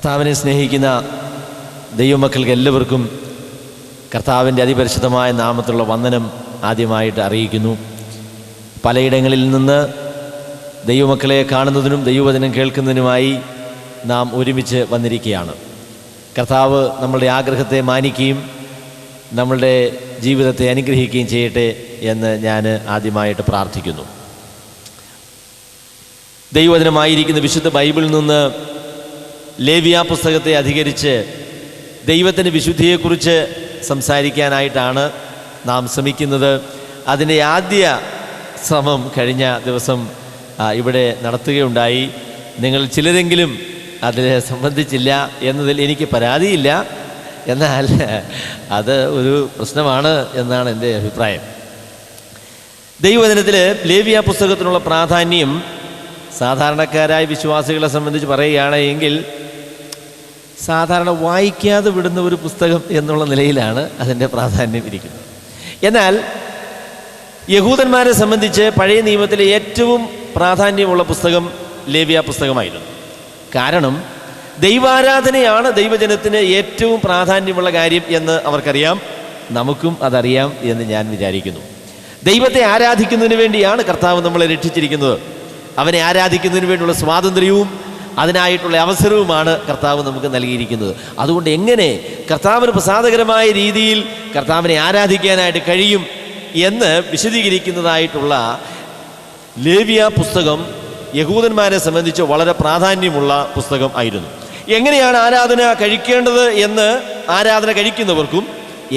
കർത്താവിനെ സ്നേഹിക്കുന്ന ദൈവമക്കൾക്ക് എല്ലാവർക്കും കർത്താവിൻ്റെ അതിപരിശുദ്ധമായ നാമത്തിലുള്ള വന്ദനം ആദ്യമായിട്ട് അറിയിക്കുന്നു. പലയിടങ്ങളിൽ നിന്ന് ദൈവമക്കളെ കാണുന്നതിനും ദൈവവചനം കേൾക്കുന്നതിനുമായി നാം ഒരുമിച്ച് വന്നിരിക്കുകയാണ്. കർത്താവ് നമ്മളുടെ ആഗ്രഹത്തെ മാനിക്കുകയും നമ്മളുടെ ജീവിതത്തെ അനുഗ്രഹിക്കുകയും ചെയ്യട്ടെ എന്ന് ഞാൻ ആദ്യമായിട്ട് പ്രാർത്ഥിക്കുന്നു. ദൈവവചനമായിരിക്കുന്ന വിശുദ്ധ ബൈബിളിൽ നിന്ന് ലേവ്യ പുസ്തകത്തെ അധികരിച്ച് ദൈവത്തിൻ്റെ വിശുദ്ധിയെക്കുറിച്ച് സംസാരിക്കാനായിട്ടാണ് നാം ശ്രമിക്കുന്നത്. അതിൻ്റെ ആദ്യ ശ്രമം കഴിഞ്ഞ ദിവസം ഇവിടെ നടത്തുകയുണ്ടായി. നിങ്ങൾ ചിലരെങ്കിലും അതിൽ സംബന്ധിച്ചില്ല എന്നതിൽ എനിക്ക് പരാതിയില്ല, എന്നാൽ അത് ഒരു പ്രശ്നമാണ് എന്നാണ് എൻ്റെ അഭിപ്രായം. ദൈവവചനത്തിൽ ലേവ്യ പുസ്തകത്തിനുള്ള പ്രാധാന്യം സാധാരണക്കാരായ വിശ്വാസികളെ സംബന്ധിച്ച് പറയുകയാണ് എങ്കിൽ സാധാരണ വായിക്കാതെ വിടുന്ന ഒരു പുസ്തകം എന്നുള്ള നിലയിലാണ് അതിൻ്റെ പ്രാധാന്യം ഇരിക്കുന്നത്. എന്നാൽ യഹൂദന്മാരെ സംബന്ധിച്ച് പഴയ നിയമത്തിലെ ഏറ്റവും പ്രാധാന്യമുള്ള പുസ്തകം ലേവ്യ പുസ്തകമായിരുന്നു. കാരണം ദൈവാരാധനയാണ് ദൈവജനത്തിന് ഏറ്റവും പ്രാധാന്യമുള്ള കാര്യം എന്ന് അവർക്കറിയാം, നമുക്കും അതറിയാം എന്ന് ഞാൻ വിചാരിക്കുന്നു. ദൈവത്തെ ആരാധിക്കുന്നതിന് വേണ്ടിയാണ് കർത്താവ് നമ്മളെ രക്ഷിച്ചിരിക്കുന്നത്. അവനെ ആരാധിക്കുന്നതിന് വേണ്ടിയുള്ള സ്വാതന്ത്ര്യവും അതിനായിട്ടുള്ള അവസരവുമാണ് കർത്താവ് നമുക്ക് നൽകിയിരിക്കുന്നത്. അതുകൊണ്ട് എങ്ങനെ കർത്താവിന് പ്രസാദകരമായ രീതിയിൽ കർത്താവിനെ ആരാധിക്കാനായിട്ട് കഴിയും എന്ന് വിശദീകരിക്കുന്നതായിട്ടുള്ള ലേവ്യ പുസ്തകം യഹൂദന്മാരെ സംബന്ധിച്ച് വളരെ പ്രാധാന്യമുള്ള പുസ്തകം ആയിരുന്നു. എങ്ങനെയാണ് ആരാധന കഴിക്കേണ്ടത് എന്ന് ആരാധന കഴിക്കുന്നവർക്കും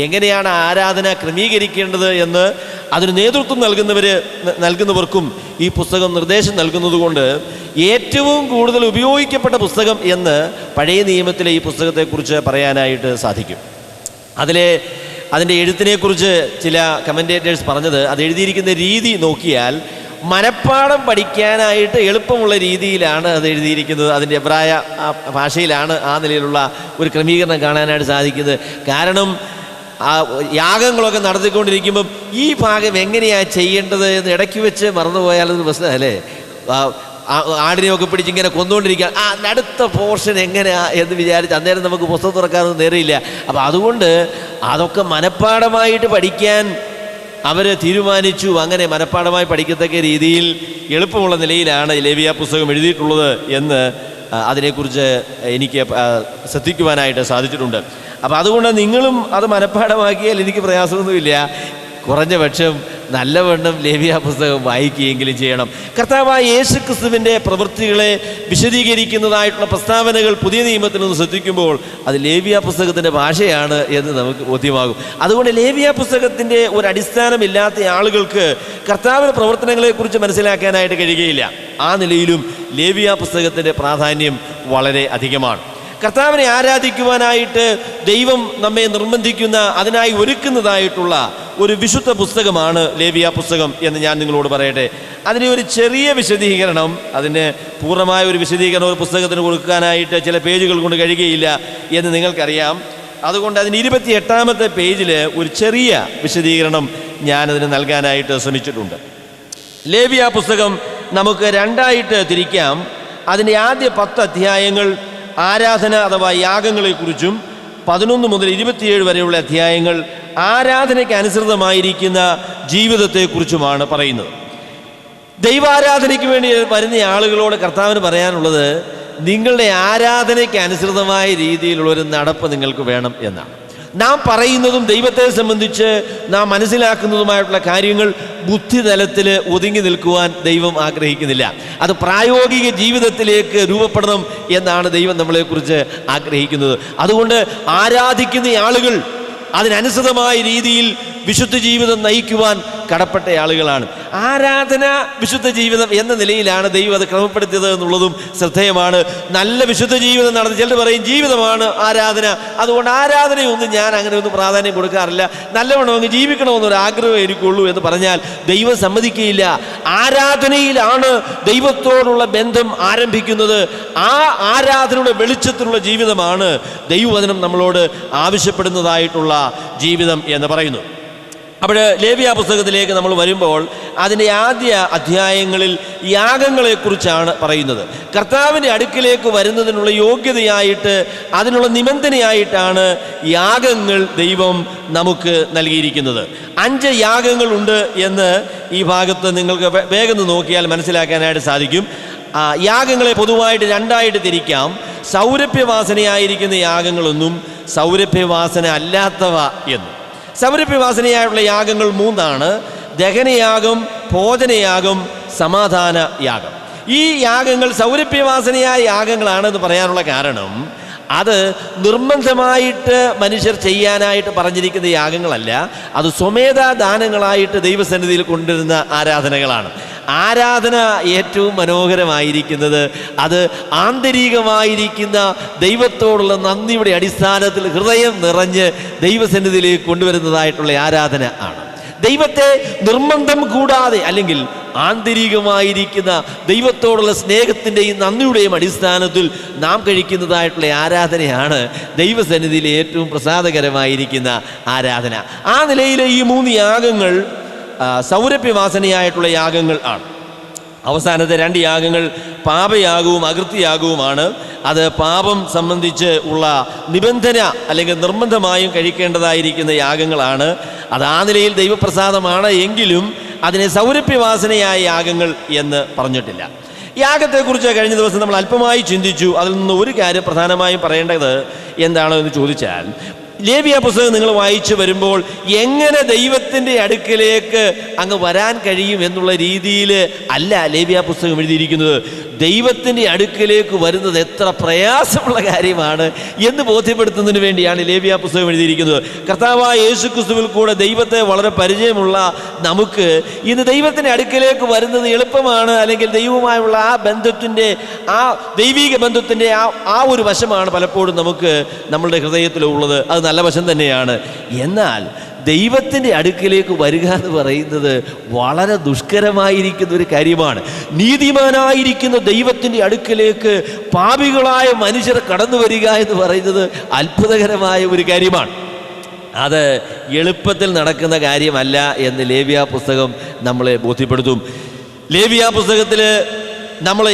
എങ്ങനെയാണ് ആരാധന ക്രമീകരിക്കേണ്ടത് എന്ന് അതിന് നേതൃത്വം നൽകുന്നവർക്കും ഈ പുസ്തകം നിർദ്ദേശം നൽകുന്നതുകൊണ്ട് ഏറ്റവും കൂടുതൽ ഉപയോഗിക്കപ്പെട്ട പുസ്തകം എന്ന് പഴയ നിയമത്തിലെ ഈ പുസ്തകത്തെക്കുറിച്ച് പറയാനായിട്ട് സാധിക്കും. അതിൻ്റെ എഴുത്തിനെക്കുറിച്ച് ചില കമൻറ്റേറ്റേഴ്സ് പറഞ്ഞത്, അത് എഴുതിയിരിക്കുന്ന രീതി നോക്കിയാൽ മനപ്പാഠം പഠിക്കാനായിട്ട് എളുപ്പമുള്ള രീതിയിലാണ് അത് എഴുതിയിരിക്കുന്നത്. അതിൻ്റെ എബ്രായ ഭാഷയിലാണ് ആ നിലയിലുള്ള ഒരു ക്രമീകരണം കാണാനായിട്ട് സാധിക്കുന്നത്. കാരണം യാഗങ്ങളൊക്കെ നടത്തിക്കൊണ്ടിരിക്കുമ്പം ഈ ഭാഗം എങ്ങനെയാണ് ചെയ്യേണ്ടത് എന്ന് ഇടയ്ക്ക് വെച്ച് മറന്നുപോയാലൊരു പ്രശ്നമല്ലേ. ആടിനെയൊക്കെ പിടിച്ചിങ്ങനെ കൊന്നുകൊണ്ടിരിക്കുക, അടുത്ത പോർഷൻ എങ്ങനെയാ എന്ന് വിചാരിച്ച് അന്നേരം നമുക്ക് പുസ്തകം തുറക്കാനൊന്നും നേരെയില്ല. അപ്പം അതുകൊണ്ട് അതൊക്കെ മനഃപ്പാഠമായിട്ട് പഠിക്കാൻ അവർ തീരുമാനിച്ചു. അങ്ങനെ മനഃപ്പാഠമായി പഠിക്കത്തക്ക രീതിയിൽ എളുപ്പമുള്ള നിലയിലാണ് ലേവ്യ പുസ്തകം എഴുതിയിട്ടുള്ളത് എന്ന് അതിനെക്കുറിച്ച് എനിക്ക് ശ്രദ്ധിക്കുവാനായിട്ട് സാധിച്ചിട്ടുണ്ട്. അപ്പോൾ അതുകൊണ്ട് നിങ്ങളും അത് മനഃപ്പാഠമാക്കിയാൽ എനിക്ക് പ്രയാസമൊന്നുമില്ല. കുറഞ്ഞ പക്ഷം നല്ലവണ്ണം ലേവ്യ പുസ്തകം വായിക്കുകയെങ്കിലും ചെയ്യണം. കർത്താവായ യേശു ക്രിസ്തുവിൻ്റെ പ്രവൃത്തികളെ വിശദീകരിക്കുന്നതായിട്ടുള്ള പ്രസ്താവനകൾ പുതിയ നിയമത്തിൽ നിന്ന് ശ്രദ്ധിക്കുമ്പോൾ അത് ലേവ്യ പുസ്തകത്തിൻ്റെ ഭാഷയാണ് എന്ന് നമുക്ക് ബോധ്യമാകും. അതുകൊണ്ട് ലേവ്യ പുസ്തകത്തിൻ്റെ ഒരു അടിസ്ഥാനമില്ലാത്ത ആളുകൾക്ക് കർത്താവിൻ്റെ പ്രവർത്തനങ്ങളെക്കുറിച്ച് മനസ്സിലാക്കാനായിട്ട് കഴിയുകയില്ല. ആ നിലയിലും ലേവ്യ പുസ്തകത്തിൻ്റെ പ്രാധാന്യം വളരെ അധികമാണ്. കർത്താവിനെ ആരാധിക്കുവാനായിട്ട് ദൈവം നമ്മെ നിർബന്ധിക്കുന്ന, അതിനായി ഒരുക്കുന്നതായിട്ടുള്ള ഒരു വിശുദ്ധ പുസ്തകമാണ് ലേവ്യ പുസ്തകം എന്ന് ഞാൻ നിങ്ങളോട് പറയട്ടെ. അതിന് ഒരു ചെറിയ വിശദീകരണം, അതിന് പൂർണ്ണമായ ഒരു വിശദീകരണം ഒരു പുസ്തകത്തിന് കൊടുക്കാനായിട്ട് ചില പേജുകൾ കൊണ്ട് കഴിയുകയില്ല എന്ന് നിങ്ങൾക്കറിയാം. അതുകൊണ്ട് അതിന് 28-ാമത്തെ പേജിൽ ഒരു ചെറിയ വിശദീകരണം ഞാനതിന് നൽകാനായിട്ട് ശ്രമിച്ചിട്ടുണ്ട്. ലേവ്യ പുസ്തകം നമുക്ക് രണ്ടായിട്ട് തിരിക്കാം. അതിൻ്റെ ആദ്യ 10 അധ്യായങ്ങൾ ആരാധന അഥവാ യാഗങ്ങളെക്കുറിച്ചും 11 മുതൽ 27 വരെയുള്ള അധ്യായങ്ങൾ ആരാധനയ്ക്ക് അനുസൃതമായിരിക്കുന്ന ജീവിതത്തെക്കുറിച്ചുമാണ് പറയുന്നത്. ദൈവാരാധനയ്ക്ക് വേണ്ടി വരുന്ന ആളുകളോട് കർത്താവിന് പറയാനുള്ളത്, നിങ്ങളുടെ ആരാധനയ്ക്ക് അനുസൃതമായ രീതിയിലുള്ളൊരു നടപ്പ് നിങ്ങൾക്ക് വേണം എന്നാണ്. നാം പറയുന്നതും ദൈവത്തെ സംബന്ധിച്ച് നാം മനസ്സിലാക്കുന്നതുമായിട്ടുള്ള കാര്യങ്ങൾ ബുദ്ധിതലത്തിൽ ഒതുങ്ങി നിൽക്കുവാൻ ദൈവം ആഗ്രഹിക്കുന്നില്ല. അത് പ്രായോഗിക ജീവിതത്തിലേക്ക് രൂപപ്പെടണം എന്നാണ് ദൈവം നമ്മളെക്കുറിച്ച് ആഗ്രഹിക്കുന്നത്. അതുകൊണ്ട് ആരാധിക്കുന്ന ആളുകൾ അതിനനുസൃതമായ രീതിയിൽ വിശുദ്ധ ജീവിതം നയിക്കുവാൻ കടപ്പെട്ട ആളുകളാണ്. ആരാധന വിശുദ്ധ ജീവിതം എന്ന നിലയിലാണ് ദൈവം അത് ക്രമപ്പെടുത്തിയത് എന്നുള്ളതും ശ്രദ്ധേയമാണ്. നല്ല വിശുദ്ധ ജീവിതം നടത്തി ചിലർ പറയും ജീവിതമാണ് ആരാധന, അതുകൊണ്ട് ആരാധനയൊന്നും ഞാൻ അങ്ങനെ ഒന്നും പ്രാധാന്യം കൊടുക്കാറില്ല, നല്ലവണ്ണം അങ്ങ് ജീവിക്കണമെന്നൊരു ആഗ്രഹം എനിക്കുള്ളൂ എന്ന് പറഞ്ഞാൽ ദൈവം സമ്മതിക്കുകയില്ല. ആരാധനയിലാണ് ദൈവത്തോടുള്ള ബന്ധം ആരംഭിക്കുന്നത്. ആ ആരാധനയുടെ വെളിച്ചത്തിലുള്ള ജീവിതമാണ് ദൈവവചനം നമ്മളോട് ആവശ്യപ്പെടുന്നതായിട്ടുള്ള ജീവിതം എന്ന് പറയുന്നു. അപ്പോൾ ലേവ്യ പുസ്തകത്തിലേക്ക് നമ്മൾ വരുമ്പോൾ അതിൻ്റെ ആദ്യ അധ്യായങ്ങളിൽ യാഗങ്ങളെക്കുറിച്ചാണ് പറയുന്നത്. കർത്താവിൻ്റെ അടുക്കിലേക്ക് വരുന്നതിനുള്ള യോഗ്യതയായിട്ട്, അതിനുള്ള നിബന്ധനയായിട്ടാണ് യാഗങ്ങൾ ദൈവം നമുക്ക് നൽകിയിരിക്കുന്നത്. 5 യാഗങ്ങളുണ്ട് എന്ന് ഈ ഭാഗത്ത് നിങ്ങൾക്ക് വേഗം നോക്കിയാൽ മനസ്സിലാക്കാനായിട്ട് സാധിക്കും. യാഗങ്ങളെ പൊതുവായിട്ട് 2ആയിട്ട് തിരിക്കാം. സൗരഭ്യവാസനയായിരിക്കുന്ന യാഗങ്ങളൊന്നും സൗരഭ്യവാസന അല്ലാത്തവ എന്നും. സൗരഭ്യവാസനയായുള്ള യാഗങ്ങൾ 3 ദഹനയാഗം, ഭോജനയാഗം, സമാധാന യാഗം. ഈ യാഗങ്ങൾ സൗരഭ്യവാസനയായ യാഗങ്ങളാണെന്ന് പറയാനുള്ള കാരണം അത് നിർബന്ധമായിട്ട് മനുഷ്യർ ചെയ്യാനായിട്ട് പറഞ്ഞിരിക്കുന്ന യാഗങ്ങളല്ല. അത് സ്വമേധാ ദാനങ്ങളായിട്ട് ദൈവസന്നിധിയിൽ കൊണ്ടുവരുന്ന ആരാധനകളാണ്. ആരാധന ഏറ്റവും മനോഹരമായിരിക്കുന്നത് അത് ആന്തരികമായിരിക്കുന്ന ദൈവത്തോടുള്ള നന്ദിയുടെ അടിസ്ഥാനത്തിൽ ഹൃദയം നിറഞ്ഞ് ദൈവസന്നിധിയിലേക്ക് കൊണ്ടുവരുന്നതായിട്ടുള്ള ആരാധന ആണ്. ദൈവത്തെ നിർബന്ധം കൂടാതെ അല്ലെങ്കിൽ ആന്തരികമായിരിക്കുന്ന ദൈവത്തോടുള്ള സ്നേഹത്തിൻ്റെയും നന്ദിയുടെയും അടിസ്ഥാനത്തിൽ നാം കഴിക്കുന്നതായിട്ടുള്ള ആരാധനയാണ് ദൈവസന്നിധിയിൽ ഏറ്റവും പ്രസാദകരമായിരിക്കുന്ന ആരാധന. ആ നിലയിലെ ഈ 3 യാഗങ്ങൾ സൗരഭ്യവാസനയായിട്ടുള്ള യാഗങ്ങൾ ആണ്. അവസാനത്തെ 2 യാഗങ്ങൾ പാപയാഗവും അകൃത്യയാഗവുമാണ്. അത് പാപം സംബന്ധിച്ച് ഉള്ള നിബന്ധന അല്ലെങ്കിൽ നിർബന്ധമായും കഴിക്കേണ്ടതായിരിക്കുന്ന യാഗങ്ങളാണ്. അത് ആ നിലയിൽ ദൈവപ്രസാദമാണ് എങ്കിലും അതിനെ സൗരഭ്യവാസനയായ യാഗങ്ങൾ എന്ന് പറഞ്ഞിട്ടില്ല. യാഗത്തെക്കുറിച്ച് കഴിഞ്ഞ ദിവസം നമ്മൾ അല്പമായി ചിന്തിച്ചു. അതിൽ നിന്ന് ഒരു കാര്യം പ്രധാനമായും പറയേണ്ടത് എന്താണോ എന്ന് ചോദിച്ചാൽ, ലേവ്യ പുസ്തകം നിങ്ങൾ വായിച്ചു വരുമ്പോൾ എങ്ങനെ ദൈവത്തിൻ്റെ അടുക്കലേക്ക് അങ്ങ് വരാൻ കഴിയും എന്നുള്ള രീതിയിൽ അല്ല ലേവ്യ പുസ്തകം എഴുതിയിരിക്കുന്നത്. ദൈവത്തിൻ്റെ അടുക്കലേക്ക് വരുന്നത് എത്ര പ്രയാസമുള്ള കാര്യമാണ് എന്ന് ബോധ്യപ്പെടുത്തുന്നതിന് വേണ്ടിയാണ് ലേവ്യ പുസ്തകം എഴുതിയിരിക്കുന്നത്. കർത്താവായ യേശുക്രിസ്തുവിൽ കൂടെ ദൈവത്തെ വളരെ പരിചയമുള്ള നമുക്ക് ഇന്ന് ദൈവത്തിൻ്റെ അടുക്കലേക്ക് വരുന്നത് എളുപ്പമാണ്, അല്ലെങ്കിൽ ദൈവവുമായുള്ള ആ ബന്ധത്തിൻ്റെ, ആ ദൈവിക ബന്ധത്തിൻ്റെ ആ ഒരു വശമാണ് പലപ്പോഴും നമുക്ക് നമ്മളുടെ ഹൃദയത്തിലുള്ളത്. അത് നല്ല വശം തന്നെയാണ്. എന്നാൽ ദൈവത്തിൻ്റെ അടുക്കിലേക്ക് വരിക എന്ന് പറയുന്നത് വളരെ ദുഷ്കരമായിരിക്കുന്ന ഒരു കാര്യമാണ്. നീതിമാനായിരിക്കുന്ന ദൈവത്തിൻ്റെ അടുക്കിലേക്ക് പാപികളായ മനുഷ്യർ കടന്നു വരിക എന്ന് പറയുന്നത് അത്ഭുതകരമായ ഒരു കാര്യമാണ്. അത് എളുപ്പത്തിൽ നടക്കുന്ന കാര്യമല്ല എന്ന് ലേവ്യ പുസ്തകം നമ്മളെ ബോധ്യപ്പെടുത്തും. ലേവ്യ പുസ്തകത്തിൽ നമ്മൾ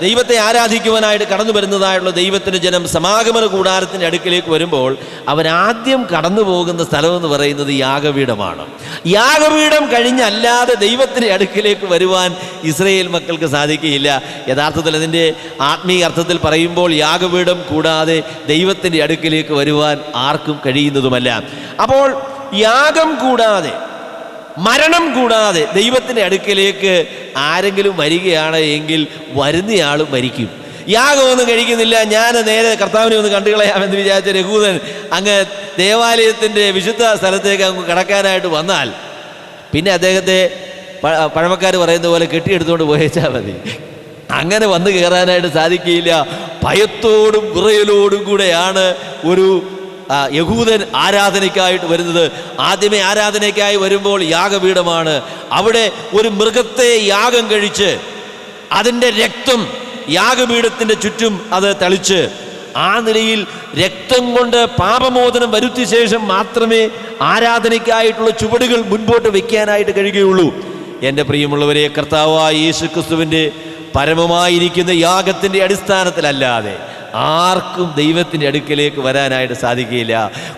ദൈവത്തെ ആരാധിക്കുവാനായിട്ട് കടന്നു വരുന്നതായുള്ള ദൈവത്തിൻ്റെ ജനം സമാഗമന കൂടാരത്തിൻ്റെ അടുക്കിലേക്ക് വരുമ്പോൾ അവരാദ്യം കടന്നു പോകുന്ന സ്ഥലമെന്ന് പറയുന്നത് യാഗപീഠമാണ്. യാഗപീഠം കഴിഞ്ഞല്ലാതെ ദൈവത്തിൻ്റെ അടുക്കിലേക്ക് വരുവാൻ ഇസ്രായേൽ മക്കൾക്ക് സാധിക്കുകയില്ല. യഥാർത്ഥത്തിൽ അതിൻ്റെ ആത്മീയ അർത്ഥത്തിൽ പറയുമ്പോൾ യാഗപീഠം കൂടാതെ ദൈവത്തിൻ്റെ അടുക്കിലേക്ക് വരുവാൻ ആർക്കും കഴിയുന്നതുമല്ല. അപ്പോൾ യാഗം കൂടാതെ, മരണം കൂടാതെ ദൈവത്തിൻ്റെ അടുക്കലേക്ക് ആരെങ്കിലും വരികയാണ് എങ്കിൽ വരുന്നയാളും മരിക്കും. യാഗമൊന്നും കഴിക്കുന്നില്ല, ഞാൻ നേരെ കർത്താവിനെ ഒന്ന് കണ്ടുകളയാമെന്ന് വിചാരിച്ച യഹൂദൻ അങ്ങ് ദേവാലയത്തിൻ്റെ വിശുദ്ധ സ്ഥലത്തേക്ക് അങ്ങ് കടക്കാനായിട്ട് വന്നാൽ പിന്നെ അദ്ദേഹത്തെ പഴമക്കാർ പറയുന്ന പോലെ കെട്ടിയെടുത്തുകൊണ്ട് പോയേച്ചാൽ മതി. അങ്ങനെ വന്നു കയറാനായിട്ട് സാധിക്കുകയില്ല. ഭയത്തോടും വിറയലോടും കൂടെയാണ് ഒരു യഹൂദൻ ആരാധനയ്ക്കായിട്ട് വരുന്നത്. ആദ്യമേ ആരാധനയ്ക്കായി വരുമ്പോൾ യാഗപീഠമാണ്. അവിടെ ഒരു മൃഗത്തെ യാഗം കഴിച്ച് അതിൻ്റെ രക്തം യാഗപീഠത്തിൻ്റെ ചുറ്റും അത് തളിച്ച് ആ നിലയിൽ രക്തം കൊണ്ട് പാപമോചനം വരുത്തിയ ശേഷം മാത്രമേ ആരാധനയ്ക്കായിട്ടുള്ള ചുവടുകൾ മുൻപോട്ട് വയ്ക്കാനായിട്ട് കഴിയുകയുള്ളൂ. എൻ്റെ പ്രിയമുള്ളവരെ, കർത്താവായ യേശുക്രിസ്തുവിൻ്റെ പരമമായിരിക്കുന്ന യാഗത്തിൻ്റെ അടിസ്ഥാനത്തിലല്ലാതെ ആർക്കും ദൈവത്തിൻ്റെ അടുക്കലേക്ക് വരാനായിട്ട് സാധിക്കുകയില്ല.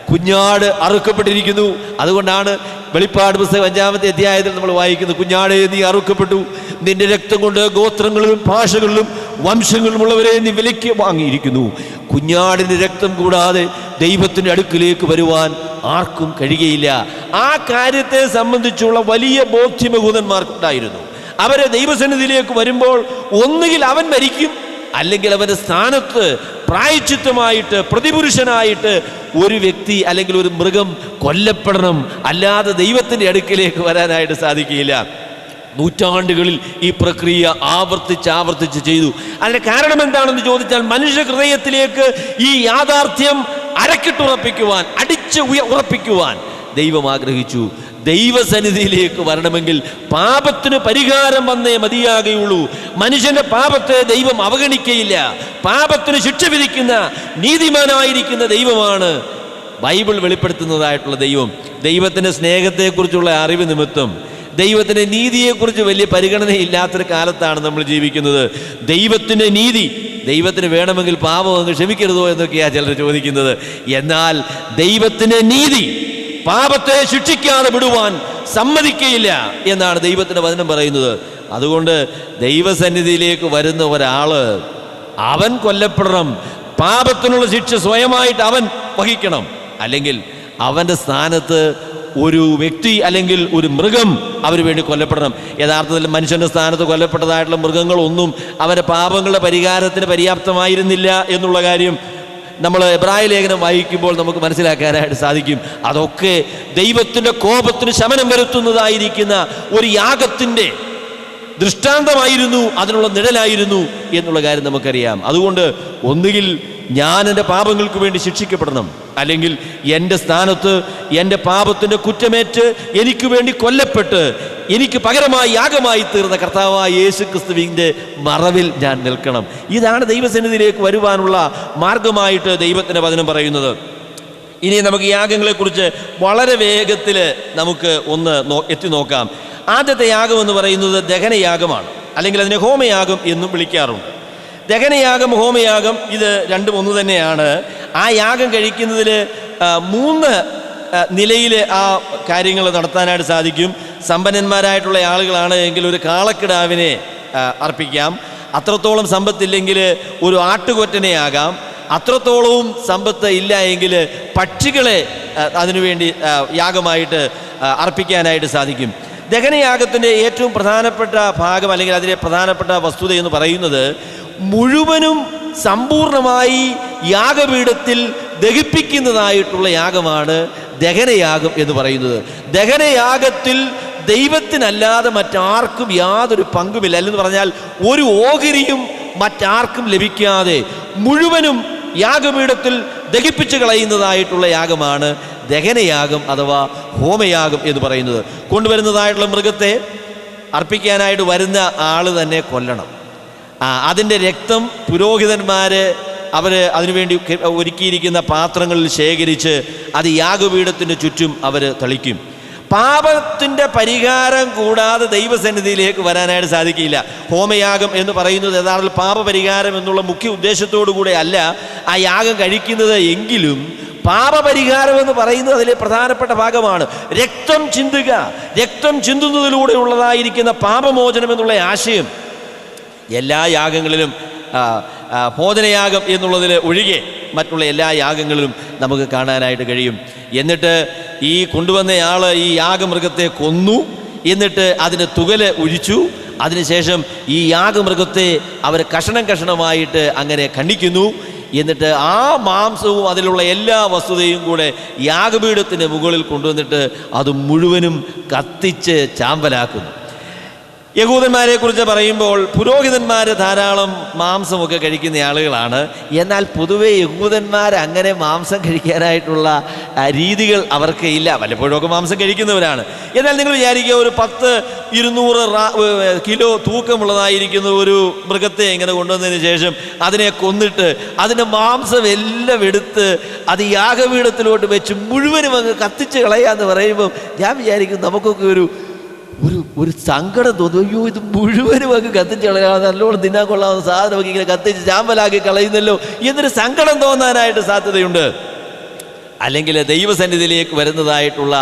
കുഞ്ഞാട് അറുക്കപ്പെട്ടിരിക്കുന്നു. അതുകൊണ്ടാണ് വെളിപ്പാട് പുസ്തകം 5-ാമത്തെ അധ്യായത്തിൽ നമ്മൾ വായിക്കുന്നത്, കുഞ്ഞാടേ നീ അറുക്കപ്പെട്ടു, നിന്റെ രക്തം കൊണ്ട് ഗോത്രങ്ങളിലും ഭാഷകളിലും വംശങ്ങളിലുമുള്ളവരെ നീ വിലയ്ക്ക് വാങ്ങിയിരിക്കുന്നു. കുഞ്ഞാടിൻ്റെ രക്തം കൂടാതെ ദൈവത്തിൻ്റെ അടുക്കിലേക്ക് വരുവാൻ ആർക്കും കഴിയുകയില്ല. ആ കാര്യത്തെ സംബന്ധിച്ചുള്ള വലിയ ബോധ്യം യഹൂദന്മാർക്കുണ്ടായിരുന്നു. അവരെ ദൈവസന്നിധിയിലേക്ക് വരുമ്പോൾ ഒന്നുകിൽ അവൻ മരിക്കും, അല്ലെങ്കിൽ അവൻ്റെ സ്ഥാനത്ത് പ്രായശ്ചിത്തമായിട്ട് പ്രതിപുരുഷനായിട്ട് ഒരു വ്യക്തി അല്ലെങ്കിൽ ഒരു മൃഗം കൊല്ലപ്പെടണം. അല്ലാതെ ദൈവത്തിൻ്റെ അടുക്കിലേക്ക് വരാനായിട്ട് സാധിക്കുകയില്ല. നൂറ്റാണ്ടുകളിൽ ഈ പ്രക്രിയ ആവർത്തിച്ച് ചെയ്തു. അതിൻ്റെ കാരണം എന്താണെന്ന് ചോദിച്ചാൽ, മനുഷ്യ ഹൃദയത്തിലേക്ക് ഈ യാഥാർത്ഥ്യം അരക്കിട്ടുറപ്പിക്കുവാൻ, അടിച്ച് ഉറപ്പിക്കുവാൻ ദൈവം ആഗ്രഹിച്ചു. ദൈവസന്നിധിയിലേക്ക് വരണമെങ്കിൽ പാപത്തിന് പരിഹാരം വന്നേ മതിയാകുകയുള്ളൂ. മനുഷ്യന്റെ പാപത്തെ ദൈവം അവഗണിക്കയില്ല. പാപത്തിന് ശിക്ഷ വിധിക്കുന്ന നീതിമാനായിരിക്കുന്ന ദൈവമാണ് ബൈബിൾ വെളിപ്പെടുത്തുന്നതായിട്ടുള്ള ദൈവം, ദൈവത്തിൻ്റെ സ്നേഹത്തെക്കുറിച്ചുള്ള അറിവ് നിമിത്തം, ദൈവത്തിൻ്റെ നീതിയെക്കുറിച്ച് വലിയ പരിഗണനയില്ലാത്തൊരു കാലത്താണ് നമ്മൾ ജീവിക്കുന്നത്. ദൈവത്തിൻ്റെ നീതി, ദൈവത്തിന് വേണമെങ്കിൽ പാപം അങ്ങ് ക്ഷമിക്കരുതോ എന്നൊക്കെയാണ് ചിലർ ചോദിക്കുന്നത്. എന്നാൽ ദൈവത്തിൻ്റെ നീതി പാപത്തെ ശിക്ഷിക്കാതെ വിടുവാൻ സമ്മതിക്കയില്ല എന്നാണ് ദൈവത്തിൻ്റെ വചനം പറയുന്നത്. അതുകൊണ്ട് ദൈവസന്നിധിയിലേക്ക് വരുന്ന ഒരാള് അവൻ കൊല്ലപ്പെടണം, പാപത്തിനുള്ള ശിക്ഷ സ്വയമായിട്ട് അവൻ വഹിക്കണം. അല്ലെങ്കിൽ അവൻ്റെ സ്ഥാനത്ത് ഒരു വ്യക്തി അല്ലെങ്കിൽ ഒരു മൃഗം അവന് വേണ്ടി കൊല്ലപ്പെടണം. യഥാർത്ഥത്തിൽ മനുഷ്യൻ്റെ സ്ഥാനത്ത് കൊല്ലപ്പെട്ടതായിട്ടുള്ള മൃഗങ്ങളൊന്നും അവൻ്റെ പാപങ്ങളുടെ പരിഹാരത്തിന് പര്യാപ്തമായിരുന്നില്ല എന്നുള്ള കാര്യം നമ്മൾ എബ്രായ ലേഖനം വായിക്കുമ്പോൾ നമുക്ക് മനസ്സിലാക്കാനായിട്ട് സാധിക്കും. അതൊക്കെ ദൈവത്തിൻ്റെ കോപത്തിന് ശമനം വരുത്തുന്നതായിരിക്കുന്ന ഒരു യാഗത്തിൻ്റെ ദൃഷ്ടാന്തമായിരുന്നു, അതിനുള്ള നിഴലായിരുന്നു എന്നുള്ള കാര്യം നമുക്കറിയാം. അതുകൊണ്ട് ഒന്നുകിൽ ഞാൻ എൻ്റെ പാപങ്ങൾക്ക് വേണ്ടി ശിക്ഷിക്കപ്പെടണം, അല്ലെങ്കിൽ എൻ്റെ സ്ഥാനത്ത് എൻ്റെ പാപത്തിൻ്റെ കുറ്റമേറ്റ് എനിക്ക് വേണ്ടി കൊല്ലപ്പെട്ട് എനിക്ക് പകരമായി യാഗമായി തീർന്ന കർത്താവായ യേശു ക്രിസ്തുവിൻ്റെ മറവിൽ ഞാൻ നിൽക്കണം. ഇതാണ് ദൈവസന്നിധിയിലേക്ക് വരുവാനുള്ള മാർഗമായിട്ട് ദൈവത്തിൻ്റെ വചനം പറയുന്നത്. ഇനി നമുക്ക് യാഗങ്ങളെക്കുറിച്ച് വളരെ വേഗത്തിൽ നമുക്ക് ഒന്ന് എത്തി നോക്കാം. ആദ്യത്തെ യാഗം എന്ന് പറയുന്നത് ദഹനയാഗമാണ്, അല്ലെങ്കിൽ അതിനെ ഹോമയാഗം എന്നും വിളിക്കാറുണ്ട്. ദഹനയാഗം, ഹോമയാഗം ഇത് രണ്ടും ഒന്ന് തന്നെയാണ്. ആ യാഗം കഴിക്കുന്നതിൽ 3 നിലയിൽ ആ കാര്യങ്ങൾ നടത്താനായിട്ട് സാധിക്കും. സമ്പന്നന്മാരായിട്ടുള്ള ആളുകളാണ് എങ്കിൽ ഒരു കാളക്കിടാവിനെ അർപ്പിക്കാം. അത്രത്തോളം സമ്പത്തില്ലെങ്കിൽ ഒരു ആട്ടുകൊറ്റനെ ആകാം. അത്രത്തോളവും സമ്പത്ത് ഇല്ല എങ്കിൽ പക്ഷികളെ അതിനുവേണ്ടി യാഗമായിട്ട് അർപ്പിക്കാനായിട്ട് സാധിക്കും. ദഹനയാഗത്തിൻ്റെ ഏറ്റവും പ്രധാനപ്പെട്ട ഭാഗം, അല്ലെങ്കിൽ അതിൻ്റെ പ്രധാനപ്പെട്ട വസ്തുത എന്ന് പറയുന്നത് മുഴുവനും സമ്പൂർണമായി യാഗപീഠത്തിൽ ദഹിപ്പിക്കുന്നതായിട്ടുള്ള യാഗമാണ് ദഹനയാഗം എന്ന് പറയുന്നത്. ദഹനയാഗത്തിൽ ദൈവത്തിനല്ലാതെ മറ്റാർക്കും യാതൊരു പങ്കുമില്ല. അല്ലെന്ന് പറഞ്ഞാൽ ഒരു ഓഹരിയും മറ്റാർക്കും ലഭിക്കാതെ മുഴുവനും യാഗപീഠത്തിൽ ദഹിപ്പിച്ച് കളയുന്നതായിട്ടുള്ള യാഗമാണ് ദഹനയാഗം അഥവാ ഹോമയാഗം എന്ന് പറയുന്നത്. കൊണ്ടുവരുന്നതായിട്ടുള്ള മൃഗത്തെ അർപ്പിക്കാനായിട്ട് വരുന്ന ആൾ തന്നെ കൊല്ലണം. അതിൻ്റെ രക്തം പുരോഹിതന്മാർ അവർ അതിനുവേണ്ടി ഒരുക്കിയിരിക്കുന്ന പാത്രങ്ങളിൽ ശേഖരിച്ച് അത് യാഗപീഠത്തിൻ്റെ ചുറ്റും അവർ തളിക്കും. പാപത്തിൻ്റെ പരിഹാരം കൂടാതെ ദൈവസന്നിധിയിലേക്ക് വരാനായിട്ട് സാധിക്കില്ല. ഹോമയാഗം എന്ന് പറയുന്നത് യഥാർത്ഥത്തിൽ പാപപരിഹാരം എന്നുള്ള മുഖ്യ ഉദ്ദേശത്തോടു കൂടെ അല്ല ആ യാഗം കഴിക്കുന്നത്. എങ്കിലും പാപപരിഹാരം എന്ന് പറയുന്നത് അതിലെ പ്രധാനപ്പെട്ട ഭാഗമാണ്. രക്തം ചിന്തുക, രക്തം ചിന്തുന്നതിലൂടെ ഉള്ളതായിരിക്കുന്ന പാപമോചനം എന്നുള്ള ആശയം എല്ലാ യാഗങ്ങളിലും, ഭോജനയാഗം എന്നുള്ളതിൽ ഒഴികെ മറ്റുള്ള എല്ലാ യാഗങ്ങളിലും നമുക്ക് കാണാനായിട്ട് കഴിയും. എന്നിട്ട് ഈ കൊണ്ടുവന്നയാൾ ഈ യാഗമൃഗത്തെ കൊന്നു, എന്നിട്ട് അതിന് തുകല് ഒഴിച്ചു. അതിനുശേഷം ഈ യാഗമൃഗത്തെ അവർ കഷണം കഷണമായിട്ട് അങ്ങനെ ഖണ്ഡിക്കുന്നു. എന്നിട്ട് ആ മാംസവും അതിലുള്ള എല്ലാ വസ്തുതയും കൂടെ യാഗപീഠത്തിൻ്റെ മുകളിൽ കൊണ്ടുവന്നിട്ട് അത് മുഴുവനും കത്തിച്ച് ചാമ്പലാക്കുന്നു. യഹൂദന്മാരെ കുറിച്ച് പറയുമ്പോൾ പുരോഹിതന്മാർ ധാരാളം മാംസമൊക്കെ കഴിക്കുന്ന ആളുകളാണ്. എന്നാൽ പൊതുവെ യഹൂദന്മാർ അങ്ങനെ മാംസം കഴിക്കാനായിട്ടുള്ള രീതികൾ അവർക്ക് ഇല്ല. വല്ലപ്പോഴൊക്കെ മാംസം കഴിക്കുന്നവരാണ്. എന്നാൽ നിങ്ങൾ വിചാരിക്കുക, ഒരു 10-200 കിലോ തൂക്കമുള്ളതായിരിക്കുന്ന ഒരു മൃഗത്തെ ഇങ്ങനെ കൊണ്ടുവന്നതിന് ശേഷം അതിനെ കൊന്നിട്ട് അതിൻ്റെ മാംസം എല്ലാം എടുത്ത് അത് യാഗപീഠത്തിലോട്ട് വെച്ച് മുഴുവനും അങ്ങ് കത്തിച്ച് കളയാന്ന് പറയുമ്പോൾ ഞാൻ വിചാരിക്കും നമുക്കൊക്കെ ഒരു സങ്കടം തോന്നും. അയ്യോ, ഇത് മുഴുവനും അങ്ങ് കത്തിച്ച് കളയാതെ നല്ലോണം തിന്നാൻ കൊള്ളാവുന്ന സാധനമൊക്കെ ഇങ്ങനെ കത്തിച്ച് ചാമ്പലാക്കി കളയുന്നല്ലോ എന്നൊരു സങ്കടം തോന്നാനായിട്ട് സാധ്യതയുണ്ട്. അല്ലെങ്കിൽ ദൈവസന്നിധിയിലേക്ക് വരുന്നതായിട്ടുള്ള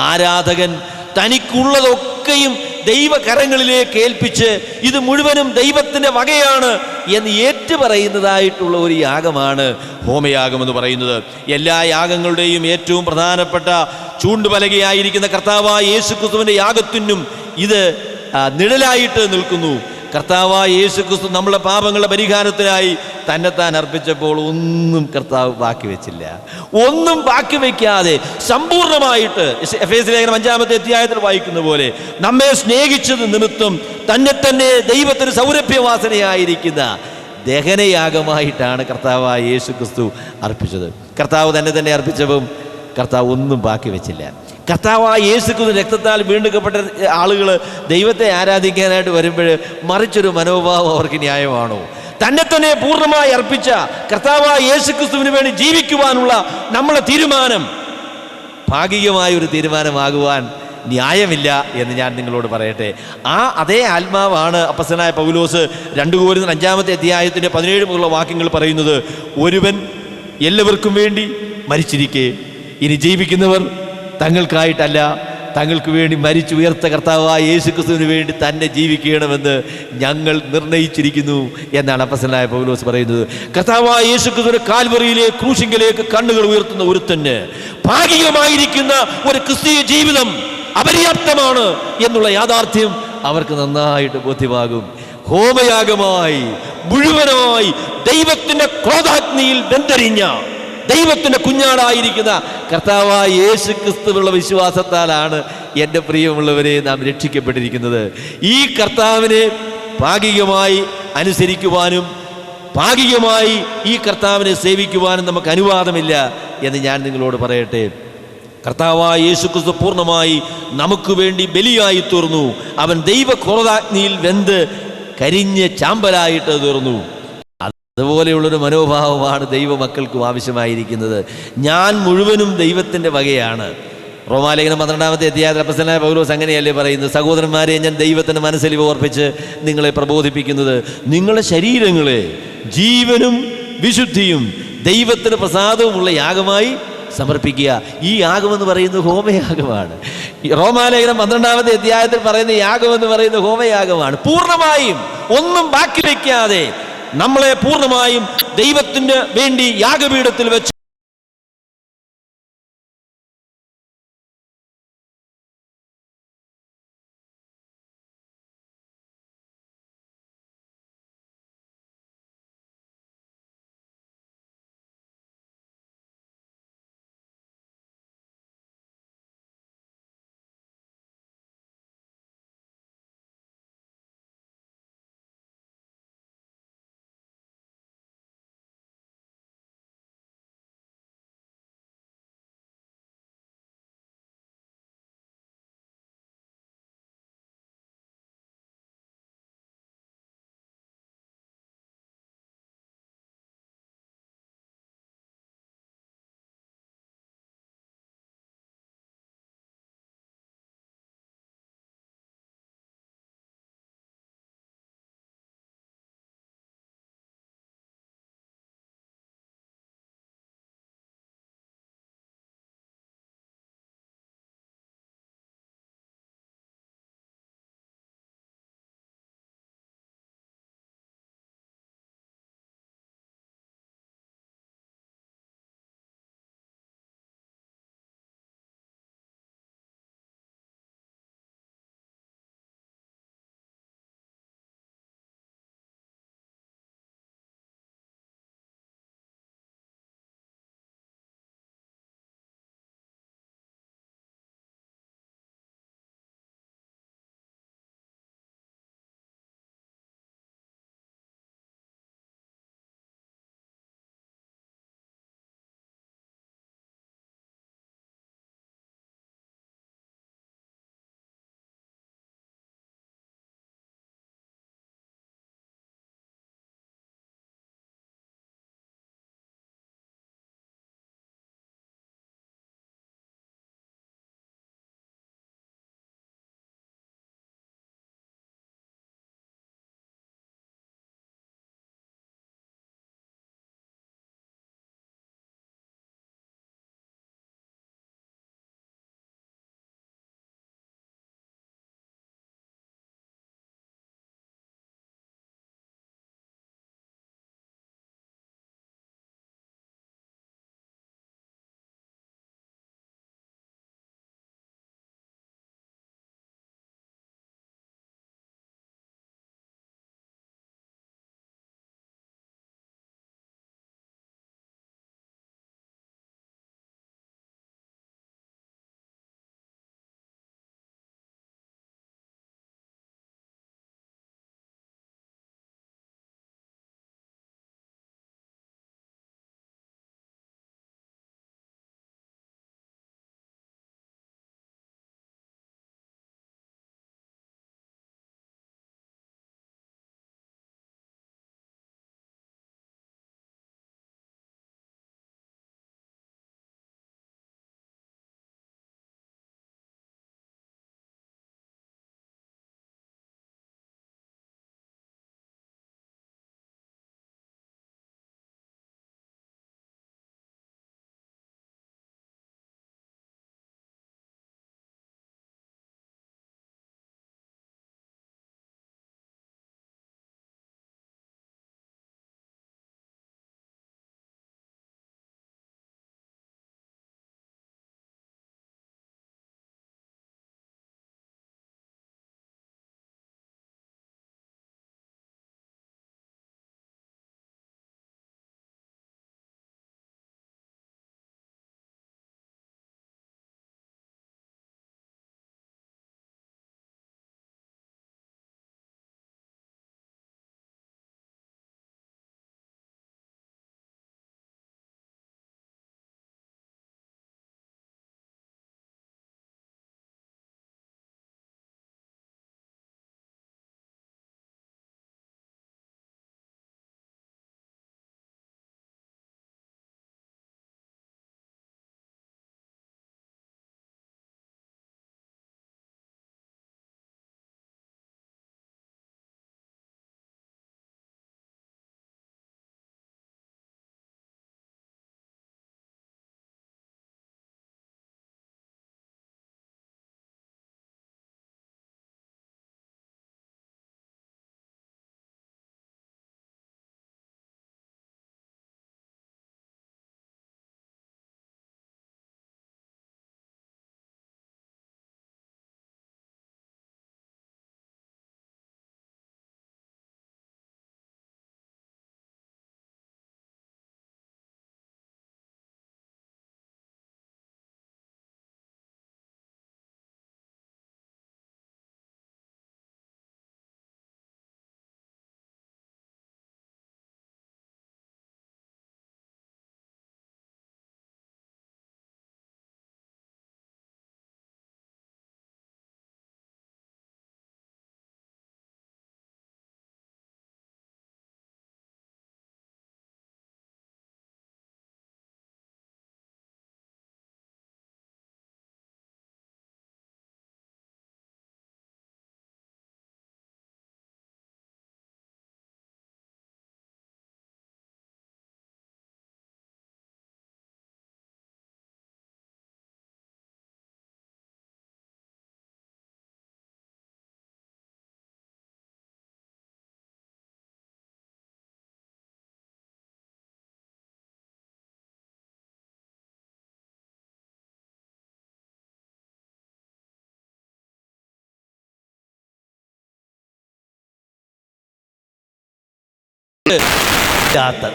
ആരാധകൻ തനിക്കുള്ളതൊക്കെയും ദൈവകരങ്ങളിലേക്ക് ഏൽപ്പിച്ച് ഇത് മുഴുവനും ദൈവത്തിൻ്റെ വകയാണ് എന്ന് ഏറ്റുപറയുന്നതായിട്ടുള്ള ഒരു യാഗമാണ് ഹോമയാഗം എന്ന് പറയുന്നത്. എല്ലാ യാഗങ്ങളുടെയും ഏറ്റവും പ്രധാനപ്പെട്ട ചൂണ്ടുപലകയായിരിക്കുന്ന കർത്താവായ യേശു ക്രിസ്തുവിൻ്റെ യാഗത്തിനും ഇത് നിഴലായിട്ട് നിൽക്കുന്നു. കർത്താവായ യേശു ക്രിസ്തു നമ്മുടെ പാപങ്ങളുടെ പരിഹാരത്തിനായി തന്നെത്താൻ അർപ്പിച്ചപ്പോൾ ഒന്നും കർത്താവ് ബാക്കി വെച്ചില്ല. ഒന്നും ബാക്കി വയ്ക്കാതെ സമ്പൂർണമായിട്ട് എഫേസ്യ ലേഖനം 5-ാമത്തെ അധ്യായത്തിൽ വായിക്കുന്ന പോലെ നമ്മെ സ്നേഹിച്ചത് നിമിത്തം തന്നെ ദൈവത്തിന് സൗരഭ്യവാസനയായിരിക്കുന്ന ദഹനയാഗമായിട്ടാണ് കർത്താവായ യേശു ക്രിസ്തു അർപ്പിച്ചത്. കർത്താവ് തന്നെ അർപ്പിച്ചപ്പോൾ കർത്താവ് ഒന്നും ബാക്കി വെച്ചില്ല. കർത്താവായ യേശു ക്രിസ്തു രക്തത്താൽ വീണ്ടെടുക്കപ്പെട്ട ആളുകൾ ദൈവത്തെ ആരാധിക്കാനായിട്ട് വരുമ്പോൾ മറിച്ചൊരു മനോഭാവം അവർക്ക് ന്യായമാണോ? തന്നെ തന്നെ പൂർണ്ണമായി അർപ്പിച്ച കർത്താവായ യേശുക്രിസ്തുവിന് വേണ്ടി ജീവിക്കുവാനുള്ള നമ്മളെ തീരുമാനം ഭാഗികമായ ഒരു തീരുമാനമാകുവാൻ ന്യായമില്ല എന്ന് ഞാൻ നിങ്ങളോട് പറയട്ടെ. അതേ ആത്മാവാണ് അപ്പസ്തലനായ പൗലോസ് 2 കൊരിന്ത്യർ 5-ാമത്തെ അധ്യായത്തിൻ്റെ 17 മുതലുള്ള വാക്യങ്ങൾ പറയുന്നത്. ഒരുവൻ എല്ലാവർക്കും വേണ്ടി മരിച്ചിരിക്കെ ഇനി ജീവിക്കുന്നവർ തങ്ങൾക്കായിട്ടല്ല, തങ്ങൾക്ക് വേണ്ടി മരിച്ചുയർത്ത കർത്താവായ യേശുക്രിസ്തുവിന് വേണ്ടി തന്നെ ജീവിക്കണമെന്ന് ഞങ്ങൾ നിർണയിച്ചിരിക്കുന്നു എന്നാണ് അപ്പസ്തലനായ പൗലോസ് പറയുന്നത്. കർത്താവായ യേശുക്രിസ്തുവിന്റെ കാൽവറിയിലെ ക്രൂശിങ്കലേക്ക് കണ്ണുകൾ ഉയർത്തുന്ന ഒരുത്തന് ഭാഗികമായിരിക്കുന്ന ഒരു ക്രിസ്തീയ ജീവിതം അപര്യാപ്തമാണ് എന്നുള്ള യാഥാർത്ഥ്യം അവർക്ക് നന്നായിട്ട് ബോധ്യമാകും. ഹോമയാഗമായി മുഴുവനായി ദൈവത്തിന്റെ ക്രോധാഗ്നിയിൽ വെന്തരിഞ്ഞ ദൈവത്തിന്റെ കുഞ്ഞാടായിരിക്കുന്ന കർത്താവായ യേശുക്രിസ്തുവിലുള്ള വിശ്വാസത്താലാണ് എൻ്റെ പ്രിയമുള്ളവരെ നാം രക്ഷിക്കപ്പെട്ടിരിക്കുന്നത്. ഈ കർത്താവിനെ ഭാഗികമായി അനുസരിക്കുവാനും ഭാഗികമായി ഈ കർത്താവിനെ സേവിക്കുവാനും നമുക്ക് അനുവാദമില്ല എന്ന് ഞാൻ നിങ്ങളോട് പറയട്ടെ. കർത്താവായ യേശുക്രിസ്തു പൂർണ്ണമായി നമുക്ക് വേണ്ടി ബലിയായി തീർന്നു. അവൻ ദൈവ ക്രോധാഗ്നിയിൽ വെന്ത് കരിഞ്ഞ് ചാമ്പലായിട്ട് തീർന്നു. അതുപോലെയുള്ളൊരു മനോഭാവമാണ് ദൈവമക്കൾക്കും ആവശ്യമായിരിക്കുന്നത്. ഞാൻ മുഴുവനും ദൈവത്തിൻ്റെ വകയാണ്. റോമാലേഖനം 12-ാമത്തെ അധ്യായത്തിൽ അപ്പസ്തലനായ പൗലോസ് അങ്ങനെയല്ലേ പറയുന്നത്? സഹോദരന്മാരെ, ഞാൻ ദൈവത്തിൻ്റെ മനസ്സിൽ ഓർപ്പിച്ച് നിങ്ങളെ പ്രബോധിപ്പിക്കുന്നത്, നിങ്ങളുടെ ശരീരങ്ങളെ ജീവനും വിശുദ്ധിയും ദൈവത്തിന് പ്രസാദവുമുള്ള യാഗമായി സമർപ്പിക്കുക. ഈ യാഗമെന്ന് പറയുന്നത് ഹോമയാഗമാണ്. റോമാലേഖനം 12-ാമത്തെ അധ്യായത്തിൽ പറയുന്ന യാഗമെന്ന് പറയുന്നത് ഹോമയാഗമാണ്. പൂർണ്ണമായും ഒന്നും ബാക്കി വയ്ക്കാതെ നമ്മളെ പൂർണ്ണമായും ദൈവത്തിന് വേണ്ടി യാഗപീഠത്തിൽ വെച്ച്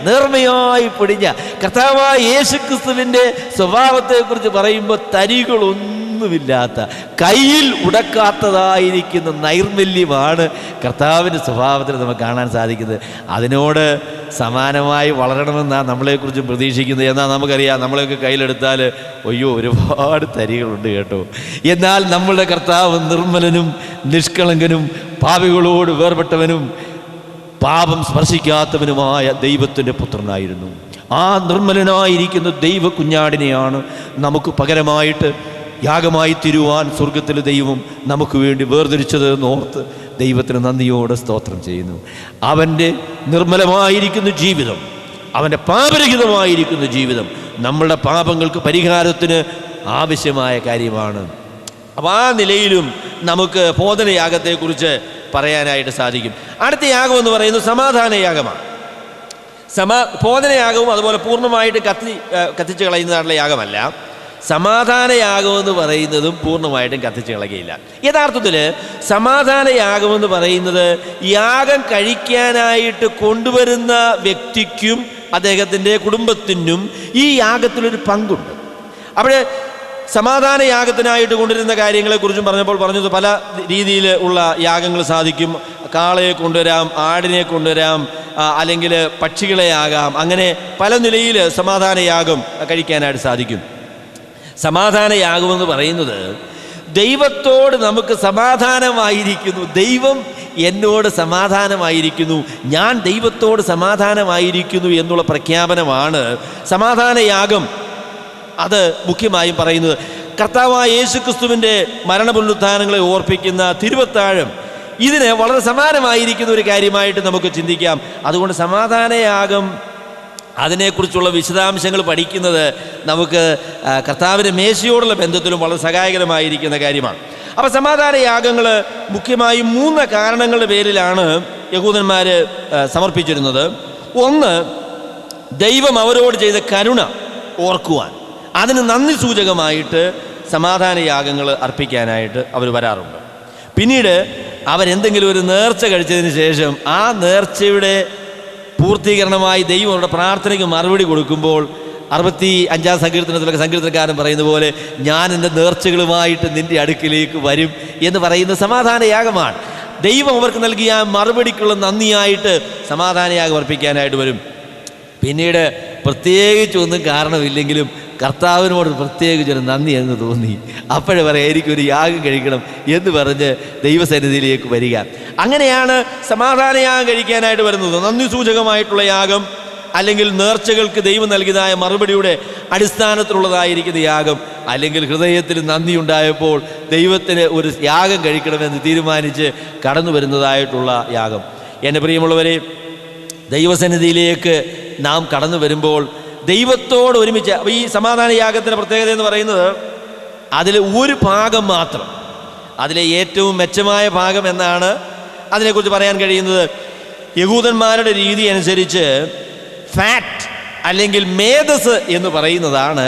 നേർമയായി പൊടിഞ്ഞ കർത്താവായ യേശുക്രിസ്തുവിൻ്റെ സ്വഭാവത്തെക്കുറിച്ച് പറയുമ്പോൾ തരികളൊന്നുമില്ലാത്ത, കയ്യിൽ ഉടക്കാത്തതായിരിക്കുന്ന നൈർമല്യമാണ് കർത്താവിൻ്റെ സ്വഭാവത്തിൽ നമുക്ക് കാണാൻ സാധിക്കുന്നത്. അതിനോട് സമാനമായി വളരണമെന്നാണ് നമ്മളെക്കുറിച്ച് പ്രതീക്ഷിക്കുന്നത്. എന്നാൽ നമുക്കറിയാം, നമ്മളെയൊക്കെ കയ്യിലെടുത്താൽ അയ്യോ ഒരുപാട് തരികളുണ്ട് കേട്ടോ. എന്നാൽ നമ്മളുടെ കർത്താവ് നിർമ്മലനും നിഷ്കളങ്കനും പാപികളോട് വേർപെട്ടവനും പാപം സ്പർശിക്കാത്തവനുമായ ദൈവത്തിൻ്റെ പുത്രനായിരുന്നു. ആ നിർമ്മലനായിരിക്കുന്ന ദൈവ കുഞ്ഞാടിനെയാണ് നമുക്ക് പകരമായിട്ട് യാഗമായി തിരുവാൻ സ്വർഗത്തിലെ ദൈവം നമുക്ക് വേണ്ടി വേർതിരിച്ചത് എന്നോർത്ത് ദൈവത്തിന് നന്ദിയോടെ സ്തോത്രം ചെയ്യുന്നു. അവൻ്റെ നിർമ്മലമായിരിക്കുന്ന ജീവിതം, അവൻ്റെ പാപരഹിതമായിരിക്കുന്ന ജീവിതം നമ്മളുടെ പാപങ്ങൾക്ക് പരിഹാരത്തിന് ആവശ്യമായ കാര്യമാണ്. അപ്പം ആ നിലയിലും നമുക്ക് ഭോജനയാഗത്തെക്കുറിച്ച് പറയാനായിട്ട് സാധിക്കും. അടുത്ത യാഗം എന്ന് പറയുന്നത് സമാധാന യാഗമാണ്. ഭോജനയാഗവും അതുപോലെ പൂർണ്ണമായിട്ട് കത്തിച്ച് കളയുന്നതായിട്ടുള്ള യാഗമല്ല. സമാധാന യാഗമെന്ന് പറയുന്നതും പൂർണ്ണമായിട്ടും കത്തിച്ച് കളയുകയില്ല. യഥാർത്ഥത്തിൽ സമാധാന യാഗമെന്ന് പറയുന്നത് യാഗം കഴിക്കാനായിട്ട് കൊണ്ടുവരുന്ന വ്യക്തിക്കും അദ്ദേഹത്തിൻ്റെ കുടുംബത്തിനും ഈ യാഗത്തിലൊരു പങ്കുണ്ട്. അവിടെ സമാധാന യാഗത്തിനായിട്ട് കൊണ്ടുവരുന്ന കാര്യങ്ങളെക്കുറിച്ചും പറഞ്ഞത് പല രീതിയിൽ ഉള്ള യാഗങ്ങൾ സാധിക്കും. കാളയെ കൊണ്ടുവരാം, ആടിനെ കൊണ്ടുവരാം, അല്ലെങ്കിൽ പക്ഷികളെ ആകാം. അങ്ങനെ പല നിലയിൽ സമാധാന യാഗം കഴിക്കാനായിട്ട് സാധിക്കും. സമാധാന യാഗമെന്ന് പറയുന്നത് ദൈവത്തോട് നമുക്ക് സമാധാനമായിരിക്കുന്നു, ദൈവം എന്നോട് സമാധാനമായിരിക്കുന്നു, ഞാൻ ദൈവത്തോട് സമാധാനമായിരിക്കുന്നു എന്നുള്ള പ്രഖ്യാപനമാണ് സമാധാന യാഗം. അത് മുഖ്യമായും പറയുന്നത് കർത്താവായ യേശുക്രിസ്തുവിൻ്റെ മരണപുനരുത്ഥാനങ്ങളെ ഓർപ്പിക്കുന്ന തിരുവത്താഴം ഇതിന് വളരെ സമാനമായിരിക്കുന്ന ഒരു കാര്യമായിട്ട് നമുക്ക് ചിന്തിക്കാം. അതുകൊണ്ട് സമാധാനയാഗം അതിനെക്കുറിച്ചുള്ള വിശദാംശങ്ങൾ പഠിക്കുന്നത് നമുക്ക് കർത്താവിൻ്റെ മേശയോടുള്ള ബന്ധത്തിലും വളരെ സഹായകരമായിരിക്കുന്ന കാര്യമാണ്. അപ്പോൾ സമാധാന യാഗങ്ങൾ മുഖ്യമായും 3 കാരണങ്ങളുടെ പേരിലാണ് യഹൂദന്മാർ സമർപ്പിച്ചിരുന്നത്. ഒന്ന്, ദൈവം അവരോട് ചെയ്ത കരുണ ഓർക്കുവാൻ, അതിന് നന്ദി സൂചകമായിട്ട് സമാധാന യാഗങ്ങൾ അർപ്പിക്കാനായിട്ട് അവർ വരാറുണ്ട്. പിന്നീട് അവരെന്തെങ്കിലും ഒരു നേർച്ച കഴിച്ചതിന് ശേഷം ആ നേർച്ചയുടെ പൂർത്തീകരണമായി ദൈവം അവരുടെ പ്രാർത്ഥനയ്ക്ക് മറുപടി കൊടുക്കുമ്പോൾ 65-ാം സങ്കീർത്തനത്തിലൊക്കെ സങ്കീർത്തനക്കാരൻ പറയുന്ന പോലെ ഞാൻ എൻ്റെ നേർച്ചകളുമായിട്ട് നിൻ്റെ അടുക്കിലേക്ക് വരും എന്ന് പറയുന്ന സമാധാന യാഗമാണ്. ദൈവം അവർക്ക് നൽകിയ മറുപടിക്കുള്ള നന്ദിയായിട്ട് സമാധാന യാഗം അർപ്പിക്കാനായിട്ട് വരും. പിന്നീട് പ്രത്യേകിച്ചൊന്നും കാരണമില്ലെങ്കിലും കർത്താവിനോട് പ്രത്യേകിച്ചൊരു നന്ദി അങ്ങ് തോന്നി, അപ്പോഴേ പറയാം എനിക്കൊരു യാഗം കഴിക്കണം എന്ന് പറഞ്ഞ് ദൈവസന്നിധിയിലേക്ക് വരിക. അങ്ങനെയാണ് സമാധാന യാഗം കഴിക്കാനായിട്ട് വരുന്നത്. നന്ദി സൂചകമായിട്ടുള്ള യാഗം, അല്ലെങ്കിൽ നേർച്ചകൾക്ക് ദൈവം നൽകിയതായ മറുപടിയുടെ അടിസ്ഥാനത്തിലുള്ളതായിരിക്കുന്ന യാഗം, അല്ലെങ്കിൽ ഹൃദയത്തിൽ നന്ദി ഉണ്ടായപ്പോൾ ദൈവത്തിന് ഒരു യാഗം കഴിക്കണമെന്ന് തീരുമാനിച്ച് കടന്നു വരുന്നതായിട്ടുള്ള യാഗം. എൻ്റെ പ്രിയമുള്ളവരെ, ദൈവസന്നിധിയിലേക്ക് നാം കടന്നു വരുമ്പോൾ ദൈവത്തോട് ഒരുമിച്ച് ഈ സമാധാന യാഗത്തിൻ്റെ പ്രത്യേകത എന്ന് പറയുന്നത് അതിൽ ഒരു ഭാഗം മാത്രം, അതിലെ ഏറ്റവും മെച്ചമായ ഭാഗം എന്നാണ് അതിനെക്കുറിച്ച് പറയാൻ കഴിയുന്നത്. യഹൂദന്മാരുടെ രീതി അനുസരിച്ച് ഫാറ്റ് അല്ലെങ്കിൽ മേധസ് എന്ന് പറയുന്നതാണ്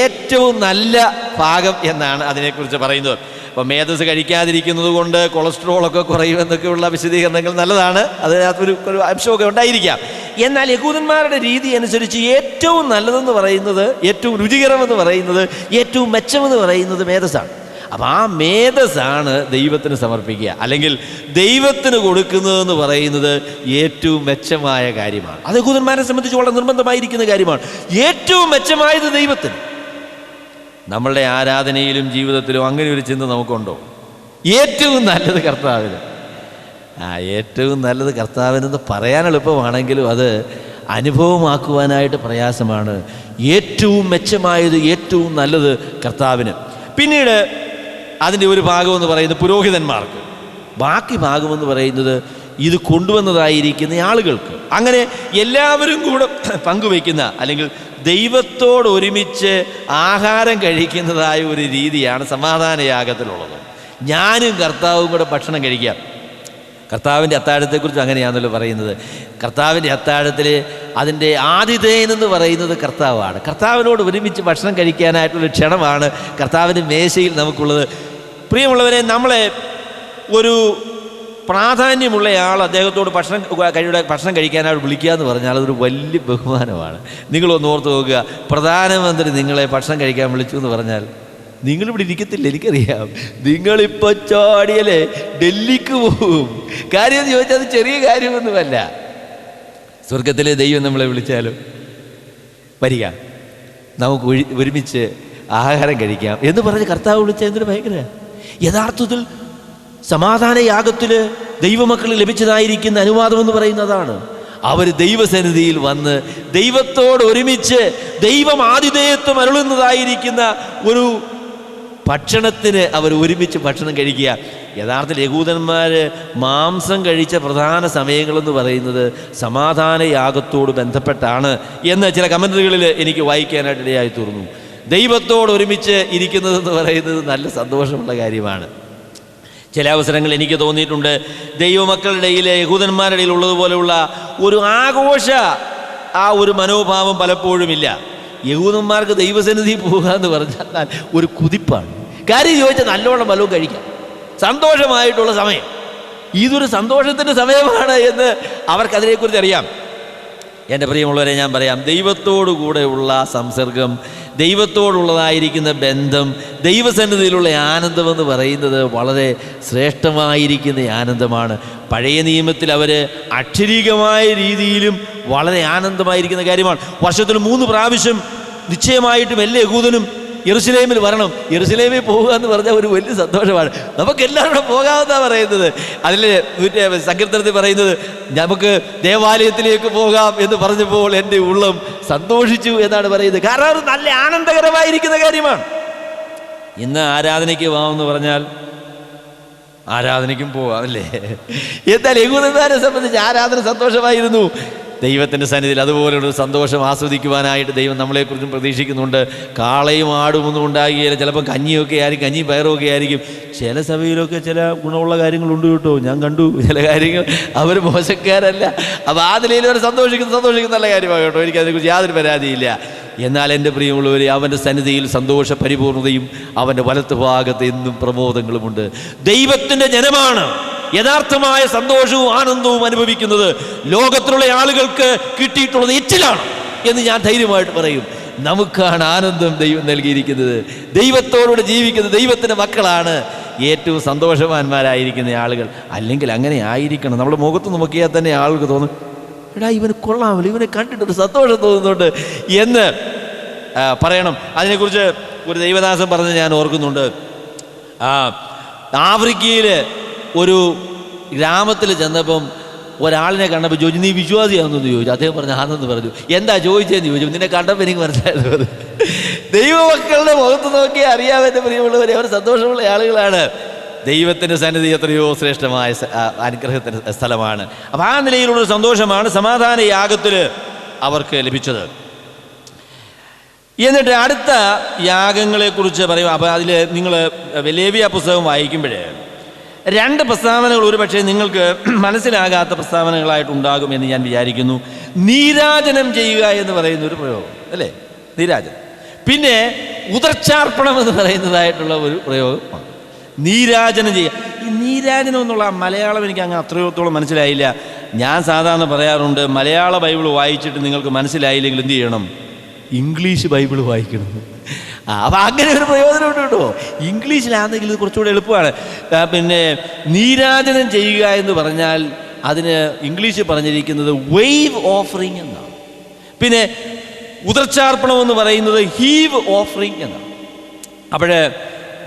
ഏറ്റവും നല്ല ഭാഗം എന്നാണ് അതിനെക്കുറിച്ച് പറയുന്നത്. അപ്പോൾ മേധസ് കഴിക്കാതിരിക്കുന്നത് കൊണ്ട് കൊളസ്ട്രോളൊക്കെ കുറയുമെന്നൊക്കെയുള്ള വിശദീകരണങ്ങൾ നല്ലതാണ്, അതിനകത്തൊരു അംശമൊക്കെ ഉണ്ടായിരിക്കാം. എന്നാൽ യഹൂദന്മാരുടെ രീതി അനുസരിച്ച് ഏറ്റവും നല്ലതെന്ന് പറയുന്നത്, ഏറ്റവും രുചികരമെന്ന് പറയുന്നത്, ഏറ്റവും മെച്ചമെന്ന് പറയുന്നത് മേധസ്സാണ്. അപ്പം ആ മേധസ്സാണ് ദൈവത്തിന് സമർപ്പിക്കുക, അല്ലെങ്കിൽ ദൈവത്തിന് കൊടുക്കുന്നതെന്ന് പറയുന്നത് ഏറ്റവും മെച്ചമായ കാര്യമാണ്. അത് യഹൂദന്മാരെ സംബന്ധിച്ച് വളരെ നിർബന്ധമായിരിക്കുന്ന കാര്യമാണ്. ഏറ്റവും മെച്ചമായത് ദൈവത്തിന്. നമ്മളുടെ ആരാധനയിലും ജീവിതത്തിലും അങ്ങനെ ഒരു ചിന്ത നമുക്കുണ്ടോ? ഏറ്റവും നല്ലത് കർത്താവിന്. ഏറ്റവും നല്ലത് കർത്താവിനെന്ന് പറയാൻ എളുപ്പമാണെങ്കിലും അത് അനുഭവമാക്കുവാനായിട്ട് പ്രയാസമാണ്. ഏറ്റവും മെച്ചമായത്, ഏറ്റവും നല്ലത് കർത്താവിന്. പിന്നീട് അതിൻ്റെ ഒരു ഭാഗമെന്ന് പറയുന്നത് പുരോഹിതന്മാർക്ക്, ബാക്കി ഭാഗമെന്ന് പറയുന്നത് ഇത് കൊണ്ടുവന്നതായിരിക്കുന്ന ആളുകൾക്ക്. അങ്ങനെ എല്ലാവരും കൂടെ പങ്കുവയ്ക്കുന്ന, അല്ലെങ്കിൽ ദൈവത്തോട് ഒരുമിച്ച് ആഹാരം കഴിക്കുന്നതായ ഒരു രീതിയാണ് സമാധാന യാഗത്തിലുള്ളത്. ഞാനും കർത്താവും കൂടെ ഭക്ഷണം കഴിക്കാം. കർത്താവിൻ്റെ അത്താഴത്തെക്കുറിച്ച് അങ്ങനെയാണല്ലോ പറയുന്നത്. കർത്താവിൻ്റെ അത്താഴത്തിൽ അതിൻ്റെ ആതിഥേയനെന്ന് പറയുന്നത് കർത്താവാണ്. കർത്താവിനോട് ഒരുമിച്ച് ഭക്ഷണം കഴിക്കാനായിട്ടുള്ള ക്ഷണമാണ് കർത്താവിൻ്റെ മേശയിൽ നമുക്കുള്ളത്. പ്രിയമുള്ളവരെ, നമ്മളെ ഒരു പ്രാധാന്യമുള്ളയാൾ അദ്ദേഹത്തോട് ഭക്ഷണം കഴിക്കാനായിട്ട് വിളിക്കുക എന്ന് പറഞ്ഞാൽ അതൊരു വലിയ ബഹുമാനമാണ്. നിങ്ങളൊന്ന് ഓർത്ത് നോക്കുക, പ്രധാനമന്ത്രി നിങ്ങളെ ഭക്ഷണം കഴിക്കാൻ വിളിച്ചു എന്ന് പറഞ്ഞാൽ നിങ്ങളിവിടെ ഇരിക്കത്തില്ല, എനിക്കറിയാം. നിങ്ങളിപ്പോൾ ചാടിയല്ലേ ഡൽഹിക്ക് പോകും. കാര്യം എന്ന് ചോദിച്ചാൽ അത് ചെറിയ കാര്യമൊന്നുമല്ല. സ്വർഗത്തിലെ ദൈവം നമ്മളെ വിളിച്ചാലും വരിക, നമുക്ക് ഒരുമിച്ച് ആഹാരം കഴിക്കാം എന്ന് പറഞ്ഞ് കർത്താവ് വിളിച്ചാൽ എന്തൊരു ഭയങ്കര. യഥാർത്ഥത്തിൽ സമാധാന യാഗത്തിൽ ദൈവമക്കളിൽ ലഭിച്ചതായിരിക്കുന്ന അനുവാദം എന്ന് പറയുന്നതാണ്. അവർ ദൈവസന്നിധിയിൽ വന്ന് ദൈവത്തോട് ഒരുമിച്ച് ദൈവം ആതിഥേയത്വം അരുളുന്നതായിരിക്കുന്ന ഒരു ഭക്ഷണത്തിന് അവർ ഒരുമിച്ച് ഭക്ഷണം കഴിക്കുക. യഥാർത്ഥത്തിൽ യഹൂദന്മാർ മാംസം കഴിച്ച പ്രധാന സമയങ്ങളെന്ന് പറയുന്നത് സമാധാന യാഗത്തോട് ബന്ധപ്പെട്ടാണ് എന്ന് ചില കമൻറ്റുകളിൽ എനിക്ക് വായിക്കാനായിട്ട് ഇടയായി തീർന്നു. ദൈവത്തോട് ഒരുമിച്ച് ഇരിക്കുന്നതെന്ന് പറയുന്നത് നല്ല സന്തോഷമുള്ള കാര്യമാണ്. ചില അവസരങ്ങൾ എനിക്ക് തോന്നിയിട്ടുണ്ട് ദൈവമക്കളുടെ ഇടയിൽ യഹൂദന്മാരുടെ ഇടയിൽ ഉള്ളതുപോലെയുള്ള ഒരു ആഘോഷ ഒരു മനോഭാവം പലപ്പോഴുമില്ല. യഹൂദന്മാർക്ക് ദൈവസന്നിധി പോകുക എന്ന് പറഞ്ഞാൽ ഒരു കുതിപ്പാണ്. കാര്യം ചോദിച്ചാൽ നല്ലോണം വല്ലതും കഴിക്കാം, സന്തോഷമായിട്ടുള്ള സമയം. ഇതൊരു സന്തോഷത്തിൻ്റെ സമയമാണ് എന്ന് അവർക്കതിനെക്കുറിച്ച് അറിയാം. എൻ്റെ പ്രിയമുള്ളവരെ, ഞാൻ പറയാം, ദൈവത്തോടു കൂടെയുള്ള സംസർഗം, ദൈവത്തോടുള്ളതായിരിക്കുന്ന ബന്ധം, ദൈവസന്നിധിയിലുള്ള ആനന്ദമെന്ന് പറയുന്നത് വളരെ ശ്രേഷ്ഠമായിരിക്കുന്ന ആനന്ദമാണ്. പഴയ നിയമത്തിൽ അവർ അക്ഷരീകമായ രീതിയിലും വളരെ ആനന്ദമായിരിക്കുന്ന കാര്യമാണ്. വർഷത്തിൽ 3 പ്രാവശ്യം നിശ്ചയമായിട്ടും എല്ലാ യഹൂദനും യെരുശലേമിൽ വരണം. യെരുശലേമിൽ പോകുക എന്ന് പറഞ്ഞാൽ ഒരു വലിയ സന്തോഷമാണ്. നമുക്കെല്ലാവരും പോകാമെന്നാണ് പറയുന്നത്. അതിൽ സങ്കീർത്തനത്തിൽ പറയുന്നത് നമുക്ക് ദേവാലയത്തിലേക്ക് പോകാം എന്ന് പറഞ്ഞപ്പോൾ എൻ്റെ ഉള്ളം സന്തോഷിച്ചു എന്നാണ് പറയുന്നത്. കാരണം അത് നല്ല ആനന്ദകരമായിരിക്കുന്ന കാര്യമാണ്. ഇന്ന് ആരാധനയ്ക്ക് പോകാമെന്ന് പറഞ്ഞാൽ ആരാധനയ്ക്കും പോകാം അല്ലേ? എന്നാൽ യഹൂദന്മാരെ സംബന്ധിച്ച് ആരാധന സന്തോഷമായിരുന്നു. ദൈവത്തിൻ്റെ സന്നിധിയിൽ അതുപോലെയുള്ള സന്തോഷം ആസ്വദിക്കുവാനായിട്ട് ദൈവം നമ്മളെക്കുറിച്ചും പ്രതീക്ഷിക്കുന്നുണ്ട്. കാളയും ആടുമൊന്നും ഉണ്ടാകുകയില്ല. ചിലപ്പോൾ കഞ്ഞിയൊക്കെ ആയിരിക്കും, കഞ്ഞിയും പയറുമൊക്കെ ആയിരിക്കും. ചില സഭയിലൊക്കെ ചില ഗുണമുള്ള കാര്യങ്ങളുണ്ട് കേട്ടോ, ഞാൻ കണ്ടു ചില കാര്യങ്ങൾ. അവർ മോശക്കാരല്ല. അപ്പോൾ ആ നിലയിൽ അവർ സന്തോഷിക്കുന്ന നല്ല കാര്യമാണ് കേട്ടോ, എനിക്കതിനെക്കുറിച്ച് യാതൊരു പരാതിയില്ല. എന്നാൽ എൻ്റെ പ്രിയമുള്ളവർ, അവൻ്റെ സന്നിധിയിൽ സന്തോഷ പരിപൂർണതയും അവൻ്റെ വലത്ത് ഭാഗത്ത് എന്നും പ്രമോദങ്ങളുമുണ്ട്. ദൈവത്തിൻ്റെ ജനമാണ് യഥാർത്ഥമായ സന്തോഷവും ആനന്ദവും അനുഭവിക്കുന്നത്. ലോകത്തിലുള്ള ആളുകൾക്ക് കിട്ടിയിട്ടുള്ളത് എച്ചിലാണ് എന്ന് ഞാൻ ധൈര്യമായിട്ട് പറയും. നമുക്കാണ് ആനന്ദം ദൈവം നൽകിയിരിക്കുന്നത്. ദൈവത്തോടുകൂടെ ജീവിക്കുന്ന ദൈവത്തിൻ്റെ മക്കളാണ് ഏറ്റവും സന്തോഷവാന്മാരായിരിക്കുന്ന ആളുകൾ. അല്ലെങ്കിൽ അങ്ങനെ ആയിരിക്കണം. നമ്മുടെ മുഖത്ത് നോക്കിയാൽ തന്നെ ആൾക്ക് തോന്നും, എടാ ഇവന് കൊള്ളാമല്ലോ, ഇവനെ കണ്ടിട്ടൊരു സന്തോഷം തോന്നുന്നുണ്ട് എന്ന് പറയണം. അതിനെക്കുറിച്ച് ഒരു ദൈവദാസൻ പറഞ്ഞ് ഞാൻ ഓർക്കുന്നുണ്ട്. ആഫ്രിക്കയിൽ ഒരു ഗ്രാമത്തിൽ ചെന്നപ്പം ഒരാളിനെ കണ്ടപ്പോൾ ചോദിച്ചു, നീ വിശ്വാസിയാണെന്ന് ചോദിച്ചു. അദ്ദേഹം പറഞ്ഞു ആണെന്ന് പറഞ്ഞു. എന്താ ചോദിച്ചതെന്ന് ചോദിച്ചു. നിന്നെ കണ്ടപ്പോൾ എനിക്ക് മനസ്സിലായത് ദൈവമക്കളുടെ മുഖത്ത് നോക്കി അറിയാമെന്ന് പ്രിയമുള്ളവരെ, അവർ സന്തോഷമുള്ള ആളുകളാണ്. ദൈവത്തിൻ്റെ സന്നിധി എത്രയോ ശ്രേഷ്ഠമായ അനുഗ്രഹത്തിൻ്റെ സ്ഥലമാണ്. അപ്പം ആ നിലയിലുള്ള സന്തോഷമാണ് സമാധാന യാഗത്തിൽ അവർക്ക് ലഭിച്ചത്. എന്നിട്ട് അടുത്ത യാഗങ്ങളെക്കുറിച്ച് പറയും. അപ്പോൾ അതിൽ നിങ്ങൾ ലേവ്യ പുസ്തകം വായിക്കുമ്പോൾ 2 പ്രസ്താവനകൾ ഒരുപക്ഷെ നിങ്ങൾക്ക് മനസ്സിലാകാത്ത പ്രസ്താവനകളായിട്ടുണ്ടാകും എന്ന് ഞാൻ വിചാരിക്കുന്നു. നീരാജനം ചെയ്യുക എന്ന് പറയുന്ന ഒരു പ്രയോഗം അല്ലേ, നീരാജനം. പിന്നെ ഉദർച്ചാർപ്പണം എന്ന് പറയുന്നതായിട്ടുള്ള ഒരു പ്രയോഗമാണ് നീരാജനം ചെയ്യുക. ഈ നീരാജനം എന്നുള്ള മലയാളം എനിക്ക് അങ്ങ് അത്രയോളം മനസ്സിലായില്ല. ഞാൻ സാധാരണ പറയാറുണ്ട്, മലയാള ബൈബിൾ വായിച്ചിട്ട് നിങ്ങൾക്ക് മനസ്സിലായില്ലെങ്കിൽ എന്ത് ചെയ്യണം? ഇംഗ്ലീഷ് ബൈബിൾ വായിക്കണം. അപ്പം അങ്ങനെ ഒരു പ്രയോജനമുണ്ട് കേട്ടോ. ഇംഗ്ലീഷിലാണെങ്കിൽ ഇത് കുറച്ചുകൂടെ എളുപ്പമാണ്. പിന്നെ നീരാജനം ചെയ്യുക എന്ന് പറഞ്ഞാൽ അതിന് ഇംഗ്ലീഷിൽ പറഞ്ഞിരിക്കുന്നത് വെയ്വ് ഓഫറിങ് എന്നാണ്. പിന്നെ ഉദർച്ചാർപ്പണം എന്ന് പറയുന്നത് ഹീവ് ഓഫറിങ് എന്നാണ്. അപ്പോൾ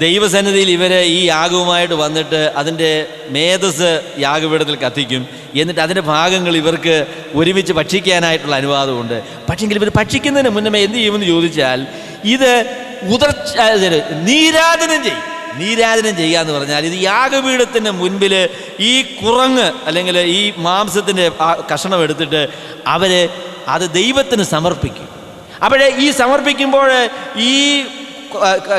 ദൈവസന്നിധിയിൽ ഇവർ ഈ യാഗവുമായിട്ട് വന്നിട്ട് അതിൻ്റെ മേധസ് യാഗപീഠത്തിൽ കത്തിക്കും. എന്നിട്ട് അതിൻ്റെ ഭാഗങ്ങൾ ഇവർക്ക് ഒരുമിച്ച് ഭക്ഷിക്കാനായിട്ടുള്ള അനുവാദമുണ്ട്. പക്ഷെങ്കിൽ ഇവർ ഭക്ഷിക്കുന്നതിന് മുന്നമേ എന്ത് ചെയ്യുമെന്ന് ചോദിച്ചാൽ ഇത് നീരാജനം ചെയ്യും. നീരാജനം ചെയ്യുക എന്ന് പറഞ്ഞാൽ ഇത് യാഗപീഠത്തിൻ്റെ മുൻപിൽ ഈ കുറങ്ങ് അല്ലെങ്കിൽ ഈ മാംസത്തിൻ്റെ കഷണം എടുത്തിട്ട് അവർ അത് ദൈവത്തിന് സമർപ്പിക്കും. അപ്പോഴേ ഈ സമർപ്പിക്കുമ്പോൾ ഈ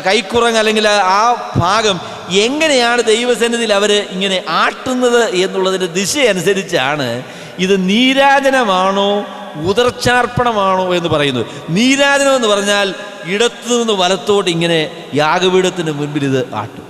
കൈക്കുറങ്ങ് അല്ലെങ്കിൽ ആ ഭാഗം എങ്ങനെയാണ് ദൈവസന്നിധിയിൽ അവർ ഇങ്ങനെ ആട്ടുന്നത് എന്നുള്ളതിൻ്റെ ദിശ അനുസരിച്ചാണ് ഇത് നീരാജനമാണോ ഉദർച്ചാർപ്പണമാണോ എന്ന് പറയുന്നത്. നീരാജനം എന്ന് പറഞ്ഞാൽ ഇടത്തു നിന്ന് വലത്തോട്ട് ഇങ്ങനെ യാഗപീഠത്തിന് മുൻപിൽ ഇത് ആട്ടും.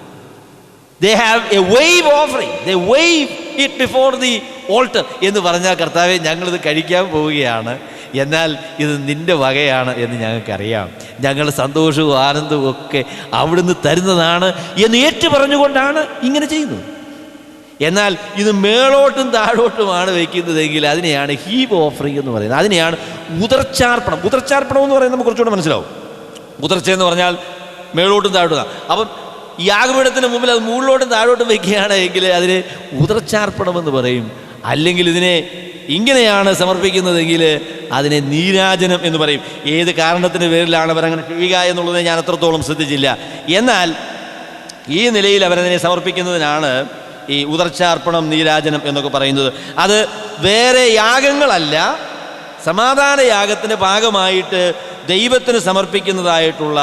They have a wave offering. They wave it before the alter എന്ന് പറഞ്ഞാൽ, കർത്താവെ ഞങ്ങളിത് കഴിക്കാൻ പോവുകയാണ്, എന്നാൽ ഇത് നിൻ്റെ വകയാണ് എന്ന് ഞങ്ങൾക്കറിയാം, ഞങ്ങളുടെ സന്തോഷവും ആനന്ദവും ഒക്കെ അവിടുന്ന് തരുന്നതാണ് എന്ന് ഏറ്റു പറഞ്ഞുകൊണ്ടാണ് ഇങ്ങനെ ചെയ്യുന്നത്. എന്നാൽ ഇത് മേളോട്ടും താഴോട്ടുമാണ് വയ്ക്കുന്നതെങ്കിൽ അതിനെയാണ് ഹീവ് ഓഫറിംഗ് എന്ന് പറയുന്നത്. അതിനെയാണ് ഉദർച്ചാർപ്പണം. ഉദർച്ചാർപ്പണം എന്ന് പറയുന്നത് നമുക്ക് കുറച്ചുകൂടെ മനസ്സിലാവും. ഉദർച്ച എന്ന് പറഞ്ഞാൽ മേളോട്ടും താഴോട്ടും. അപ്പം യാഗപീഠത്തിന് മുമ്പിൽ അത് മുകളിലോട്ടും താഴോട്ടും വയ്ക്കുകയാണെങ്കിൽ അതിന് ഉദർച്ചാർപ്പണമെന്ന് പറയും. അല്ലെങ്കിൽ ഇതിനെ ഇങ്ങനെയാണ് സമർപ്പിക്കുന്നതെങ്കിൽ അതിനെ നീരാജനം എന്ന് പറയും. ഏത് കാരണത്തിൻ്റെ പേരിലാണ് അവരങ്ങനെ ചെയ്യുക എന്നുള്ളത് ഞാൻ അത്രത്തോളം ശ്രദ്ധിച്ചില്ല. എന്നാൽ ഈ നിലയിൽ അവരതിനെ സമർപ്പിക്കുന്നതിനാണ് ഈ ഉദർച്ചാർപ്പണം, നീരാജനം എന്നൊക്കെ പറയുന്നത്. അത് വേറെ യാഗങ്ങളല്ല, സമാധാന യാഗത്തിൻ്റെ ഭാഗമായിട്ട് ദൈവത്തിന് സമർപ്പിക്കുന്നതായിട്ടുള്ള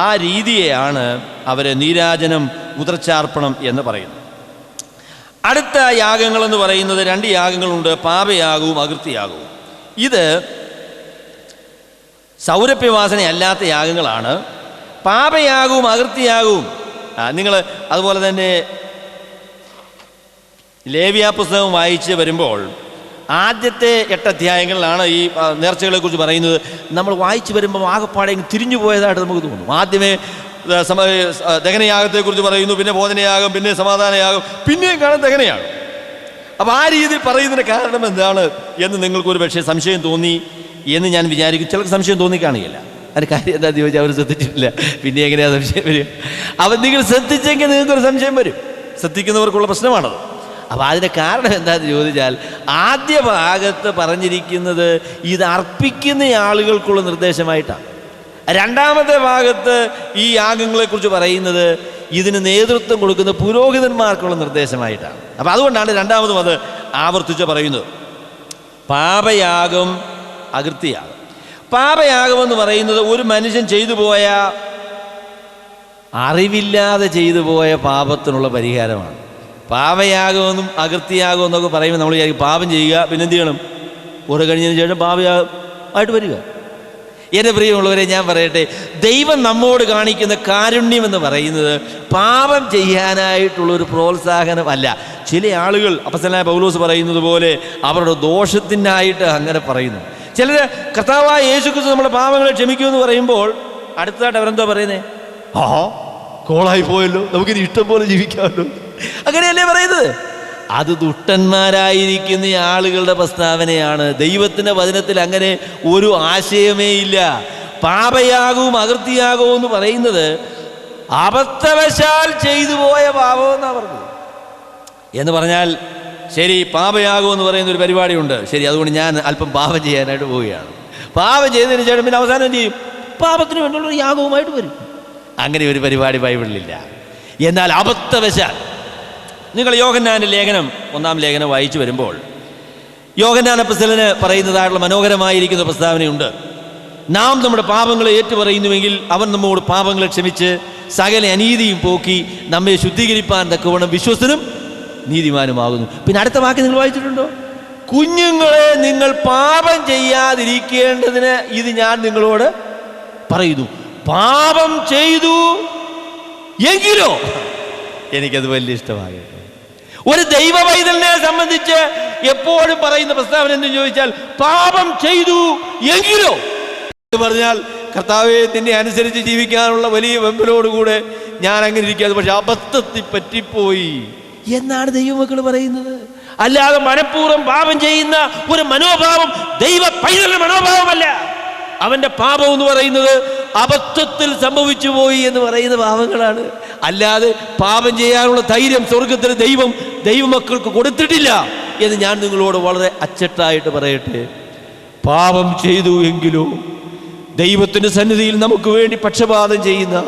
ആ രീതിയെയാണ് അവർ നീരാജനം, ഉദർച്ചാർപ്പണം എന്ന് പറയുന്നത്. അടുത്ത യാഗങ്ങളെന്ന് പറയുന്നത് 2 യാഗങ്ങളുണ്ട്, പാപയാഗവും അകൃത്യയാഗവും. ഇത് സൗരഭ്യവാസന അല്ലാത്ത യാഗങ്ങളാണ്. പാപയാഗവും അകൃത്യയാഗവും നിങ്ങൾ അതുപോലെ തന്നെ ലേവ്യ പുസ്തകം വായിച്ച് വരുമ്പോൾ ആദ്യത്തെ 8 അധ്യായങ്ങളിലാണ് ഈ നേർച്ചകളെക്കുറിച്ച് പറയുന്നത്. നമ്മൾ വായിച്ച് വരുമ്പോൾ ആകെപ്പാടെ തിരിഞ്ഞു പോയതായിട്ട് നമുക്ക് തോന്നും. ആദ്യമേ ദഹനയാഗത്തെക്കുറിച്ച് പറയുന്നു, പിന്നെ ഭോജനയാഗം, പിന്നെ സമാധാനയാഗം, പിന്നെയും കാണാൻ ദഹനയാഗം. അപ്പോൾ ആ രീതിയിൽ പറയുന്നതിന് കാരണം എന്താണ് എന്ന് നിങ്ങൾക്കൊരു പക്ഷേ സംശയം തോന്നി എന്ന് ഞാൻ വിചാരിക്കും. ചിലർക്ക് സംശയം തോന്നിക്കാണുകയില്ല. അതിന് കാര്യം എന്താണെന്ന് ചോദിച്ചാൽ അവർ ശ്രദ്ധിച്ചിട്ടില്ല, പിന്നെ എങ്ങനെയാണ് സംശയം വരും? അപ്പം നിങ്ങൾ ശ്രദ്ധിച്ചെങ്കിൽ നിങ്ങൾക്കൊരു സംശയം വരും. ശ്രദ്ധിക്കുന്നവർക്കുള്ള പ്രശ്നമാണത്. അപ്പോൾ അതിൻ്റെ കാരണം എന്താണെന്ന് ചോദിച്ചാൽ, ആദ്യ ഭാഗത്ത് പറഞ്ഞിരിക്കുന്നത് ഇത് അർപ്പിക്കുന്ന ആളുകൾക്കുള്ള നിർദ്ദേശമായിട്ടാണ്. രണ്ടാമത്തെ ഭാഗത്ത് ഈ യാഗങ്ങളെക്കുറിച്ച് പറയുന്നത് ഇതിന് നേതൃത്വം കൊടുക്കുന്ന പുരോഹിതന്മാർക്കുള്ള നിർദ്ദേശമായിട്ടാണ്. അപ്പോൾ അതുകൊണ്ടാണ് രണ്ടാമതും അത് ആവർത്തിച്ച് പറയുന്നത്. പാപയാഗം, അകൃത്യയാഗം. പാപയാഗമെന്ന് പറയുന്നത് ഒരു മനുഷ്യൻ ചെയ്തു പോയ, അറിവില്ലാതെ ചെയ്തു പോയ പാപത്തിനുള്ള പരിഹാരമാണ്. പാപയാഗമെന്നും അകൃത്യയാഗമെന്നൊക്കെ പറയുമ്പോൾ നമ്മൾ പാപം ചെയ്യുക, പിന്നെ എന്ത് ചെയ്യണം? കുറെ കഴിഞ്ഞതിന് ശേഷം പാപയാഗമായിട്ട് വരിക. എൻ്റെ പ്രിയമുള്ളവരെ, ഞാൻ പറയട്ടെ, ദൈവം നമ്മോട് കാണിക്കുന്ന കാരുണ്യം എന്ന് പറയുന്നത് പാപം ചെയ്യാനായിട്ടുള്ളൊരു പ്രോത്സാഹനമല്ല. ചില ആളുകൾ അപ്പോസ്തലനായ പൗലോസ് പറയുന്നത് പോലെ അവരുടെ ദോഷത്തിനായിട്ട് അങ്ങനെ പറയുന്നു. ചിലർ കർത്താവായ യേശുക്രിസ്തു നമ്മുടെ പാപങ്ങളെ ക്ഷമിക്കുമെന്ന് പറയുമ്പോൾ അടുത്തതായിട്ട് അവരെന്തോ പറയുന്നത്? കോളായി പോയല്ലോ, നമുക്കിനി ഇഷ്ടം പോലെ ജീവിക്കാമല്ലോ, അങ്ങനെയല്ലേ പറയുന്നത്? അത് ദുഷ്ടന്മാരായിരിക്കുന്ന ആളുകളുടെ പ്രസ്താവനയാണ്. ദൈവത്തിൻ്റെ വചനത്തിൽ അങ്ങനെ ഒരു ആശയമേ ഇല്ല. പാപയാകവും അകൃത്യയാകവും എന്ന് പറയുന്നത് അബദ്ധവശാൽ ചെയ്തു പോയ പാപമെന്നാണ് പറഞ്ഞത്. എന്ന് പറഞ്ഞാൽ ശരി, പാപയാഗം എന്ന് പറയുന്ന ഒരു പരിപാടിയുണ്ട്, ശരി, അതുകൊണ്ട് ഞാൻ അല്പം പാപം ചെയ്യാനായിട്ട് പോവുകയാണ്. പാപം ചെയ്തതിന് ശേഷം പിന്നെ അവസാനം എന്ത് ചെയ്യും? പാപത്തിന് വേണ്ടിയുള്ളൊരു യാഗവുമായിട്ട് വരും. അങ്ങനെ ഒരു പരിപാടി ബൈബിളിലില്ല. എന്നാൽ അബദ്ധവശാൽ നിങ്ങൾ യോഹന്നാൻ്റെ ലേഖനം, 1-ാം ലേഖനം വായിച്ചു വരുമ്പോൾ യോഹന്നാൻ അപ്പോസ്തലന് പറയുന്നതായിട്ടുള്ള മനോഹരമായിരിക്കുന്ന പ്രസ്താവനയുണ്ട്. നാം നമ്മുടെ പാപങ്ങളെ ഏറ്റുപറയുന്നുവെങ്കിൽ അവൻ നമ്മോട് പാപങ്ങളെ ക്ഷമിച്ച് സകല അനീതിയും പോക്കി നമ്മെ ശുദ്ധീകരിപ്പാൻ തക്കവണ്ണം വിശ്വസ്തനും നീതിമാനുമാകുന്നു. പിന്നെ അടുത്ത വാക്ക് നിങ്ങൾ വായിച്ചിട്ടുണ്ടോ? കുഞ്ഞുങ്ങളെ, നിങ്ങൾ പാപം ചെയ്യാതിരിക്കേണ്ടതിന് ഇത് ഞാൻ നിങ്ങളോട് പറയുന്നു. പാപം ചെയ്തു എങ്കിലോ, എനിക്കത് വലിയ ഇഷ്ടമായി. ഒരു ദൈവ പൈതലിനെ സംബന്ധിച്ച് എപ്പോഴും പറയുന്ന പ്രസ്താവന എന്ന് ചോദിച്ചാൽ, പാപം ചെയ്തു എങ്കിലോ പറഞ്ഞാൽ, കർത്താവെ നിന്നെ അനുസരിച്ച് ജീവിക്കാനുള്ള വലിയ വെമ്പലോടുകൂടെ ഞാൻ അങ്ങനെ ഇരിക്കാതെ, പക്ഷെ അബദ്ധത്തിൽ പറ്റിപ്പോയി എന്നാണ് ദൈവമക്കൾ പറയുന്നത്. അല്ലാതെ മനഃപൂർവ്വം പാപം ചെയ്യുന്ന ഒരു മനോഭാവം ദൈവ പൈതലിന്റെ മനോഭാവമല്ല. അവന്റെ പാപം എന്ന് പറയുന്നത് അബദ്ധത്തിൽ സംഭവിച്ചു പോയി എന്ന് പറയുന്ന പാപങ്ങളാണ്. അല്ലാതെ പാപം ചെയ്യാനുള്ള ധൈര്യം സ്വർഗത്തിൽ ദൈവമക്കൾക്ക് കൊടുത്തിട്ടില്ല എന്ന് ഞാൻ നിങ്ങളോട് വളരെ അച്ചട്ടായിട്ട് പറയട്ടെ. പാപം ചെയ്തു എങ്കിലോ, ദൈവത്തിൻ്റെ സന്നിധിയിൽ നമുക്ക് വേണ്ടി പക്ഷപാതം ചെയ്യുന്ന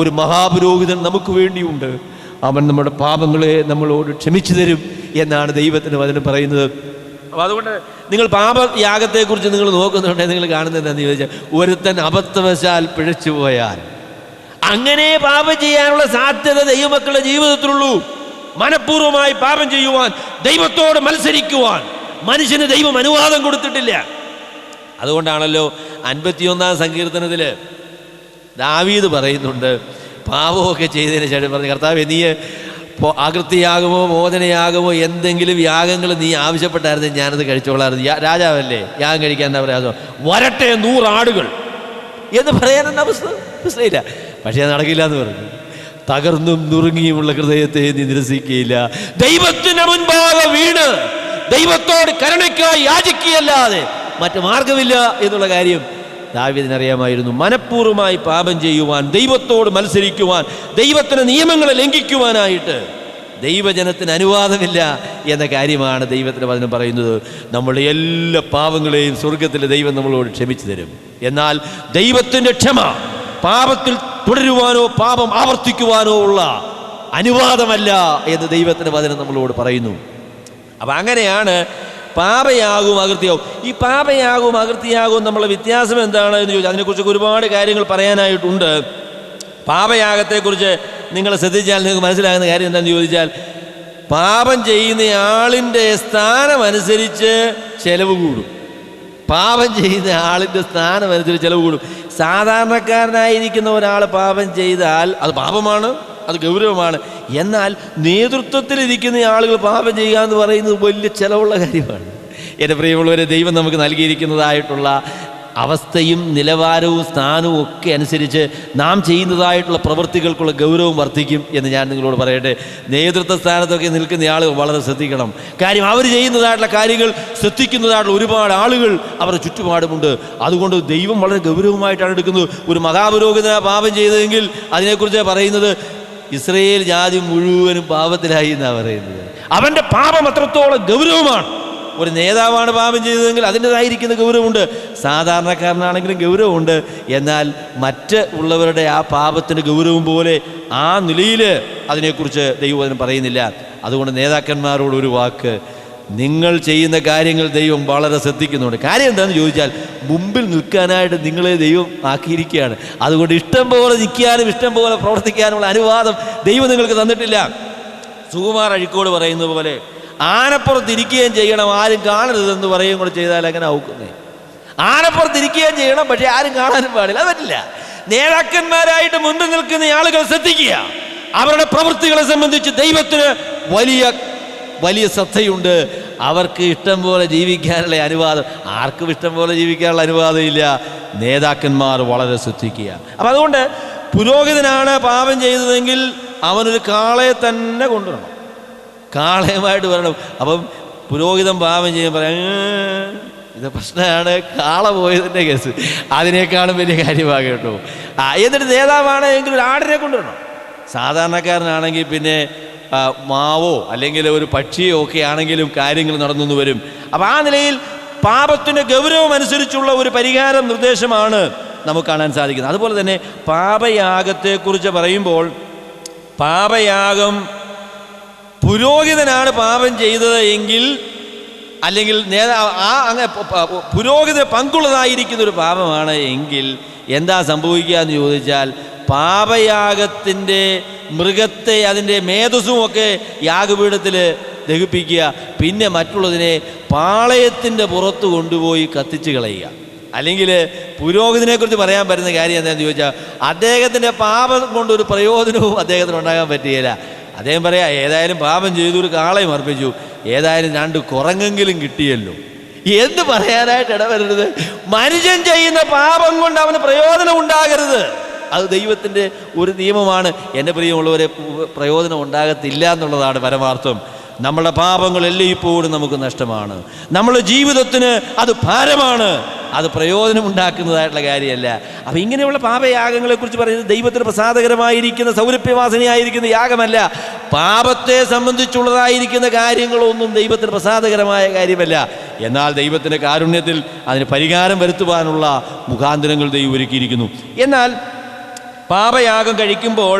ഒരു മഹാപുരോഹിതൻ നമുക്ക് വേണ്ടിയുണ്ട്. അവൻ നമ്മുടെ പാപങ്ങളെ നമ്മളോട് ക്ഷമിച്ചു തരും എന്നാണ് ദൈവത്തിൻ്റെ വചനം പറയുന്നത്. അപ്പോൾ അതുകൊണ്ട് നിങ്ങൾ പാപയാഗത്തെക്കുറിച്ച് നിങ്ങൾ നോക്കുന്നുണ്ടെങ്കിൽ നിങ്ങൾ കാണുന്നത് എന്താണെന്ന് ചോദിച്ചാൽ, ഒരുത്തൻ അബദ്ധവശാൽ പിഴച്ചു പോയാൽ, അങ്ങനെ പാപം ചെയ്യാനുള്ള സാധ്യത ദൈവമക്കളുടെ ജീവിതത്തിലുള്ളൂ. മനഃപൂർവ്വമായി പാപം ചെയ്യുവാൻ, ദൈവത്തോട് മത്സരിക്കുവാൻ മനുഷ്യന് ദൈവം അനുവാദം കൊടുത്തിട്ടില്ല. അതുകൊണ്ടാണല്ലോ 51-ാം സങ്കീർത്തനത്തിൽ ദാവീദ് പറയുന്നുണ്ട്, പാപമൊക്കെ ചെയ്തതിന് ശേഷം പറഞ്ഞു, കർത്താവേ നീ അകൃത്യയാകുമോ മോചനയാകുമോ എന്തെങ്കിലും യാഗങ്ങൾ നീ ആവശ്യപ്പെട്ടായിരുന്നു ഞാനത് കഴിച്ചോളായിരുന്നു. രാജാവല്ലേ, യാഗം കഴിക്കാൻ എന്താ പറയാ, വരട്ടെ 100 ആടുകൾ എന്ന് പറയാനെന്ന അവസ്ഥ മനസ്സിലായില്ല. പക്ഷേ അത് നടക്കില്ല എന്ന് പറഞ്ഞു. തകർന്നും നുറുങ്ങിയുമുള്ള ഹൃദയത്തെ നീ നിരസിക്കുകയില്ല. ദൈവത്തിന് മുൻപാകെ വീണ് ദൈവത്തോട് കരുണയ്ക്കായി യാചിക്കുകയല്ലാതെ മറ്റു മാർഗമില്ല എന്നുള്ള കാര്യം ദാവീദിനറിയാമായിരുന്നു. മനഃപൂർവ്വമായി പാപം ചെയ്യുവാൻ, ദൈവത്തോട് മത്സരിക്കുവാൻ, ദൈവത്തിൻ്റെ നിയമങ്ങളെ ലംഘിക്കുവാനായിട്ട് ദൈവജനത്തിന് അനുവാദമില്ല എന്ന കാര്യമാണ് ദൈവത്തിൻ്റെ വചനം പറയുന്നത്. നമ്മളുടെ എല്ലാ പാപങ്ങളെയും സ്വർഗത്തിലെ ദൈവം നമ്മളോട് ക്ഷമിച്ചു തരും. എന്നാൽ ദൈവത്തിൻ്റെ ക്ഷമ പാപത്തിൽ തുടരുവാനോ പാപം ആവർത്തിക്കുവാനോ ഉള്ള അനുവാദമല്ല എന്ന് ദൈവത്തിൻ്റെ വചനം നമ്മളോട് പറയുന്നു. അപ്പം അങ്ങനെയാണ് പാപയാകും അകൃത്യയാകും. ഈ പാപയാകും അകൃത്യയാകും നമ്മളെ വ്യത്യാസം എന്താണ് എന്ന് ചോദിച്ചാൽ അതിനെക്കുറിച്ച് ഒരുപാട് കാര്യങ്ങൾ പറയാനായിട്ടുണ്ട്. പാപയാഗത്തെക്കുറിച്ച് നിങ്ങൾ ശ്രദ്ധിച്ചാൽ നിങ്ങൾക്ക് മനസ്സിലാകുന്ന കാര്യം എന്താണെന്ന് ചോദിച്ചാൽ, പാപം ചെയ്യുന്ന ആളിൻ്റെ സ്ഥാനമനുസരിച്ച് ചെലവ് കൂടും. പാപം ചെയ്യുന്ന ആളിൻ്റെ സ്ഥാനമനുസരിച്ച് ചെലവ് കൂടും. സാധാരണക്കാരനായിരിക്കുന്ന ഒരാൾ പാപം ചെയ്താൽ അത് പാപമാണ്, അത് ഗൗരവമാണ്. എന്നാൽ നേതൃത്വത്തിലിരിക്കുന്ന ആളുകൾ പാപം ചെയ്യുക എന്ന് പറയുന്നത് വലിയ ചിലവുള്ള കാര്യമാണ്. എൻ്റെ പ്രിയമുള്ളവരെ, ദൈവം നമുക്ക് നൽകിയിരിക്കുന്നതായിട്ടുള്ള അവസ്ഥയും നിലവാരവും സ്ഥാനവും ഒക്കെ അനുസരിച്ച് നാം ചെയ്യുന്നതായിട്ടുള്ള പ്രവൃത്തികൾക്കുള്ള ഗൗരവം വർദ്ധിക്കും എന്ന് ഞാൻ നിങ്ങളോട് പറയട്ടെ. നേതൃത്വ സ്ഥാനത്തൊക്കെ നിൽക്കുന്ന ആളുകൾ വളരെ ശ്രദ്ധിക്കണം. കാര്യം അവർ ചെയ്യുന്നതായിട്ടുള്ള കാര്യങ്ങൾ ശ്രദ്ധിക്കുന്നതായിട്ടുള്ള ഒരുപാട് ആളുകൾ അവരുടെ ചുറ്റുപാടുമുണ്ട്. അതുകൊണ്ട് ദൈവം വളരെ ഗൗരവമായിട്ടാണ് എടുക്കുന്നത്. ഒരു മഹാപുരോഹിത പാപം ചെയ്തതെങ്കിൽ അതിനെക്കുറിച്ച് പറയുന്നത് ഇസ്രയേൽ ജാതി മുഴുവനും പാപത്തിലായി എന്നാണ് പറയുന്നത്. അവൻ്റെ പാപം അത്രത്തോളം ഗൗരവമാണ്. ഒരു നേതാവാണ് പാപം ചെയ്തതെങ്കിൽ അതിൻ്റെതായിരിക്കുന്ന ഗൗരവമുണ്ട്. സാധാരണക്കാരനാണെങ്കിലും ഗൗരവമുണ്ട്. എന്നാൽ മറ്റ് ഉള്ളവരുടെ ആ പാപത്തിൻ്റെ ഗൗരവം പോലെ ആ നിലയിൽ അതിനെക്കുറിച്ച് ദൈവവചനം പറയുന്നില്ല. അതുകൊണ്ട് നേതാക്കന്മാരോട് ഒരു വാക്ക്, നിങ്ങൾ ചെയ്യുന്ന കാര്യങ്ങൾ ദൈവം വളരെ ശ്രദ്ധിക്കുന്നുണ്ട്. കാര്യം എന്താണെന്ന് ചോദിച്ചാൽ, മുമ്പിൽ നിൽക്കാനായിട്ട് നിങ്ങളെ ദൈവം ആക്കിയിരിക്കുകയാണ്. അതുകൊണ്ട് ഇഷ്ടം പോലെ നിൽക്കാനും ഇഷ്ടം പോലെ പ്രവർത്തിക്കാനുമുള്ള അനുവാദം ദൈവം നിങ്ങൾക്ക് തന്നിട്ടില്ല. സുകുമാർ അഴിക്കോട് പറയുന്നത് പോലെ ആനപ്പുറത്തിരിക്കുകയും ചെയ്യണം, ആരും കാണരുതെന്ന് പറയുകയും കൂടെ ചെയ്താൽ അങ്ങനെ ഔക്കുന്നേ. ആനപ്പുറത്തിരിക്കുകയും ചെയ്യണം, പക്ഷെ ആരും കാണാനും പാടില്ല. അത് പറ്റില്ല. നേതാക്കന്മാരായിട്ട് മുൻപിൽ നിൽക്കുന്ന ആളുകൾ ശ്രദ്ധിക്കുക. അവരുടെ പ്രവൃത്തികളെ സംബന്ധിച്ച് ദൈവത്തിന് വലിയ വലിയ ശ്രദ്ധയുണ്ട്. അവർക്ക് ഇഷ്ടം പോലെ ജീവിക്കാനുള്ള അനുവാദം, ആർക്കും ഇഷ്ടം പോലെ ജീവിക്കാനുള്ള അനുവാദം ഇല്ല. നേതാക്കന്മാർ വളരെ ശ്രദ്ധിക്കുക. അപ്പം അതുകൊണ്ട് പുരോഹിതനാണ് പാപം ചെയ്തതെങ്കിൽ അവനൊരു കാളയെ തന്നെ കൊണ്ടുവരണം, കാളയുമായിട്ട് വരണം. അപ്പം പുരോഹിതൻ പാപം ചെയ്യാൻ പറയാം, ഇത് പ്രശ്നമാണ്, കാള പോയതിൻ്റെ കേസ് അതിനേക്കാളും വലിയ കാര്യമാണ് കേട്ടോ. എന്നിട്ട് നേതാവാണെങ്കിൽ ഒരു ആടിനെ കൊണ്ടുവരണം. സാധാരണക്കാരനാണെങ്കിൽ പിന്നെ മാവോ അല്ലെങ്കിൽ ഒരു പക്ഷിയോ ഒക്കെ ആണെങ്കിലും കാര്യങ്ങൾ നടന്നു വരും. അപ്പം ആ നിലയിൽ പാപത്തിൻ്റെ ഗൗരവം അനുസരിച്ചുള്ള ഒരു പരിഹാരം നിർദ്ദേശമാണ് നമുക്ക് കാണാൻ സാധിക്കുന്നത്. അതുപോലെ തന്നെ പാപയാഗത്തെക്കുറിച്ച് പറയുമ്പോൾ, പാപയാഗം പുരോഹിതനാണ് പാപം ചെയ്തത് എങ്കിൽ, അല്ലെങ്കിൽ അങ്ങനെ പുരോഹിതന് പങ്കുള്ളതായിരിക്കുന്ന ഒരു പാപമാണ് എങ്കിൽ എന്താ സംഭവിക്കുക എന്ന് ചോദിച്ചാൽ, പാപയാഗത്തിൻ്റെ മൃഗത്തെ അതിൻ്റെ മേധസ്സുമൊക്കെ യാഗപീഠത്തിൽ ദഹിപ്പിക്കുക, പിന്നെ മറ്റുള്ളതിനെ പാളയത്തിൻ്റെ പുറത്ത് കൊണ്ടുപോയി കത്തിച്ച് കളയുക. അല്ലെങ്കിൽ പുരോഹിതനെക്കുറിച്ച് പറയാൻ പറ്റുന്ന കാര്യം എന്താണെന്ന് ചോദിച്ചാൽ, അദ്ദേഹത്തിൻ്റെ പാപം കൊണ്ടൊരു പ്രയോജനവും അദ്ദേഹത്തിന് ഉണ്ടാകാൻ പറ്റുകയില്ല. അദ്ദേഹം പറയാം, ഏതായാലും പാപം ചെയ്തു, ഒരു കാളയും അർപ്പിച്ചു, ഏതായാലും 2 കുരങ്ങെങ്കിലും കിട്ടിയല്ലോ എന്ന് പറയാനായിട്ട് ഇടവരരുത്. മനുഷ്യൻ ചെയ്യുന്ന പാപം കൊണ്ട് അവന് പ്രയോജനം ഉണ്ടാകരുത്. അത് ദൈവത്തിൻ്റെ ഒരു നിയമമാണ്. എൻ്റെ പ്രിയമുള്ളവരെ, പ്രയോജനം ഉണ്ടാകത്തില്ല എന്നുള്ളതാണ് പരമാർത്ഥം. നമ്മുടെ പാപങ്ങളെല്ലാം ഇപ്പോഴും നമുക്ക് നഷ്ടമാണ്. നമ്മുടെ ജീവിതത്തിന് അത് ഭാരമാണ്, അത് പ്രയോജനം ഉണ്ടാക്കുന്നതായിട്ടുള്ള കാര്യമല്ല. അപ്പം ഇങ്ങനെയുള്ള പാപയാഗങ്ങളെക്കുറിച്ച് പറയുന്നത് ദൈവത്തിന് പ്രസാദകരമായിരിക്കുന്ന സൗരഭ്യവാസനയായിരിക്കുന്ന യാഗമല്ല. പാപത്തെ സംബന്ധിച്ചുള്ളതായിരിക്കുന്ന കാര്യങ്ങളൊന്നും ദൈവത്തിന് പ്രസാദകരമായ കാര്യമല്ല. എന്നാൽ ദൈവത്തിൻ്റെ കാരുണ്യത്തിൽ അതിന് പരിഹാരം വരുത്തുവാനുള്ള മുഖാന്തരങ്ങൾ ദൈവം ഒരുക്കിയിരിക്കുന്നു. എന്നാൽ പാപയാഗം കഴിക്കുമ്പോൾ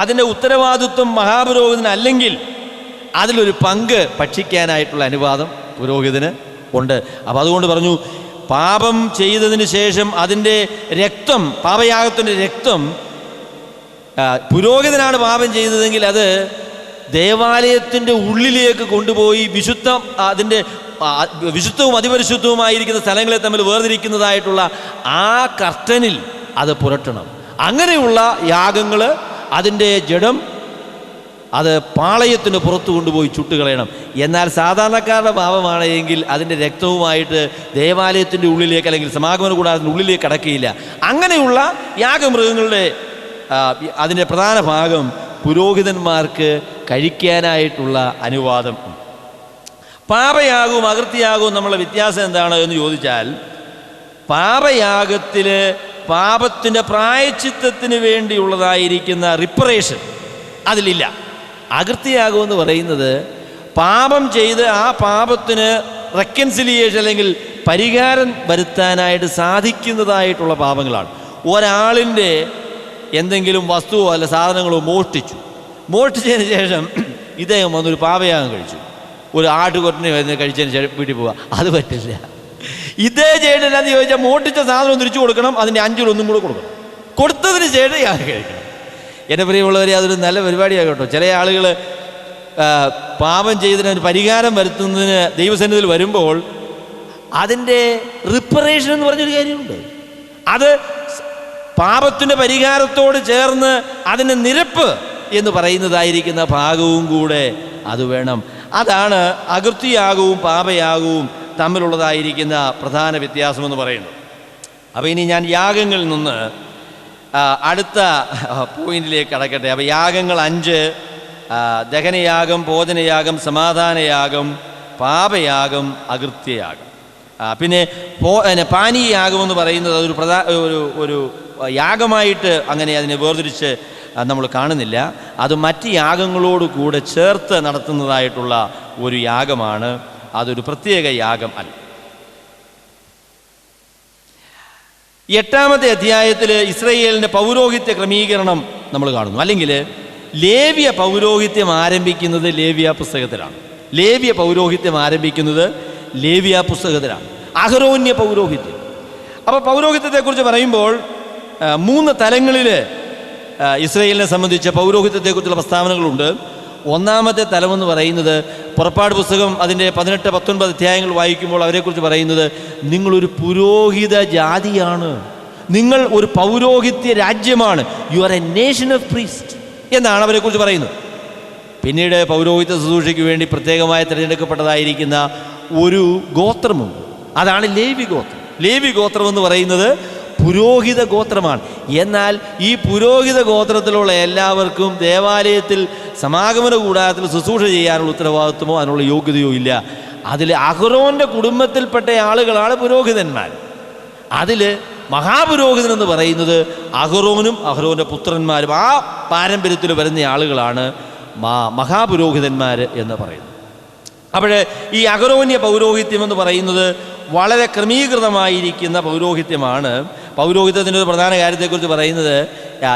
അതിൻ്റെ ഉത്തരവാദിത്വം മഹാപുരോഹിതനല്ലെങ്കിൽ അതിലൊരു പങ്ക് ഭക്ഷിക്കാനായിട്ടുള്ള അനുവാദം പുരോഹിതന് ഉണ്ട്. അപ്പം അതുകൊണ്ട് പറഞ്ഞു, പാപം ചെയ്തതിന് ശേഷം അതിൻ്റെ രക്തം, പാപയാഗത്തിൻ്റെ രക്തം, പുരോഹിതനാണ് പാപം ചെയ്തതെങ്കിൽ അത് ദേവാലയത്തിൻ്റെ ഉള്ളിലേക്ക് കൊണ്ടുപോയി അതിൻ്റെ വിശുദ്ധവും അതിപരിശുദ്ധവുമായിരിക്കുന്ന സ്ഥലങ്ങളെ തമ്മിൽ വേർതിരിക്കുന്നതായിട്ടുള്ള ആ കർട്ടനിൽ അത് പുരട്ടണം. അങ്ങനെയുള്ള യാഗങ്ങൾ, അതിൻ്റെ ജഡം അത് പാളയത്തിന് പുറത്തു കൊണ്ടുപോയി ചുട്ടുകളയണം. എന്നാൽ സാധാരണക്കാരുടെ പാപമാണ് എങ്കിൽ അതിൻ്റെ രക്തവുമായിട്ട് ദേവാലയത്തിൻ്റെ ഉള്ളിലേക്ക് അല്ലെങ്കിൽ സമാഗമന കൂടാരത്തിൻ്റെ ഉള്ളിലേക്ക് കടക്കുകയില്ല. അങ്ങനെയുള്ള യാഗമൃഗങ്ങളുടെ അതിൻ്റെ പ്രധാന ഭാഗം പുരോഹിതന്മാർക്ക് കഴിക്കാനായിട്ടുള്ള അനുവാദം. പാപയാഗവും അകൃത്യയാഗവും നമ്മളുടെ വ്യത്യാസം എന്താണ് എന്ന് ചോദിച്ചാൽ, പാപയാഗത്തിൽ പാപത്തിൻ്റെ പ്രായശ്ചിത്തത്തിന് വേണ്ടിയുള്ളതായിരിക്കുന്ന റിപ്പറേഷൻ അതിലില്ല. അകൃത്യയാഗം എന്ന് പറയുന്നത് പാപം ചെയ്ത് ആ പാപത്തിന് റെക്കൻസിലിയേഷൻ അല്ലെങ്കിൽ പരിഹാരം വരുത്താനായിട്ട് സാധിക്കുന്നതായിട്ടുള്ള പാപങ്ങളാണ്. ഒരാളിൻ്റെ എന്തെങ്കിലും വസ്തുവോ അല്ല സാധനങ്ങളോ മോഷ്ടിച്ചതിന് ശേഷം ഇദ്ദേഹം വന്നൊരു പാപയാഗം കഴിച്ചു, ഒരു ആട്ടുകൊറ്റനെ കഴിച്ചതിന് ശേഷം വീട്ടിൽ പോവുക, അത് പറ്റില്ല. ഇതേ ചെയ്യേണ്ടതെന്ന് ചോദിച്ചാൽ മോഷ്ടിച്ച സാധനം തിരിച്ചു കൊടുക്കണം, അതിൻ്റെ 5-1 കൂടെ കൊടുക്കണം, കൊടുത്തതിന് ശേഷം യാഗം കഴിക്കണം. എൻ്റെ പ്രിയമുള്ളവരെ, അതൊരു നല്ല പരിപാടിയാണ് കേട്ടോ. ചില ആളുകൾ പാപം ചെയ്തതിന് ഒരു പരിഹാരം വരുത്തുന്നതിന് ദൈവസന്നിധിയിൽ വരുമ്പോൾ അതിൻ്റെ റിപ്പറേഷൻ എന്ന് പറഞ്ഞൊരു കാര്യമുണ്ട്. അത് പാപത്തിൻ്റെ പരിഹാരത്തോട് ചേർന്ന് അതിന് നിരപ്പ് എന്ന് പറയുന്നതായിരിക്കുന്ന ഭാഗവും കൂടെ അത് വേണം. അതാണ് അകൃത്യയാഗവും പാപയാഗവും തമ്മിലുള്ളതായിരിക്കുന്ന പ്രധാന വ്യത്യാസമെന്ന് പറയുന്നത്. അപ്പോൾ ഇനി ഞാൻ യാഗങ്ങളിൽ നിന്ന് അടുത്ത പോയിന്റിലേക്ക് കടക്കട്ടെ. അപ്പോൾ യാഗങ്ങൾ 5: ദഹനയാഗം, ഭോജനയാഗം, സമാധാനയാഗം, പാപയാഗം, അകൃത്യയാഗം. പിന്നെ പാനീയയാഗം എന്ന് പറയുന്നത് അതൊരു ഒരു യാഗമായിട്ട് അങ്ങനെ അതിനെ വേർതിരിച്ച് നമ്മൾ കാണുന്നില്ല. അത് മറ്റ് യാഗങ്ങളോട് കൂടെ ചേർത്ത് നടത്തുന്നതായിട്ടുള്ള ഒരു യാഗമാണ്. അതൊരു പ്രത്യേക യാഗം അല്ല. 8-ാമത്തെ അധ്യായത്തിൽ ഇസ്രായേലിൻ്റെ പൗരോഹിത്യ ക്രമീകരണം നമ്മൾ കാണുന്നു. അല്ലെങ്കിൽ ലേവ്യ പൗരോഹിത്യം ആരംഭിക്കുന്നത് ലേവ്യ പുസ്തകത്തിലാണ്. ലേവ്യ പൗരോഹിത്യം ആരംഭിക്കുന്നത് ലേവ്യ പുസ്തകത്തിലാണ്, അഹരോന്യ പൗരോഹിത്യം. അപ്പോൾ പൗരോഹിത്യത്തെക്കുറിച്ച് പറയുമ്പോൾ 3 തലങ്ങളിൽ ഇസ്രായേലിനെ സംബന്ധിച്ച പൗരോഹിത്യത്തെക്കുറിച്ചുള്ള പ്രസ്താവനകളുണ്ട്. 1-ാമത്തെ തലമെന്ന് പറയുന്നത് പുറപ്പാട് പുസ്തകം അതിൻ്റെ 18-19 അധ്യായങ്ങൾ വായിക്കുമ്പോൾ അവരെക്കുറിച്ച് പറയുന്നത് നിങ്ങളൊരു പുരോഹിത ജാതിയാണ്, നിങ്ങൾ ഒരു പൗരോഹിത്യ രാജ്യമാണ്, you are A nation of priest എന്നാണ് അവരെക്കുറിച്ച് പറയുന്നത്. പിന്നീട് പൗരോഹിത്യ ശുശ്രൂഷയ്ക്ക് വേണ്ടി പ്രത്യേകമായി തിരഞ്ഞെടുക്കപ്പെട്ടതായിരിക്കുന്ന ഒരു ഗോത്രമുണ്ട്, അതാണ് ലേവി ഗോത്രം. ലേവി ഗോത്രം എന്ന് പറയുന്നത് പുരോഹിത ഗോത്രമാണ്. എന്നാൽ ഈ പുരോഹിത ഗോത്രത്തിലുള്ള എല്ലാവർക്കും ദേവാലയത്തിൽ സമാഗമന കൂടാരത്തിൽ ശുശ്രൂഷ ചെയ്യാനുള്ള ഉത്തരവാദിത്വമോ അതിനുള്ള യോഗ്യതയോ ഇല്ല. അതിൽ അഹ്റോൻ്റെ കുടുംബത്തിൽപ്പെട്ട ആളുകളാണ് പുരോഹിതന്മാർ. അതിൽ മഹാപുരോഹിതൻ എന്ന് പറയുന്നത് അഹ്റോനും അഹ്റോൻ്റെ പുത്രന്മാരും ആ പാരമ്പര്യത്തിൽ വരുന്ന ആളുകളാണ് മഹാപുരോഹിതന്മാർ എന്ന് പറയുന്നത്. അപ്പോൾ ഈ അഹ്റോന്യ പൗരോഹിത്യം എന്ന് പറയുന്നത് വളരെ ക്രമീകൃതമായിരിക്കുന്ന പൗരോഹിത്യമാണ്. പൗരോഹിത്യത്തിൻ്റെ ഒരു പ്രധാന കാര്യത്തെക്കുറിച്ച് പറയുന്നത്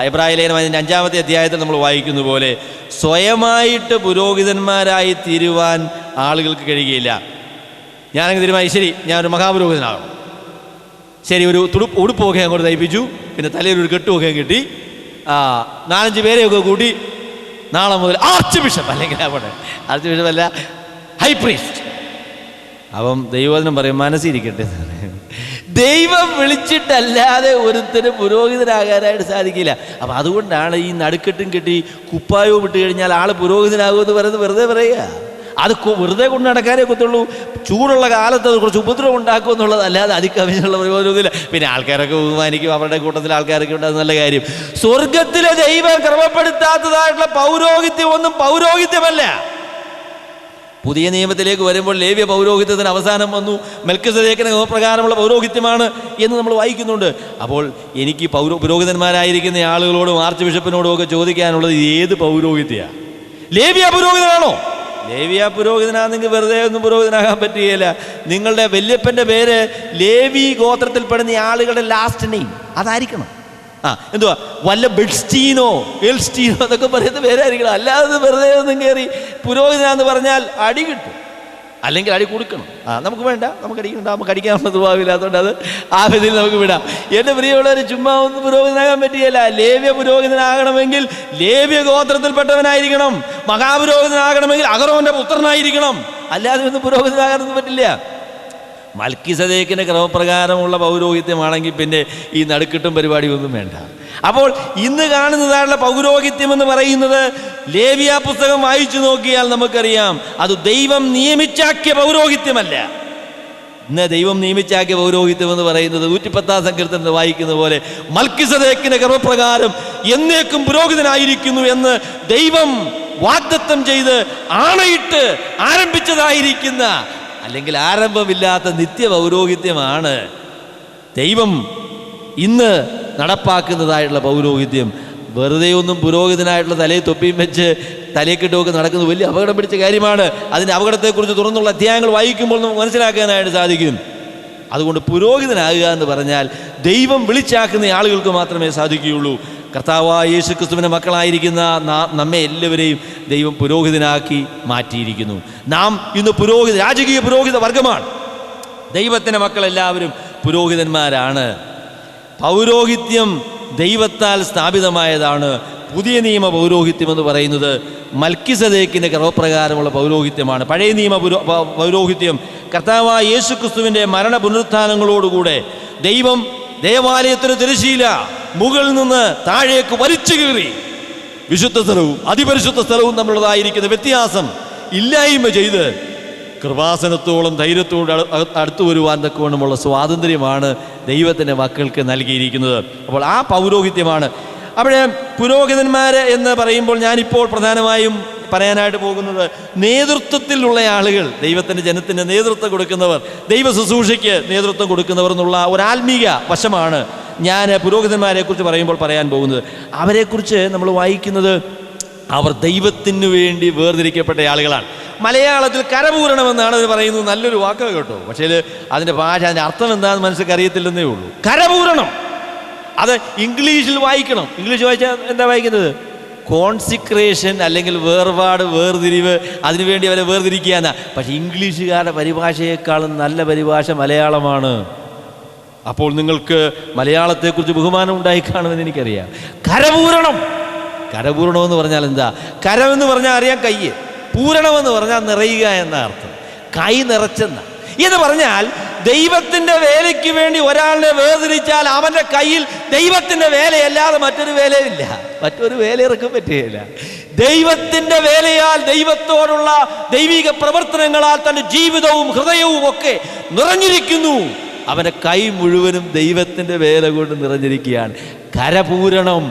എബ്രായ ലേഖനം 5-ാമത്തെ അധ്യായത്തിൽ നമ്മൾ വായിക്കുന്ന പോലെ സ്വയമായിട്ട് പുരോഹിതന്മാരായി തീരുവാൻ ആളുകൾക്ക് കഴിയുകയില്ല. ഞാനങ്ങ് തീരുമാനിച്ചു, ശരി ഞാനൊരു മഹാപുരോഹിതനാകണം, ശരി ഒരു ഉടുപ്പൊക്കെ അങ്ങോട്ട് തയ്പ്പിച്ചു, പിന്നെ തലയിൽ ഒരു കെട്ടുമൊക്കെ കിട്ടി, 4-5 പേരെയൊക്കെ കൂട്ടി നാളെ മുതൽ ആർച്ച് ബിഷപ്പ്, അല്ലെങ്കിൽ ആർച്ച് ബിഷപ്പ് അല്ല, ഹൈ പ്രീസ്റ്റ്. അപ്പം ദൈവവചനം പറയും മനസ്സിരിക്കട്ടെ, ദൈവം വിളിച്ചിട്ടല്ലാതെ ഒരുത്തന് പുരോഹിതനാകാനായിട്ട് സാധിക്കില്ല. അപ്പം അതുകൊണ്ടാണ് ഈ നടുക്കെട്ടും കെട്ടി കുപ്പായവും വിട്ട് കഴിഞ്ഞാൽ ആൾ പുരോഹിതനാകുമെന്ന് പറയുന്നത് വെറുതെ പറയുക. അത് വെറുതെ കൊണ്ട് നടക്കാനേ കൊത്തുള്ളൂ. ചൂടുള്ള കാലത്ത് അത് കുറച്ച് ഉപദ്രവം ഉണ്ടാക്കും എന്നുള്ളത് അല്ലാതെ അതിക്കവിഞ്ഞുള്ള പ്രയോജനമൊന്നുമില്ല. പിന്നെ ആൾക്കാരൊക്കെ ബഹുമാനിക്കും, അവരുടെ കൂട്ടത്തിൽ ആൾക്കാരൊക്കെ ഉണ്ട്, അത് നല്ല കാര്യം. സ്വർഗത്തിലെ ദൈവം ക്രമപ്പെടുത്താത്തതായിട്ടുള്ള പൗരോഹിത്യം ഒന്നും പൗരോഹിത്യമല്ല. പുതിയ നിയമത്തിലേക്ക് വരുമ്പോൾ ലേവ്യ പൗരോഹിത്യത്തിന് അവസാനം വന്നു, മെൽക്കിസദേക്കിന്റെ നിയമപ്രകാരമുള്ള പൗരോഹിത്യമാണ് എന്ന് നമ്മൾ വായിക്കുന്നുണ്ട്. അപ്പോൾ എനിക്ക് പുരോഹിതന്മാരായിരിക്കുന്ന ആളുകളോടും ആർച്ച് ബിഷപ്പിനോടും ഒക്കെ ചോദിക്കാനുള്ളത് ഏത് പൗരോഹിത്യമാണ്? ലേവ്യ പുരോഹിതനാണോ? ലേവ്യ പുരോഹിതനാണെങ്കിൽ വെറുതെ ഒന്നും പുരോഹിതനാകാൻ പറ്റുകയില്ല. നിങ്ങളുടെ വല്യപ്പൻ്റെ പേര് ലേവി ഗോത്രത്തിൽപ്പെടുന്ന ആളുകളുടെ ലാസ്റ്റ് നെയിം അതായിരിക്കണം. എന്തുവാ വല്ല ബെഡ്സ്റ്റീനോ എൽസ്റ്റീനോ എന്നൊക്കെ പറയുന്ന പേരായിരിക്കണം. അല്ലാതെ വെറുതെ ഒന്നും കയറി പുരോഹിതനാന്ന് പറഞ്ഞാൽ അടി കിട്ടും, അല്ലെങ്കിൽ അടി കൊടുക്കണം. നമുക്ക് വേണ്ട, നമുക്ക് അടിക്കണ്ട, നമുക്ക് അടിക്കാനുള്ള സ്വഭാവമില്ലാത്തതുകൊണ്ട് അത് ആ വിധത്തിൽ നമുക്ക് വിടാം. എൻ്റെ പ്രിയമുള്ളവർ, ചുമ്മാ ഒന്നും പുരോഹിതനാകാൻ പറ്റുകയില്ല. ലേവ്യ പുരോഹിതനാകണമെങ്കിൽ ലേവ്യ ഗോത്രത്തിൽപ്പെട്ടവനായിരിക്കണം. മഹാപുരോഹിതനാകണമെങ്കിൽ അഹ്റോന്റെ പുത്രനായിരിക്കണം. അല്ലാതെ ഒന്നും പുരോഹിതനാകാനൊന്നും പറ്റില്ല. മൽക്കീസദേക്കിൻ്റെ ക്രമപ്രകാരമുള്ള പൗരോഹിത്യമാണെങ്കിൽ പിന്നെ ഈ നടുക്കിട്ടും പരിപാടിയൊന്നും വേണ്ട. അപ്പോൾ ഇന്ന് കാണുന്നതായുള്ള പൗരോഹിത്യം എന്ന് പറയുന്നത് ലേവ്യ പുസ്തകം വായിച്ചു നോക്കിയാൽ നമുക്കറിയാം, അത് ദൈവം നിയമിച്ചാക്കിയ പൗരോഹിത്യമല്ല. ഇന്ന് ദൈവം നിയമിച്ചാക്കിയ പൗരോഹിത്യം എന്ന് പറയുന്നത് 110 സങ്കീർത്തനത്തിൽ വായിക്കുന്ന പോലെ മൽക്കീസദേക്കിന്റെ ക്രമപ്രകാരം എന്നേക്കും പുരോഹിതനായിരിക്കുന്നു എന്ന് ദൈവം വാഗ്ദത്തം ചെയ്ത് ആണയിട്ട് ആരംഭിച്ചതായിരിക്കുന്ന, അല്ലെങ്കിൽ ആരംഭമില്ലാത്ത നിത്യ പൗരോഹിത്യമാണ് ദൈവം ഇന്ന് നടപ്പാക്കുന്നതായിട്ടുള്ള പൗരോഹിത്യം. വെറുതെ ഒന്നും പുരോഹിതനായിട്ടുള്ള തലയിൽ തൊപ്പിയും വെച്ച് തലയെക്കിട്ടുമൊക്കെ നടക്കുന്നത് വലിയ അപകടം പിടിച്ച കാര്യമാണ്. അതിൻ്റെ അപകടത്തെക്കുറിച്ച് തുറന്നുള്ള അധ്യായങ്ങൾ വായിക്കുമ്പോൾ നമുക്ക് മനസ്സിലാക്കാനായിട്ട് സാധിക്കും. അതുകൊണ്ട് പുരോഹിതനാകുക എന്ന് പറഞ്ഞാൽ ദൈവം വിളിച്ചാക്കുന്ന ആളുകൾക്ക് മാത്രമേ സാധിക്കുകയുള്ളൂ. കർത്താവായ യേശു ക്രിസ്തുവിൻ്റെ മക്കളായിരിക്കുന്ന നമ്മെ എല്ലാവരെയും ദൈവം പുരോഹിതനാക്കി മാറ്റിയിരിക്കുന്നു. നാം ഇന്ന് രാജകീയ പുരോഹിത വർഗമാണ്. ദൈവത്തിൻ്റെ മക്കളെല്ലാവരും പുരോഹിതന്മാരാണ്. പൗരോഹിത്യം ദൈവത്താൽ സ്ഥാപിതമായതാണ്. പുതിയ നിയമ പൗരോഹിത്യം എന്ന് പറയുന്നത് മൽക്കീസദേക്കിൻ്റെ ക്രമപ്രകാരമുള്ള പൗരോഹിത്യമാണ്. പഴയ നിയമ പൗരോഹിത്യം കർത്താവായ യേശു ക്രിസ്തുവിൻ്റെ മരണ പുനരുത്ഥാനങ്ങളോടുകൂടെ ദൈവം ദേവാലയത്തിന് തിരശ്ശീല മുകളിൽ നിന്ന് താഴേക്ക് വലിച്ചു കീറി വിശുദ്ധ സ്ഥലവും അതിപരിശുദ്ധ സ്ഥലവും തമ്മിലുള്ളതായിരിക്കുന്ന വ്യത്യാസം ഇല്ലായ്മ ചെയ്ത് കൃപാസനത്തോളം ധൈര്യത്തോട് അടുത്തു വരുവാൻ തക്കവണ്ണമുള്ള സ്വാതന്ത്ര്യമാണ് ദൈവത്തിൻ്റെ മക്കൾക്ക് നൽകിയിരിക്കുന്നത്. അപ്പോൾ ആ പൗരോഹിത്യമാണ്. അവിടെ പുരോഹിതന്മാർ എന്ന് പറയുമ്പോൾ ഞാനിപ്പോൾ പ്രധാനമായും പറയാനായിട്ട് പോകുന്നത് നേതൃത്വത്തിലുള്ള ആളുകൾ, ദൈവത്തിൻ്റെ ജനത്തിന് നേതൃത്വം കൊടുക്കുന്നവർ, ദൈവ ശുശ്രൂഷയ്ക്ക് നേതൃത്വം കൊടുക്കുന്നവർ എന്നുള്ള ഒരു ആത്മീയ വശമാണ് ഞാൻ പുരോഹിതന്മാരെക്കുറിച്ച് പറയുമ്പോൾ പറയാൻ പോകുന്നത്. അവരെക്കുറിച്ച് നമ്മൾ വായിക്കുന്നത് അവർ ദൈവത്തിന് വേണ്ടി വേർതിരിക്കപ്പെട്ട ആളുകളാണ്. മലയാളത്തിൽ കരപൂരണമെന്നാണ് അത് പറയുന്നത്. നല്ലൊരു വാക്ക് കേട്ടോ, പക്ഷേ അതിൻ്റെ ഭാഷ, അതിൻ്റെ അർത്ഥം എന്താണെന്ന് മനസ്സിലേക്ക് അറിയത്തില്ലെന്നേ ഉള്ളൂ. കരപൂരണം അത് ഇംഗ്ലീഷിൽ വായിക്കണം. ഇംഗ്ലീഷ് വായിച്ചാൽ എന്താ വായിക്കുന്നത്? കോൺസിക്രേഷൻ, അല്ലെങ്കിൽ വേർപാട്, വേർതിരിവ്, അതിനുവേണ്ടി അവരെ വേർതിരിക്കുക എന്നാ. പക്ഷേ ഇംഗ്ലീഷുകാരുടെ പരിഭാഷയേക്കാളും നല്ല പരിഭാഷ മലയാളമാണ്. അപ്പോൾ നിങ്ങൾക്ക് മലയാളത്തെക്കുറിച്ച് ബഹുമാനം ഉണ്ടായി കാണുമെന്ന് എനിക്കറിയാം. കരപൂരണം, കരപൂരണമെന്ന് പറഞ്ഞാൽ എന്താ? കരമെന്ന് പറഞ്ഞാൽ അറിയാം കയ്യ്, പൂരണമെന്ന് പറഞ്ഞാൽ നിറയുക എന്ന അർത്ഥം. കൈ നിറച്ചെന്ന എന്ന് പറഞ്ഞാൽ ദൈവത്തിൻ്റെ വേലയ്ക്ക് വേണ്ടി ഒരാളിനെ വേർതിരിച്ചാൽ അവൻ്റെ കയ്യിൽ ദൈവത്തിൻ്റെ വേലയല്ലാതെ മറ്റൊരു വേലയില്ല, മറ്റൊരു വേല ഇറക്കാൻ പറ്റുകയില്ല. ദൈവത്തിൻ്റെ വേലയാൽ, ദൈവത്തോടുള്ള ദൈവിക പ്രവർത്തനങ്ങളാൽ തൻ്റെ ജീവിതവും ഹൃദയവും ഒക്കെ നിറഞ്ഞിരിക്കുന്നു. അവൻ്റെ കൈ മുഴുവനും ദൈവത്തിൻ്റെ വേല കൊണ്ട് നിറഞ്ഞിരിക്കുകയാണ്. കരപൂരണം.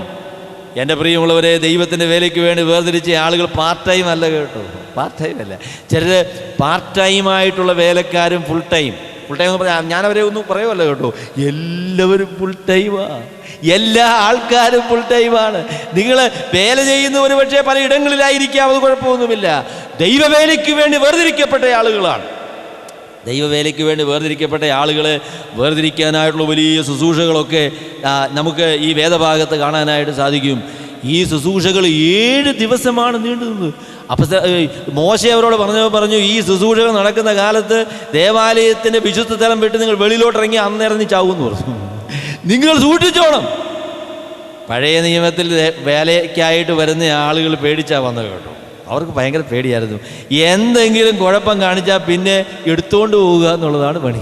എൻ്റെ പ്രിയമുള്ളവരെ, ദൈവത്തിൻ്റെ വേലയ്ക്ക് വേണ്ടി വേർതിരിച്ച ആളുകൾ പാർട്ട് ടൈം അല്ല കേട്ടോ, പാർട്ട് ടൈം അല്ല. ചിലർ പാർട്ട് ടൈമായിട്ടുള്ള വേലക്കാരും ഫുൾ ടൈം എന്ന് പറഞ്ഞാൽ ഞാനവരെ ഒന്നും പറയുമല്ലോ കേട്ടോ, എല്ലാവരും ഫുൾ ടൈമാണ്. എല്ലാ ആൾക്കാരും ഫുൾ ടൈമാണ്. നിങ്ങൾ വേല ചെയ്യുന്നവർ പക്ഷേ പല ഇടങ്ങളിലായിരിക്കാം, അത് കുഴപ്പമൊന്നുമില്ല. ദൈവവേലയ്ക്ക് വേണ്ടി വേർതിരിക്കപ്പെട്ട ആളുകളാണ്. ദൈവവേലയ്ക്ക് വേണ്ടി വേർതിരിക്കപ്പെട്ട ആളുകളെ വേർതിരിക്കാനായിട്ടുള്ള വലിയ ശുശ്രൂഷകളൊക്കെ നമുക്ക് ഈ വേദഭാഗത്ത് കാണാനായിട്ട് സാധിക്കും. ഈ ശുശ്രൂഷകൾ 7 ദിവസമാണ് നീണ്ടുനിന്നത്. അപ്പോൾ മോശെ അവരോട് പറഞ്ഞു, ഈ ശുശ്രൂഷകൾ നടക്കുന്ന കാലത്ത് ദേവാലയത്തിൻ്റെ വിശുദ്ധ സ്ഥലം വിട്ട് നിങ്ങൾ വെളിയിലോട്ടിറങ്ങി അന്നിറങ്ങി ചാവുമെന്ന് പറഞ്ഞു. നിങ്ങൾ സൂക്ഷിച്ചോണം. പഴയ നിയമത്തിൽ വേലയ്ക്കായിട്ട് വരുന്ന ആളുകൾ പേടിച്ചാൽ വന്നത് കേട്ടോ. അവർക്ക് ഭയങ്കര പേടിയായിരുന്നു. എന്തെങ്കിലും കുഴപ്പം കാണിച്ചാൽ പിന്നെ എടുത്തുകൊണ്ട് പോവുക എന്നുള്ളതാണ് പണി.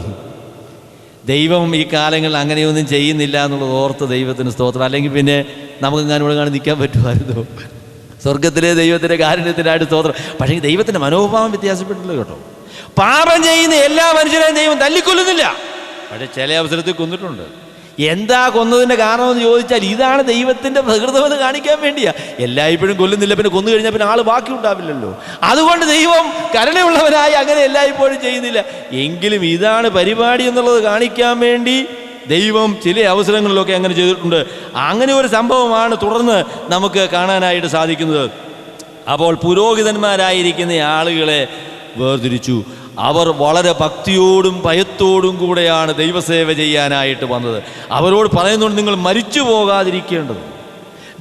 ദൈവം ഈ കാലങ്ങളിൽ അങ്ങനെയൊന്നും ചെയ്യുന്നില്ല എന്നുള്ളത് ഓർത്ത് ദൈവത്തിന് സ്തോത്രം. അല്ലെങ്കിൽ പിന്നെ നമുക്ക് ഇവിടെ കാണാൻ നിൽക്കാൻ പറ്റുമായിരുന്നു. സ്വർഗത്തിലെ ദൈവത്തിൻ്റെ കാരുണ്യത്തിനായിട്ട് സ്തോത്രം. പക്ഷേ ദൈവത്തിൻ്റെ മനോഭാവം വ്യത്യാസപ്പെട്ടില്ല കേട്ടോ. പാപം ചെയ്യുന്ന എല്ലാ മനുഷ്യരെയും ദൈവം തല്ലിക്കൊല്ലുന്നില്ല, പക്ഷേ ചില അവസരത്തിൽ കൊന്നിട്ടുണ്ട്. എന്താ കൊന്നതിൻ്റെ കാരണമെന്ന് ചോദിച്ചാൽ ഇതാണ് ദൈവത്തിൻ്റെ പ്രകൃതമെന്ന് കാണിക്കാൻ വേണ്ടിയാ. എല്ലായ്പ്പോഴും കൊല്ലുന്നില്ല, പിന്നെ കൊന്നു കഴിഞ്ഞാൽ പിന്നെ ആൾ ബാക്കി ഉണ്ടാവില്ലല്ലോ. അതുകൊണ്ട് ദൈവം കരുണയുള്ളവരായി അങ്ങനെ എല്ലായ്പ്പോഴും ചെയ്യുന്നില്ല. എങ്കിലും ഇതാണ് പരിപാടി എന്നുള്ളത് കാണിക്കാൻ വേണ്ടി ദൈവം ചില അവസരങ്ങളിലൊക്കെ അങ്ങനെ ചെയ്തിട്ടുണ്ട്. അങ്ങനെ ഒരു സംഭവമാണ് തുടർന്ന് നമുക്ക് കാണാനായിട്ട് സാധിക്കുന്നത്. അപ്പോൾ പുരോഹിതന്മാരായിരിക്കുന്ന ആളുകളെ വേർതിരിച്ചു. അവർ വളരെ ഭക്തിയോടും ഭയത്തോടും കൂടെയാണ് ദൈവസേവ ചെയ്യാനായിട്ട് വന്നത്. അവരോട് പറയുന്നുണ്ട്, നിങ്ങൾ മരിച്ചു പോകാതിരിക്കേണ്ടത്.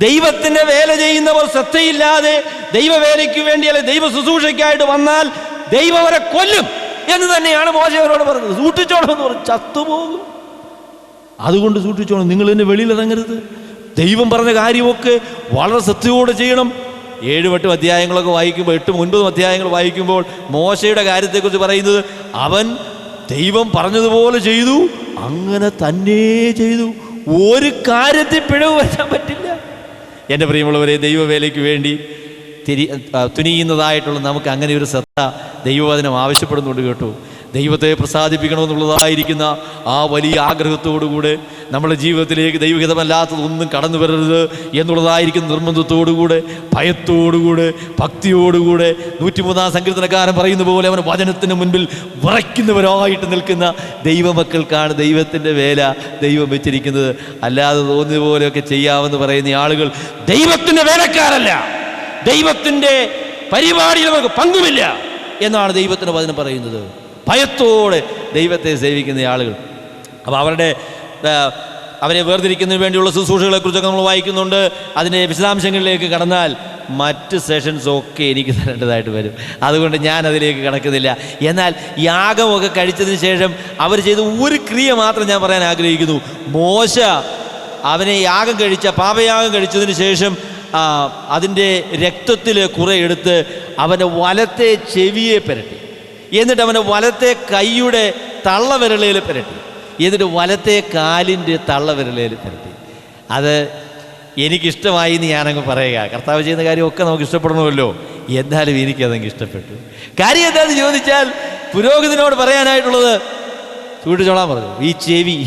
ദൈവത്തിൻ്റെ വേല ചെയ്യുന്നവർ ശ്രദ്ധയില്ലാതെ ദൈവവേലയ്ക്ക് വേണ്ടി അല്ലെ ദൈവ ശുശ്രൂഷയ്ക്കായിട്ട് വന്നാൽ ദൈവം അവരെ കൊല്ലും എന്ന് തന്നെയാണ് മോശെ അവരോട് പറഞ്ഞത്. സൂക്ഷിച്ചോണം എന്ന് പറഞ്ഞു, ചത്തുപോകും. അതുകൊണ്ട് സൂക്ഷിച്ചോണം, നിങ്ങൾ തന്നെ വെളിയിലിറങ്ങരുത്. ദൈവം പറഞ്ഞ കാര്യമൊക്കെ വളരെ ശ്രദ്ധയോടെ ചെയ്യണം. 7-8 അധ്യായങ്ങളൊക്കെ വായിക്കുമ്പോൾ, 8-9 അധ്യായങ്ങൾ വായിക്കുമ്പോൾ മോശയുടെ കാര്യത്തെക്കുറിച്ച് പറയുന്നത്, അവൻ ദൈവം പറഞ്ഞതുപോലെ ചെയ്തു, അങ്ങനെ തന്നെ ചെയ്തു. ഒരു കാര്യത്തിൽ പിഴവ് വരാൻ പറ്റില്ല. എൻ്റെ പ്രിയമുള്ളവരെ, ദൈവവേലയ്ക്ക് വേണ്ടി തുനിയുന്നതായിട്ടുള്ള നമുക്ക് അങ്ങനെ ഒരു ശ്രദ്ധ ദൈവവചനം ആവശ്യപ്പെടുന്നുണ്ട് കേട്ടോ. ദൈവത്തെ പ്രസാദിപ്പിക്കണമെന്നുള്ളതായിരിക്കുന്ന ആ വലിയ ആഗ്രഹത്തോടുകൂടെ നമ്മുടെ ജീവിതത്തിലേക്ക് ദൈവഹിതമല്ലാത്തതൊന്നും കടന്നു വരരുത് എന്നുള്ളതായിരിക്കുന്ന നിർബന്ധത്തോടുകൂടെ, ഭയത്തോടുകൂടെ, ഭക്തിയോടുകൂടെ 103-ാം സങ്കീർത്തനക്കാരൻ പറയുന്ന പോലെ അവൻ വചനത്തിന് മുൻപിൽ വിറയ്ക്കുന്നവരായിട്ട് നിൽക്കുന്ന ദൈവമക്കൾക്കാണ് ദൈവത്തിൻ്റെ വേല ദൈവം വെച്ചിരിക്കുന്നത്. അല്ലാതെ തോന്നിയ പോലെയൊക്കെ ചെയ്യാമെന്ന് പറയുന്ന ആളുകൾ ദൈവത്തിൻ്റെ വേലക്കാരല്ല, ദൈവത്തിൻ്റെ പരിപാടിയിൽ നമുക്ക് പങ്കുമില്ല എന്നാണ് ദൈവത്തിൻ്റെ വചനം പറയുന്നത്. ഭയത്തോടെ ദൈവത്തെ സേവിക്കുന്ന ആളുകൾ. അപ്പോൾ അവരെ വേർതിരിക്കുന്നതിന് വേണ്ടിയുള്ള ശുശ്രൂഷകളെക്കുറിച്ചൊക്കെ നമ്മൾ വായിക്കുന്നുണ്ട്. അതിൻ്റെ വിശദാംശങ്ങളിലേക്ക് കടന്നാൽ മറ്റ് സെഷൻസൊക്കെ എനിക്ക് തരേണ്ടതായിട്ട് വരും. അതുകൊണ്ട് ഞാൻ അതിലേക്ക് കടക്കുന്നില്ല. എന്നാൽ യാഗമൊക്കെ കഴിച്ചതിന് ശേഷം അവർ ചെയ്ത ഒരു ക്രിയ മാത്രം ഞാൻ പറയാൻ ആഗ്രഹിക്കുന്നു. മോശ അവനെ പാപയാഗം കഴിച്ചതിന് ശേഷം അതിൻ്റെ രക്തത്തിൽ കുറെ എടുത്ത് അവൻ്റെ വലത്തെ ചെവിയെ പുരട്ടി, എന്നിട്ട് അവൻ്റെ വലത്തെ കൈയുടെ തള്ളവിരലയിൽ പുരട്ടി, എന്നിട്ട് വലത്തെ കാലിൻ്റെ തള്ളവിരലയിൽ പുരട്ടി. അത് എനിക്കിഷ്ടമായി എന്ന് ഞാനങ്ങ് പറയുക. കർത്താവ് ചെയ്യുന്ന കാര്യമൊക്കെ നമുക്ക് ഇഷ്ടപ്പെടണമല്ലോ, എന്നാലും എനിക്കതങ്ങ് ഇഷ്ടപ്പെട്ടു. കാര്യം എന്താണെന്ന് ചോദിച്ചാൽ, പുരോഹിതനോട് പറയാനായിട്ടുള്ളത് സൂക്ഷിച്ചോളാൻ പറഞ്ഞു. ഈ ചെവി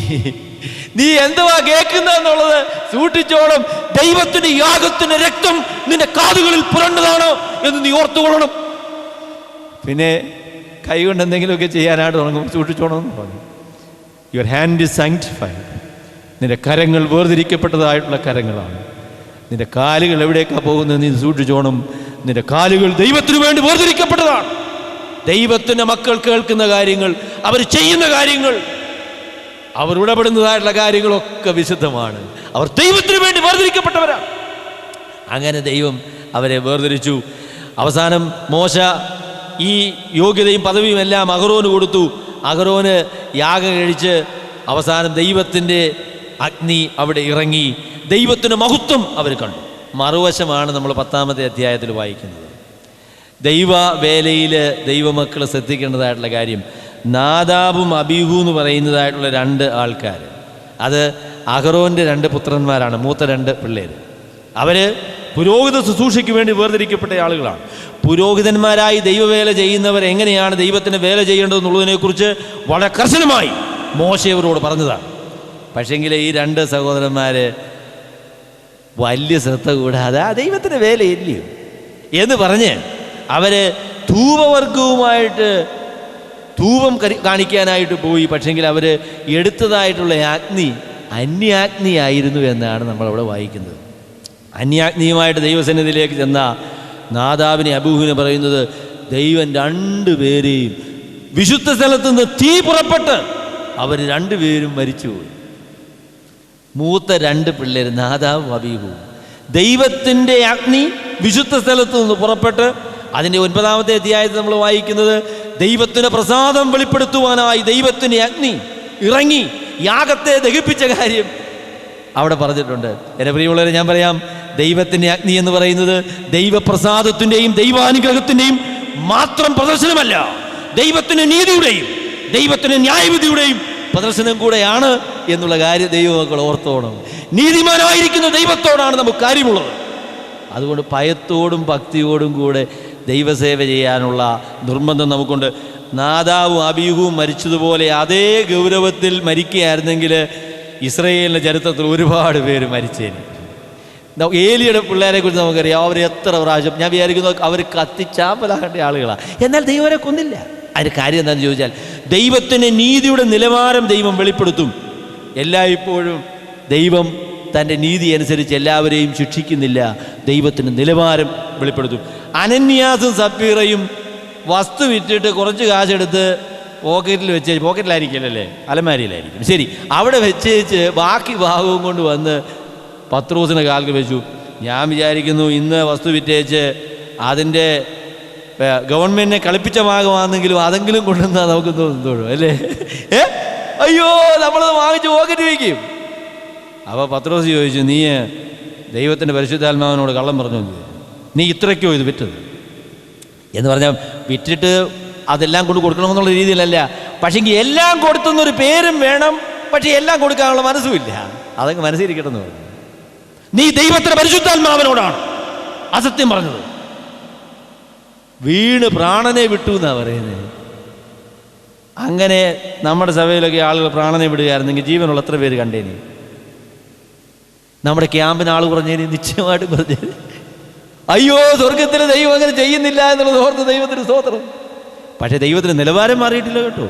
നീ എന്തുവാ കേൾക്കുന്നതെന്നുള്ളത് സൂക്ഷിച്ചോളം. ദൈവത്തിന്റെ യാഗത്തിന്റെ രക്തം നിന്റെ കാതുകളിൽ പുരണ്ടതാണോ എന്ന് നീ ഓർത്തുകൊള്ളണം. പിന്നെ കൈ കൊണ്ട് എന്തെങ്കിലുമൊക്കെ ചെയ്യാനായിട്ട് തുടങ്ങും, സൂക്ഷിച്ചോണമെന്ന് പറഞ്ഞു. Your hand is sanctified. നിന്റെ കരങ്ങൾ വേർതിരിക്കപ്പെട്ടതായിട്ടുള്ള കരങ്ങളാണ്. നിന്റെ കാലുകൾ എവിടേക്കാണ് പോകുന്നത് നീ സൂക്ഷിച്ചോണം. നിന്റെ കാലുകൾ ദൈവത്തിന് വേണ്ടി വേർതിരിക്കപ്പെട്ടതാണ്. ദൈവത്തിൻ്റെ മക്കൾ കേൾക്കുന്ന കാര്യങ്ങൾ, അവർ ചെയ്യുന്ന കാര്യങ്ങൾ, അവർ ഇടപെടുന്നതായിട്ടുള്ള കാര്യങ്ങളൊക്കെ വിശുദ്ധമാണ്. അവർ ദൈവത്തിന് വേണ്ടി വേർതിരിക്കപ്പെട്ടവരാണ്. അങ്ങനെ ദൈവം അവരെ വേർതിരിച്ചു. അവസാനം മോശ ഈ യോഗ്യതയും പദവിയും എല്ലാം അഹരോന് കൊടുത്തു. അഹരോന് യാഗം കഴിച്ച് അവസാനം ദൈവത്തിൻ്റെ അഗ്നി അവിടെ ഇറങ്ങി, ദൈവത്തിൻ്റെ മഹത്വം അവർ കണ്ടു. മറുവശമാണ് നമ്മൾ 10-ാമത്തെ അധ്യായത്തിൽ വായിക്കുന്നത്. ദൈവവേലയിൽ ദൈവമക്കൾ ശ്രദ്ധിക്കേണ്ടതായിട്ടുള്ള കാര്യം, നാദാബും അബീഹു എന്ന് പറയുന്നതായിട്ടുള്ള 2 ആൾക്കാർ, അത് അഹരോൻ്റെ 2 പുത്രന്മാരാണ്, മൂത്ത 2 പിള്ളേർ. അവർ പുരോഹിത ശുശ്രൂഷയ്ക്ക് വേണ്ടി വേർതിരിക്കപ്പെട്ട ആളുകളാണ്. പുരോഹിതന്മാരായി ദൈവവേല ചെയ്യുന്നവർ എങ്ങനെയാണ് ദൈവത്തിന് വേല ചെയ്യേണ്ടതെന്നുള്ളതിനെക്കുറിച്ച് വളരെ കർശനമായി മോശ അവരോട് പറഞ്ഞതാണ്. പക്ഷേങ്കിൽ ഈ 2 സഹോദരന്മാർ വലിയ ശ്രദ്ധ കൂടാതെ ദൈവത്തിന് വേലയില്ലയോ എന്ന് പറഞ്ഞ് അവർ ധൂപവർഗവുമായിട്ട് ധൂപം കാണിക്കാനായിട്ട് പോയി. പക്ഷെങ്കിൽ അവർ എടുത്തതായിട്ടുള്ള അഗ്നി അന്യാഗ്നിയായിരുന്നു എന്നാണ് നമ്മളവിടെ വായിക്കുന്നത്. അന്യാഗ്നിയുമായിട്ട് ദൈവസന്നിധിയിലേക്ക് ചെന്ന നാദാബിനെ അബൂഹിനെ പറയുന്നത്, ദൈവം 2 പേരെയും വിശുദ്ധ സ്ഥലത്ത് നിന്ന് തീ പുറപ്പെട്ട് അവർ 2 പേരും മരിച്ചുപോയി. മൂത്ത 2 പിള്ളേർ നാദാബും അബീഹുവും. ദൈവത്തിൻ്റെ അഗ്നി വിശുദ്ധ സ്ഥലത്ത് നിന്ന് പുറപ്പെട്ട് അതിൻ്റെ 9-ാമത്തെ അധ്യായത്തിൽ നമ്മൾ വായിക്കുന്നത്, ദൈവത്തിന് പ്രസാദം വെളിപ്പെടുത്തുവാനായി ദൈവത്തിൻ്റെ അഗ്നി ഇറങ്ങി യാഗത്തെ ദഹിപ്പിച്ച കാര്യം അവിടെ പറഞ്ഞിട്ടുണ്ട്. എൻ്റെ പ്രിയമുള്ളവരെ, ഞാൻ പറയാം, ദൈവത്തിൻ്റെ അഗ്നി എന്ന് പറയുന്നത് ദൈവപ്രസാദത്തിൻ്റെയും ദൈവാനുഗ്രഹത്തിൻ്റെയും മാത്രം പ്രദർശനമല്ല, ദൈവത്തിൻ്റെ നീതിയുടെയും ദൈവത്തിൻ്റെ ന്യായവിധിയുടെയും പ്രദർശനം കൂടെയാണ് എന്നുള്ള കാര്യം ദൈവമക്കൾ ഓർത്തോണം. നീതിമാനായിരിക്കുന്ന ദൈവത്തോടാണ് നമുക്ക് കാര്യമുള്ളത്. അതുകൊണ്ട് ഭയത്തോടും ഭക്തിയോടും കൂടെ ദൈവസേവ ചെയ്യാനുള്ള നിർബന്ധം നമുക്കുണ്ട്. നാദാബും അബീഹുവും മരിച്ചതുപോലെ അതേ ഗൗരവത്തിൽ മരിക്കുകയായിരുന്നെങ്കിൽ ഇസ്രായേലിൻ്റെ ചരിത്രത്തിൽ ഒരുപാട് പേര് മരിച്ചേനെ. ഏലിയുടെ പിള്ളേരെ കുറിച്ച് നമുക്കറിയാം. അവർ എത്ര പ്രാവശ്യം, ഞാൻ വിചാരിക്കുന്നു അവർ കത്തിച്ചാമ്പലാകേണ്ട ആളുകളാണ്. എന്നാൽ ദൈവം അവരെ കൊന്നില്ല. അതിൻ്റെ കാര്യം എന്താണെന്ന് ചോദിച്ചാൽ, ദൈവത്തിൻ്റെ നീതിയുടെ നിലവാരം ദൈവം വെളിപ്പെടുത്തും. എല്ലായ്പ്പോഴും ദൈവം തൻ്റെ നീതി അനുസരിച്ച് എല്ലാവരെയും ശിക്ഷിക്കുന്നില്ല. ദൈവത്തിൻ്റെ നിലവാരം വെളിപ്പെടുത്തും. അനന്യാസും സപ്പീറയും വസ്തു വിറ്റിട്ട് കുറച്ച് കാശെടുത്ത് പോക്കറ്റിൽ വെച്ച്, പോക്കറ്റിലായിരിക്കില്ലല്ലേ, അലമാരിയിലായിരിക്കും, ശരി, അവിടെ വെച്ചേച്ച് ബാക്കി ഭാഗവും കൊണ്ട് വന്ന് പത്രോസിനെ കാൽക്ക് വെച്ചു. ഞാൻ വിചാരിക്കുന്നു ഇന്ന് വസ്തു വിറ്റേച്ച് അതിൻ്റെ ഗവൺമെൻറ്റിനെ കളിപ്പിച്ച ഭാഗമാണെങ്കിലും അതെങ്കിലും കൊണ്ടുവന്നാൽ നമുക്ക് തോന്നും അല്ലേ? അയ്യോ, നമ്മളത് വാങ്ങിച്ച് പോക്കറ്റ് വയ്ക്കും. അപ്പോൾ പത്രോസ് ചോദിച്ചു, നീ ദൈവത്തിൻ്റെ പരിശുദ്ധാത്മാവിനോട് കള്ളം പറഞ്ഞു, നീ ഇത്രയ്ക്കോ ഇത് വിറ്റത് എന്ന് പറഞ്ഞാൽ, വിറ്റിട്ട് അതെല്ലാം കൊണ്ട് കൊടുക്കണമെന്നുള്ള രീതിയിലല്ല, പക്ഷെങ്കിൽ എല്ലാം കൊടുത്തുന്നൊരു പേരും വേണം, പക്ഷെ എല്ലാം കൊടുക്കാനുള്ള മനസ്സുമില്ല. അതങ്ങ് മനസ്സിരിക്കട്ടെന്ന് പറഞ്ഞു. നീ ദൈവത്തിന്റെ പരിശുദ്ധാത്മാവിനോടാണ് അസത്യം പറഞ്ഞത്. വീണ് പ്രാണനെ വിട്ടു എന്നാ പറയുന്നത്. അങ്ങനെ നമ്മുടെ സഭയിലൊക്കെ ആളുകൾ പ്രാണനെ വിടുകയായിരുന്നെങ്കിൽ ജീവനുള്ള എത്ര പേര് കണ്ടേനി? നമ്മുടെ ക്യാമ്പിന് ആൾ പറഞ്ഞേന്, നിശ്ചയമായിട്ടും പറഞ്ഞേന്. അയ്യോ, സ്വർഗത്തിലെ ദൈവം അങ്ങനെ ചെയ്യുന്നില്ല എന്നുള്ളത് ഓർത്ത് ദൈവത്തിന് സ്തോത്രം. പക്ഷെ ദൈവത്തിന് നിലവാരം മാറിയിട്ടില്ല കേട്ടോ.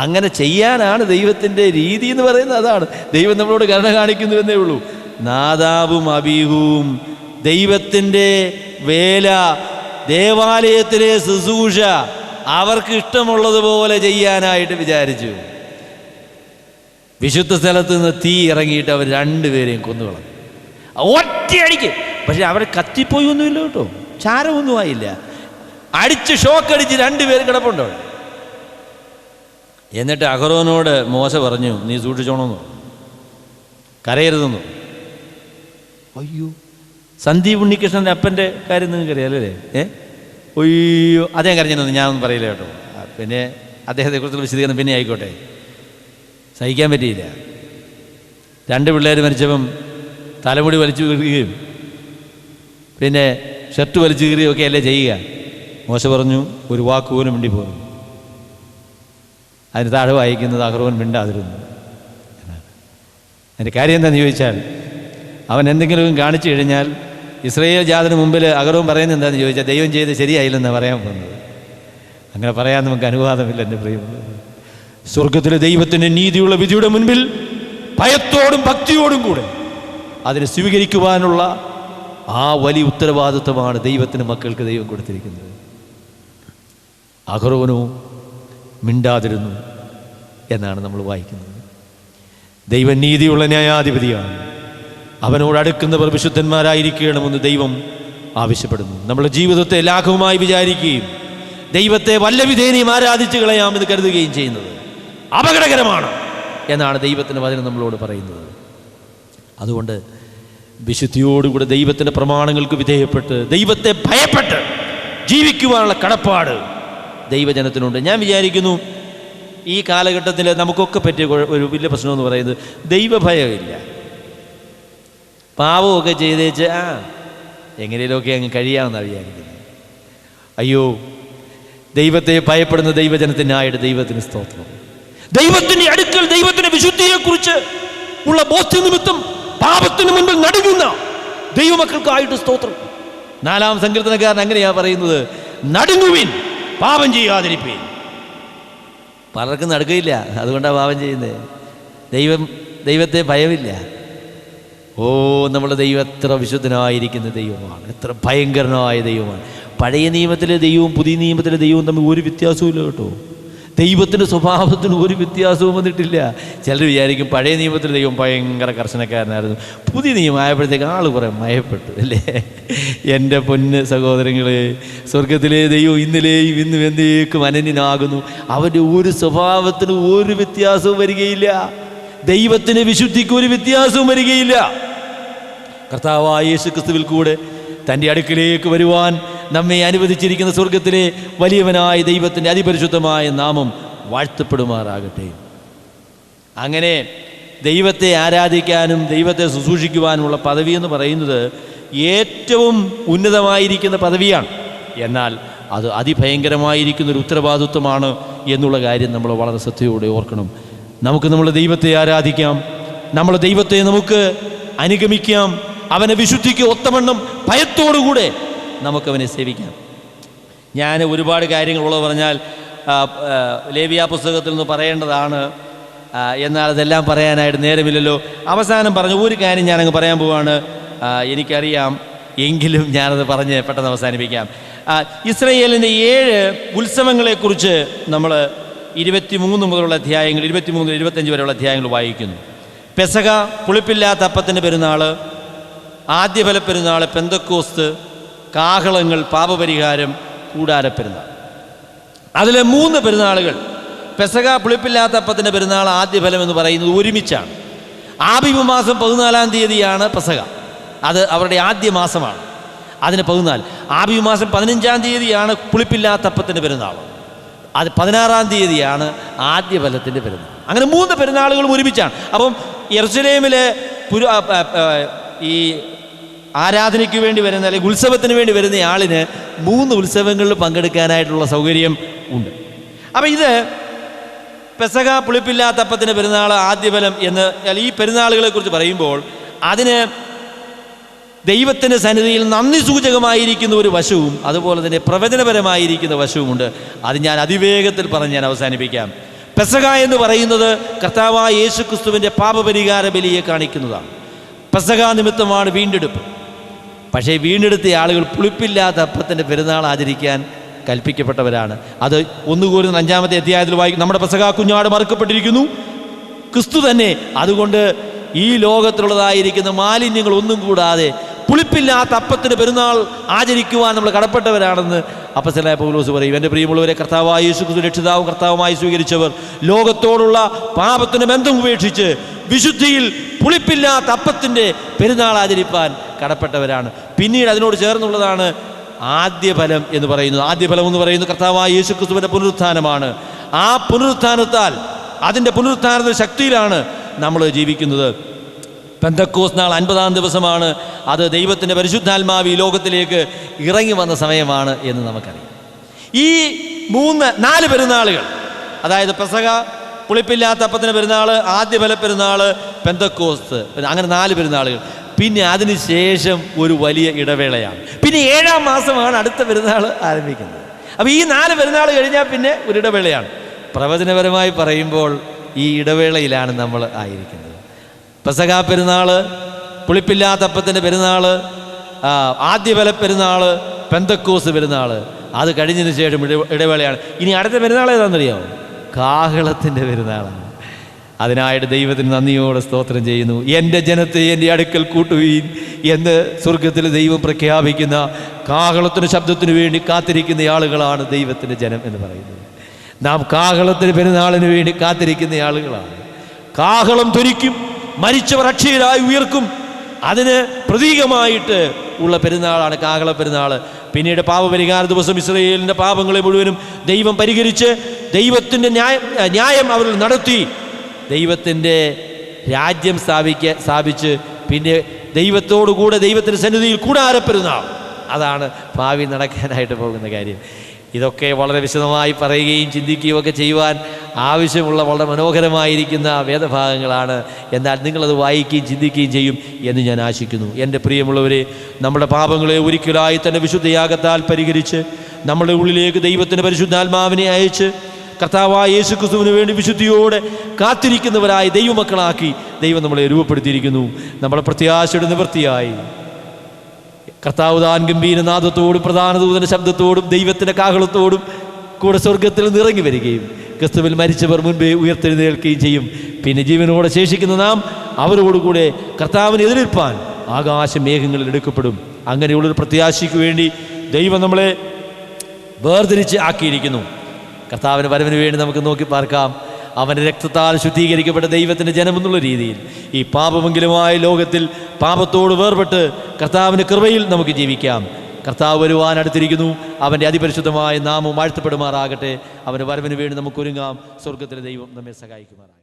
അങ്ങനെ ചെയ്യാനാണ് ദൈവത്തിൻ്റെ രീതി എന്ന് പറയുന്നത്. അതാണ് ദൈവം നമ്മളോട് കരുണ കാണിക്കുന്നു എന്നേ ഉള്ളൂ. നാദാബും അബീഹുവും ദൈവത്തിൻ്റെ വേല, ദേവാലയത്തിലെ ശുശ്രൂഷ അവർക്ക് ഇഷ്ടമുള്ളതുപോലെ ചെയ്യാനായിട്ട് വിചാരിച്ചു. വിശുദ്ധ സ്ഥലത്ത് നിന്ന് തീ ഇറങ്ങിയിട്ട് അവർ രണ്ടുപേരെയും കൊന്നുകളഞ്ഞു, ഒറ്റയടിക്ക്. പക്ഷെ അവർ കത്തിപ്പോയി ഒന്നുമില്ല കേട്ടോ, ചാരമൊന്നും ആയില്ല. അടിച്ച് ഷോക്കടിച്ച് രണ്ടുപേരും കിടപ്പുണ്ടോ. എന്നിട്ട് അഹരോനോട് മോശ പറഞ്ഞു, നീ സൂക്ഷിച്ചോണമെന്നു, കരയരുതെന്നു. അയ്യോ, സന്ദീപ് ഉണ്ണികൃഷ്ണൻ്റെ അപ്പൻ്റെ കാര്യം നിങ്ങൾക്ക് അറിയാലേ? അയ്യോ, അദ്ദേഹം കരഞ്ഞെന്ന് ഞാനൊന്നും പറയില്ല കേട്ടോ. പിന്നെ അദ്ദേഹത്തെക്കുറിച്ചുള്ള വിശദീകരണം പിന്നെ ആയിക്കോട്ടെ. സഹിക്കാൻ പറ്റിയില്ല. 2 പിള്ളേർ മരിച്ചപ്പം തലമുടി വലിച്ചു കീറുകയും പിന്നെ ഷർട്ട് വലിച്ചു കീറുകയും ഒക്കെ അല്ലേ ചെയ്യുക. മോശ പറഞ്ഞു, ഒരു വാക്കുപോലും മിണ്ടി പോകുന്നു. അതിന് താഴെ വായിക്കുന്നത് അഹരോൻ മിണ്ടാതിരുന്നു. അതിൻ്റെ കാര്യം എന്താണെന്ന് ചോദിച്ചാൽ, അവൻ എന്തെങ്കിലും കാണിച്ചു കഴിഞ്ഞാൽ ഇസ്രായേൽ ജാതിന് മുമ്പിൽ അഹരോൻ പറയുന്നത് എന്താണെന്ന് ചോദിച്ചാൽ, ദൈവം ചെയ്ത് ശരിയായില്ലെന്നാണ് പറയാൻ പോകുന്നത്. അങ്ങനെ പറയാൻ നമുക്ക് അനുവാദമില്ല എൻ്റെ പ്രിയമുള്ളത്. സ്വർഗത്തിലെ ദൈവത്തിൻ്റെ നീതിയുള്ള വിധിയുടെ മുൻപിൽ ഭയത്തോടും ഭക്തിയോടും കൂടെ അതിനെ സ്വീകരിക്കുവാനുള്ള ആ വലിയ ഉത്തരവാദിത്വമാണ് ദൈവത്തിന് മക്കൾക്ക് ദൈവം കൊടുത്തിരിക്കുന്നത്. അഹരോനോ മിണ്ടാതിരുന്നു എന്നാണ് നമ്മൾ വായിക്കുന്നത്. ദൈവം നീതിയുള്ള ന്യായാധിപതിയാണ്. അവനോട് അടുക്കുന്നവർ വിശുദ്ധന്മാരായിരിക്കണമെന്ന് ദൈവം ആവശ്യപ്പെടുന്നു. നമ്മുടെ ജീവിതത്തെ ലാഘവമായി വിചാരിക്കുകയും ദൈവത്തെ വല്ല വിധേനയും ആരാധിച്ചു കളയാമെന്ന് കരുതുകയും ചെയ്യുന്നത് അപകടകരമാണ് എന്നാണ് ദൈവത്തിൻ്റെ വചനം നമ്മളോട് പറയുന്നത്. അതുകൊണ്ട് വിശുദ്ധിയോടുകൂടെ ദൈവത്തിൻ്റെ പ്രമാണങ്ങൾക്ക് വിധേയപ്പെട്ട് ദൈവത്തെ ഭയപ്പെട്ട് ജീവിക്കുവാനുള്ള കടപ്പാട് ദൈവജനത്തിനുണ്ട്. ഞാൻ വിചാരിക്കുന്നു ഈ കാലഘട്ടത്തിൽ നമുക്കൊക്കെ പറ്റിയ ഒരു വലിയ പ്രശ്നമെന്ന് പറയുന്നത് ദൈവഭയമില്ല. പാവമൊക്കെ ചെയ്തേച്ച് എങ്ങനെയൊക്കെ അങ്ങ് കഴിയാമെന്നാണ് വിചാരിക്കുന്നത്. അയ്യോ, ദൈവത്തെ ഭയപ്പെടുന്ന ദൈവജനത്തിനായിട്ട് ദൈവത്തിന് സ്തോത്രം. ദൈവത്തിൻ്റെ അടുക്കൽ ദൈവത്തിൻ്റെ വിശുദ്ധിയെക്കുറിച്ച് ഉള്ള ബോധ്യ നിമിത്തം പാപത്തിന് മുൻപിൽ നടുങ്ങുന്ന ദൈവമക്കൾക്കായിട്ട് സ്തോത്രം. 4-ാം സങ്കീർത്തനക്കാരൻ അങ്ങനെയാ പറയുന്നത്, നടുങ്ങുവിൻ, പാപം ചെയ്യാതിരിപ്പീൻ. പലർക്കും നടുകയില്ല, അതുകൊണ്ടാണ് പാപം ചെയ്യുന്നത്. ദൈവത്തെ ഭയമില്ല. നമ്മുടെ ദൈവം എത്ര വിശുദ്ധനായിരിക്കുന്ന ദൈവമാണ്, എത്ര ഭയങ്കരനായ ദൈവമാണ്. പഴയ നിയമത്തിലെ ദൈവവും പുതിയ നിയമത്തിലെ ദൈവവും തമ്മിൽ ഒരു വ്യത്യാസവും ഇല്ല കേട്ടോ. ദൈവത്തിൻ്റെ സ്വഭാവത്തിന് ഒരു വ്യത്യാസവും വന്നിട്ടില്ല. ചിലർ വിചാരിക്കും പഴയ നിയമത്തിലെ ദൈവം ഭയങ്കര കർശനക്കാരനായിരുന്നു, പുതിയ നിയമം ആയപ്പോഴത്തേക്ക് ആൾ കുറേ മയപ്പെട്ടു അല്ലേ. എൻ്റെ പൊന്ന് സഹോദരങ്ങളെ, സ്വർഗത്തിലെ ദൈവം ഇന്നലെയും ഇന്നും എന്നേക്കും അനന്യനാകുന്നു. അവൻ്റെ ഒരു സ്വഭാവത്തിന് ഒരു വ്യത്യാസവും വരികയില്ല. ദൈവത്തിന് വിശുദ്ധിക്ക് ഒരു വ്യത്യാസവും വരികയില്ല. കർത്താവായ യേശു ക്രിസ്തുവിൽ കൂടെ തൻ്റെ അടുക്കിലേക്ക് വരുവാൻ നമ്മെ അനുവദിച്ചിരിക്കുന്ന സ്വർഗത്തിലെ വലിയവനായ ദൈവത്തിൻ്റെ അതിപരിശുദ്ധമായ നാമം വാഴ്ത്തപ്പെടുമാറാകട്ടെ. അങ്ങനെ ദൈവത്തെ ആരാധിക്കാനും ദൈവത്തെ ശുശ്രൂഷിക്കുവാനുമുള്ള പദവി എന്ന് പറയുന്നത് ഏറ്റവും ഉന്നതമായിരിക്കുന്ന പദവിയാണ്. എന്നാൽ അത് അതിഭയങ്കരമായിരിക്കുന്നൊരു ഉത്തരവാദിത്വമാണ് എന്നുള്ള കാര്യം നമ്മൾ വളരെ ശ്രദ്ധയോടെ ഓർക്കണം. നമുക്ക് നമ്മുടെ ദൈവത്തെ ആരാധിക്കാം, നമ്മുടെ ദൈവത്തെ നമുക്ക് അനുഗമിക്കാം. അവനെ വിശുദ്ധിക്ക് ഒത്തവണ്ണം ഭയത്തോടുകൂടെ നമുക്കവനെ സേവിക്കാം. ഞാൻ ഒരുപാട് കാര്യങ്ങളുള്ളത് പറഞ്ഞാൽ ലേവ്യ പുസ്തകത്തിൽ നിന്ന് പറയേണ്ടതാണ്. എന്നാൽ അതെല്ലാം പറയാനായിട്ട് നേരമില്ലല്ലോ. അവസാനം പറഞ്ഞ ഒരു കാര്യം ഞാനങ്ങ് പറയാൻ പോവാണ്. എനിക്കറിയാം, എങ്കിലും ഞാനത് പറഞ്ഞ് പെട്ടെന്ന് അവസാനിപ്പിക്കാം. ഇസ്രായേലിൻ്റെ 7 ഉത്സവങ്ങളെക്കുറിച്ച് നമ്മൾ 23 മുതലുള്ള അധ്യായങ്ങൾ, 23-25 വരെയുള്ള അധ്യായങ്ങൾ വായിക്കുന്നു. പെസഹ, പുളിപ്പില്ലാത്ത അപ്പത്തിൻ്റെ പെരുന്നാൾ, ആദ്യഫല പെരുന്നാൾ, പെന്തക്കോസ്ത്, കാഹളങ്ങൾ, പാപപരിഹാരം, കൂടാരപ്പെരുന്നാൾ. അതിലെ 3 പെരുന്നാളുകൾ, പെസഹ, പുളിപ്പില്ലാത്ത അപ്പത്തിൻ്റെ പെരുന്നാൾ, ആദ്യഫലം എന്ന് പറയുന്നത് ഒരുമിച്ചാണ്. ആബീബ് മാസം 14-ാം തീയതിയാണ് പെസഹ. അത് അവരുടെ ആദ്യ മാസമാണ്, അതിന് 14. ആബീബ് മാസം 15-ാം തീയതിയാണ് പുളിപ്പില്ലാത്ത അപ്പത്തിൻ്റെ പെരുന്നാൾ. അത് 16-ാം തീയതിയാണ് ആദ്യ ഫലത്തിൻ്റെ പെരുന്നാൾ. അങ്ങനെ 3 പെരുന്നാളുകളും ഒരുമിച്ചാണ്. അപ്പം യെരുശലേമിലെ ഈ ആരാധനയ്ക്ക് വേണ്ടി വരുന്ന അല്ലെങ്കിൽ ഉത്സവത്തിന് വേണ്ടി വരുന്ന ആളിന് 3 ഉത്സവങ്ങളിൽ പങ്കെടുക്കാനായിട്ടുള്ള സൗകര്യം ഉണ്ട്. അപ്പം ഇത് പെസഹ, പുളിപ്പില്ലാത്ത അപ്പത്തിൻ്റെ പെരുന്നാൾ, ആദ്യഫലം എന്ന് ഈ പെരുന്നാളുകളെക്കുറിച്ച് പറയുമ്പോൾ അതിന് ദൈവത്തിൻ്റെ സന്നിധിയിൽ നന്ദി സൂചകമായിരിക്കുന്ന ഒരു വശവും അതുപോലെ തന്നെ പ്രവചനപരമായിരിക്കുന്ന വശവുമുണ്ട്. അത് ഞാൻ അതിവേഗത്തിൽ പറഞ്ഞ് ഞാൻ അവസാനിപ്പിക്കാം. പെസഹ എന്ന് പറയുന്നത് കർത്താവായ യേശുക്രിസ്തുവിൻ്റെ പാപപരിഹാര ബലിയെ കാണിക്കുന്നതാണ്. പെസഹ നിമിത്തമാണ് വീണ്ടെടുപ്പ്. പക്ഷേ വീണ്ടെടുത്ത ആളുകൾ പുളിപ്പില്ലാത്ത അപ്പത്തിൻ്റെ പെരുന്നാൾ ആചരിക്കാൻ കൽപ്പിക്കപ്പെട്ടവരാണ്. അത് 1 കൊരിന്ത്യർ 5-ാമത്തെ അധ്യായത്തിൽ വായിക്കും. നമ്മുടെ പെസഹ കുഞ്ഞാട് മറുക്കപ്പെട്ടിരിക്കുന്നു, ക്രിസ്തു തന്നെ. അതുകൊണ്ട് ഈ ലോകത്തിലുള്ളതായിരിക്കുന്ന മാലിന്യങ്ങൾ ഒന്നും കൂടാതെ പുളിപ്പില്ലാത്ത അപ്പത്തിന് പെരുന്നാൾ ആചരിക്കുവാൻ നമ്മൾ കടപ്പെട്ടവരാണെന്ന് അപ്പോസ്തലനായ പൗലോസ് പറയും. എൻ്റെ പ്രിയമുള്ളവരെ, കർത്താവായ യേശുക്രിസ്തു രക്ഷിതാവും കർത്താവുമായി സ്വീകരിച്ചവർ ലോകത്തോടുള്ള പാപത്തിന് ബന്ധം ഉപേക്ഷിച്ച് വിശുദ്ധിയിൽ പുളിപ്പില്ലാത്ത അപ്പത്തിൻ്റെ പെരുന്നാൾ ആചരിപ്പാൻ കടപ്പെട്ടവരാണ്. പിന്നീട് അതിനോട് ചേർന്നുള്ളതാണ് ആദ്യഫലം എന്ന് പറയുന്നത്. ആദ്യഫലം എന്ന് പറയുന്നത് കർത്താവായ യേശുക്രിസ്തുവിൻ്റെ പുനരുത്ഥാനമാണ്. ആ പുനരുത്ഥാനത്താൽ, അതിൻ്റെ പുനരുത്ഥാനത്തിൻ്റെ ശക്തിയിലാണ് നമ്മൾ ജീവിക്കുന്നത്. പെന്തക്കോസ്ത് നാൾ 50-ാം ദിവസമാണ്. അത് ദൈവത്തിൻ്റെ പരിശുദ്ധാത്മാവ് ഈ ലോകത്തിലേക്ക് ഇറങ്ങി വന്ന സമയമാണ് എന്ന് നമുക്കറിയാം. ഈ 4 പെരുന്നാളുകൾ, അതായത് പെസഹ, പുളിപ്പില്ലാത്ത അപ്പത്തിൻ്റെ പെരുന്നാൾ, ആദ്യഫല പെരുന്നാൾ, പെന്തക്കോസ്ത്, അങ്ങനെ 4 പെരുന്നാളുകൾ. പിന്നെ അതിന് ശേഷം ഒരു വലിയ ഇടവേളയാണ്. പിന്നെ 7-ാം മാസമാണ് അടുത്ത പെരുന്നാൾ ആരംഭിക്കുന്നത്. അപ്പോൾ ഈ 4 പെരുന്നാൾ കഴിഞ്ഞാൽ പിന്നെ ഒരു ഇടവേളയാണ്. പ്രവചനപരമായി പറയുമ്പോൾ ഈ ഇടവേളയിലാണ് നമ്മൾ ആയിരിക്കുന്നത്. പെസഹ പെരുന്നാൾ, പുളിപ്പില്ലാത്ത അപ്പത്തിൻ്റെ പെരുന്നാൾ, ആദ്യഫല പെരുന്നാൾ, പെന്തക്കോസ്ത് പെരുന്നാൾ, അത് കഴിഞ്ഞതിന് ശേഷം ഇടവേളയാണ്. ഇനി അടുത്ത പെരുന്നാൾ ഏതാണെന്നറിയാമോ? കാഹളത്തിൻ്റെ പെരുന്നാളാണ്. അതിനായിട്ട് ദൈവത്തിന് നന്ദിയോടെ സ്തോത്രം ചെയ്യുന്നു. എൻ്റെ ജനത്തെ എൻ്റെ അടുക്കൽ കൂട്ടുവീൻ എന്ന് സ്വർഗത്തിൽ ദൈവം പ്രഖ്യാപിക്കുന്ന കാഹളത്തിന് ശബ്ദത്തിന് വേണ്ടി കാത്തിരിക്കുന്ന ആളുകളാണ് ദൈവത്തിൻ്റെ ജനം എന്ന് പറയുന്നത്. നാം കാഹളത്തിന് പെരുന്നാളിന് വേണ്ടി കാത്തിരിക്കുന്ന ആളുകളാണ്. കാഹളം ധ്വനിക്കും, മരിച്ചവർ അക്ഷയരായി ഉയർക്കും. അതിന് പ്രതീകമായിട്ട് ഉള്ള പെരുന്നാളാണ് കാഹള പെരുന്നാൾ. പിന്നീട് പാപപരിഹാര ദിവസം ഇസ്രായേലിൻ്റെ പാപങ്ങളെ മുഴുവനും ദൈവം പരിഹരിച്ച് ദൈവത്തിൻ്റെ ന്യായം അവരിൽ നടത്തി ദൈവത്തിൻ്റെ രാജ്യം സ്ഥാപിച്ച് പിന്നെ ദൈവത്തോടുകൂടെ ദൈവത്തിൻ്റെ സന്നിധിയിൽ കൂടാര പെരുന്നാൾ. അതാണ് ഭാവി നടക്കാനായിട്ട് പോകുന്ന കാര്യം. ഇതൊക്കെ വളരെ വിശദമായി പറയുകയും ചിന്തിക്കുകയും ഒക്കെ ചെയ്യുവാൻ ആവശ്യമുള്ള വളരെ മനോഹരമായിരിക്കുന്ന വേദഭാഗങ്ങളാണ്. എന്നാൽ നിങ്ങളത് വായിക്കുകയും ചിന്തിക്കുകയും ചെയ്യും എന്ന് ഞാൻ ആശിക്കുന്നു. എൻ്റെ പ്രിയമുള്ളവരെ, നമ്മുടെ പാപങ്ങളെ ഒരിക്കലായി തന്നെ വിശുദ്ധയാഗത്താൽ പരിഹരിച്ച് നമ്മുടെ ഉള്ളിലേക്ക് ദൈവത്തിൻ്റെ പരിശുദ്ധാത്മാവിനെ അയച്ച് കർത്താവായ യേശുക്രിസ്തുവിന് വേണ്ടി വിശുദ്ധിയോടെ കാത്തിരിക്കുന്നവരായി ദൈവമക്കളാക്കി ദൈവം നമ്മളെ രൂപപ്പെടുത്തിയിരിക്കുന്നു. നമ്മുടെ പ്രത്യാശയുടെ നിവൃത്തിയായി കർത്താവ് താൻ ഗംഭീരനാദത്തോടും പ്രധാന ദൂതൻ്റെ ശബ്ദത്തോടും ദൈവത്തിൻ്റെ കാഹളത്തോടും കൂടെ സ്വർഗത്തിൽ നിറങ്ങി വരികയും ക്രിസ്തുവിൽ മരിച്ചവർ മുൻപേ ഉയർത്തെഴുന്നേൽക്കുകയും ചെയ്യും. പിന്നെ ജീവനോടെ ശേഷിക്കുന്ന നാം അവരോടുകൂടെ കർത്താവിനെ എതിരേൽപ്പാൻ ആകാശമേഘങ്ങളിൽ എടുക്കപ്പെടും. അങ്ങനെയുള്ളൊരു പ്രത്യാശയ്ക്ക് വേണ്ടി ദൈവം നമ്മളെ വേർതിരിച്ച് ആക്കിയിരിക്കുന്നു. കർത്താവിൻ്റെ വരവിന് വേണ്ടി നമുക്ക് നോക്കി പാർക്കാം. അവൻ്റെ രക്തത്താൽ ശുദ്ധീകരിക്കപ്പെട്ട ദൈവത്തിൻ്റെ ജനമെന്നുള്ള രീതിയിൽ ഈ പാപമെങ്കിലുമായ ലോകത്തിൽ പാപത്തോട് വേർപെട്ട് കർത്താവിൻ്റെ കൃപയിൽ നമുക്ക് ജീവിക്കാം. കർത്താവ് വരുവാൻ അടുത്തിരിക്കുന്നു. അവൻ്റെ അതിപരിശുദ്ധമായ നാമം വാഴ്ത്തപ്പെടുമാറാകട്ടെ. അവൻ്റെ വരവിന് വേണ്ടി നമുക്ക് ഒരുങ്ങാം. സ്വർഗത്തിലെ ദൈവം നമ്മെ സഹായിക്കുമാറാകട്ടെ.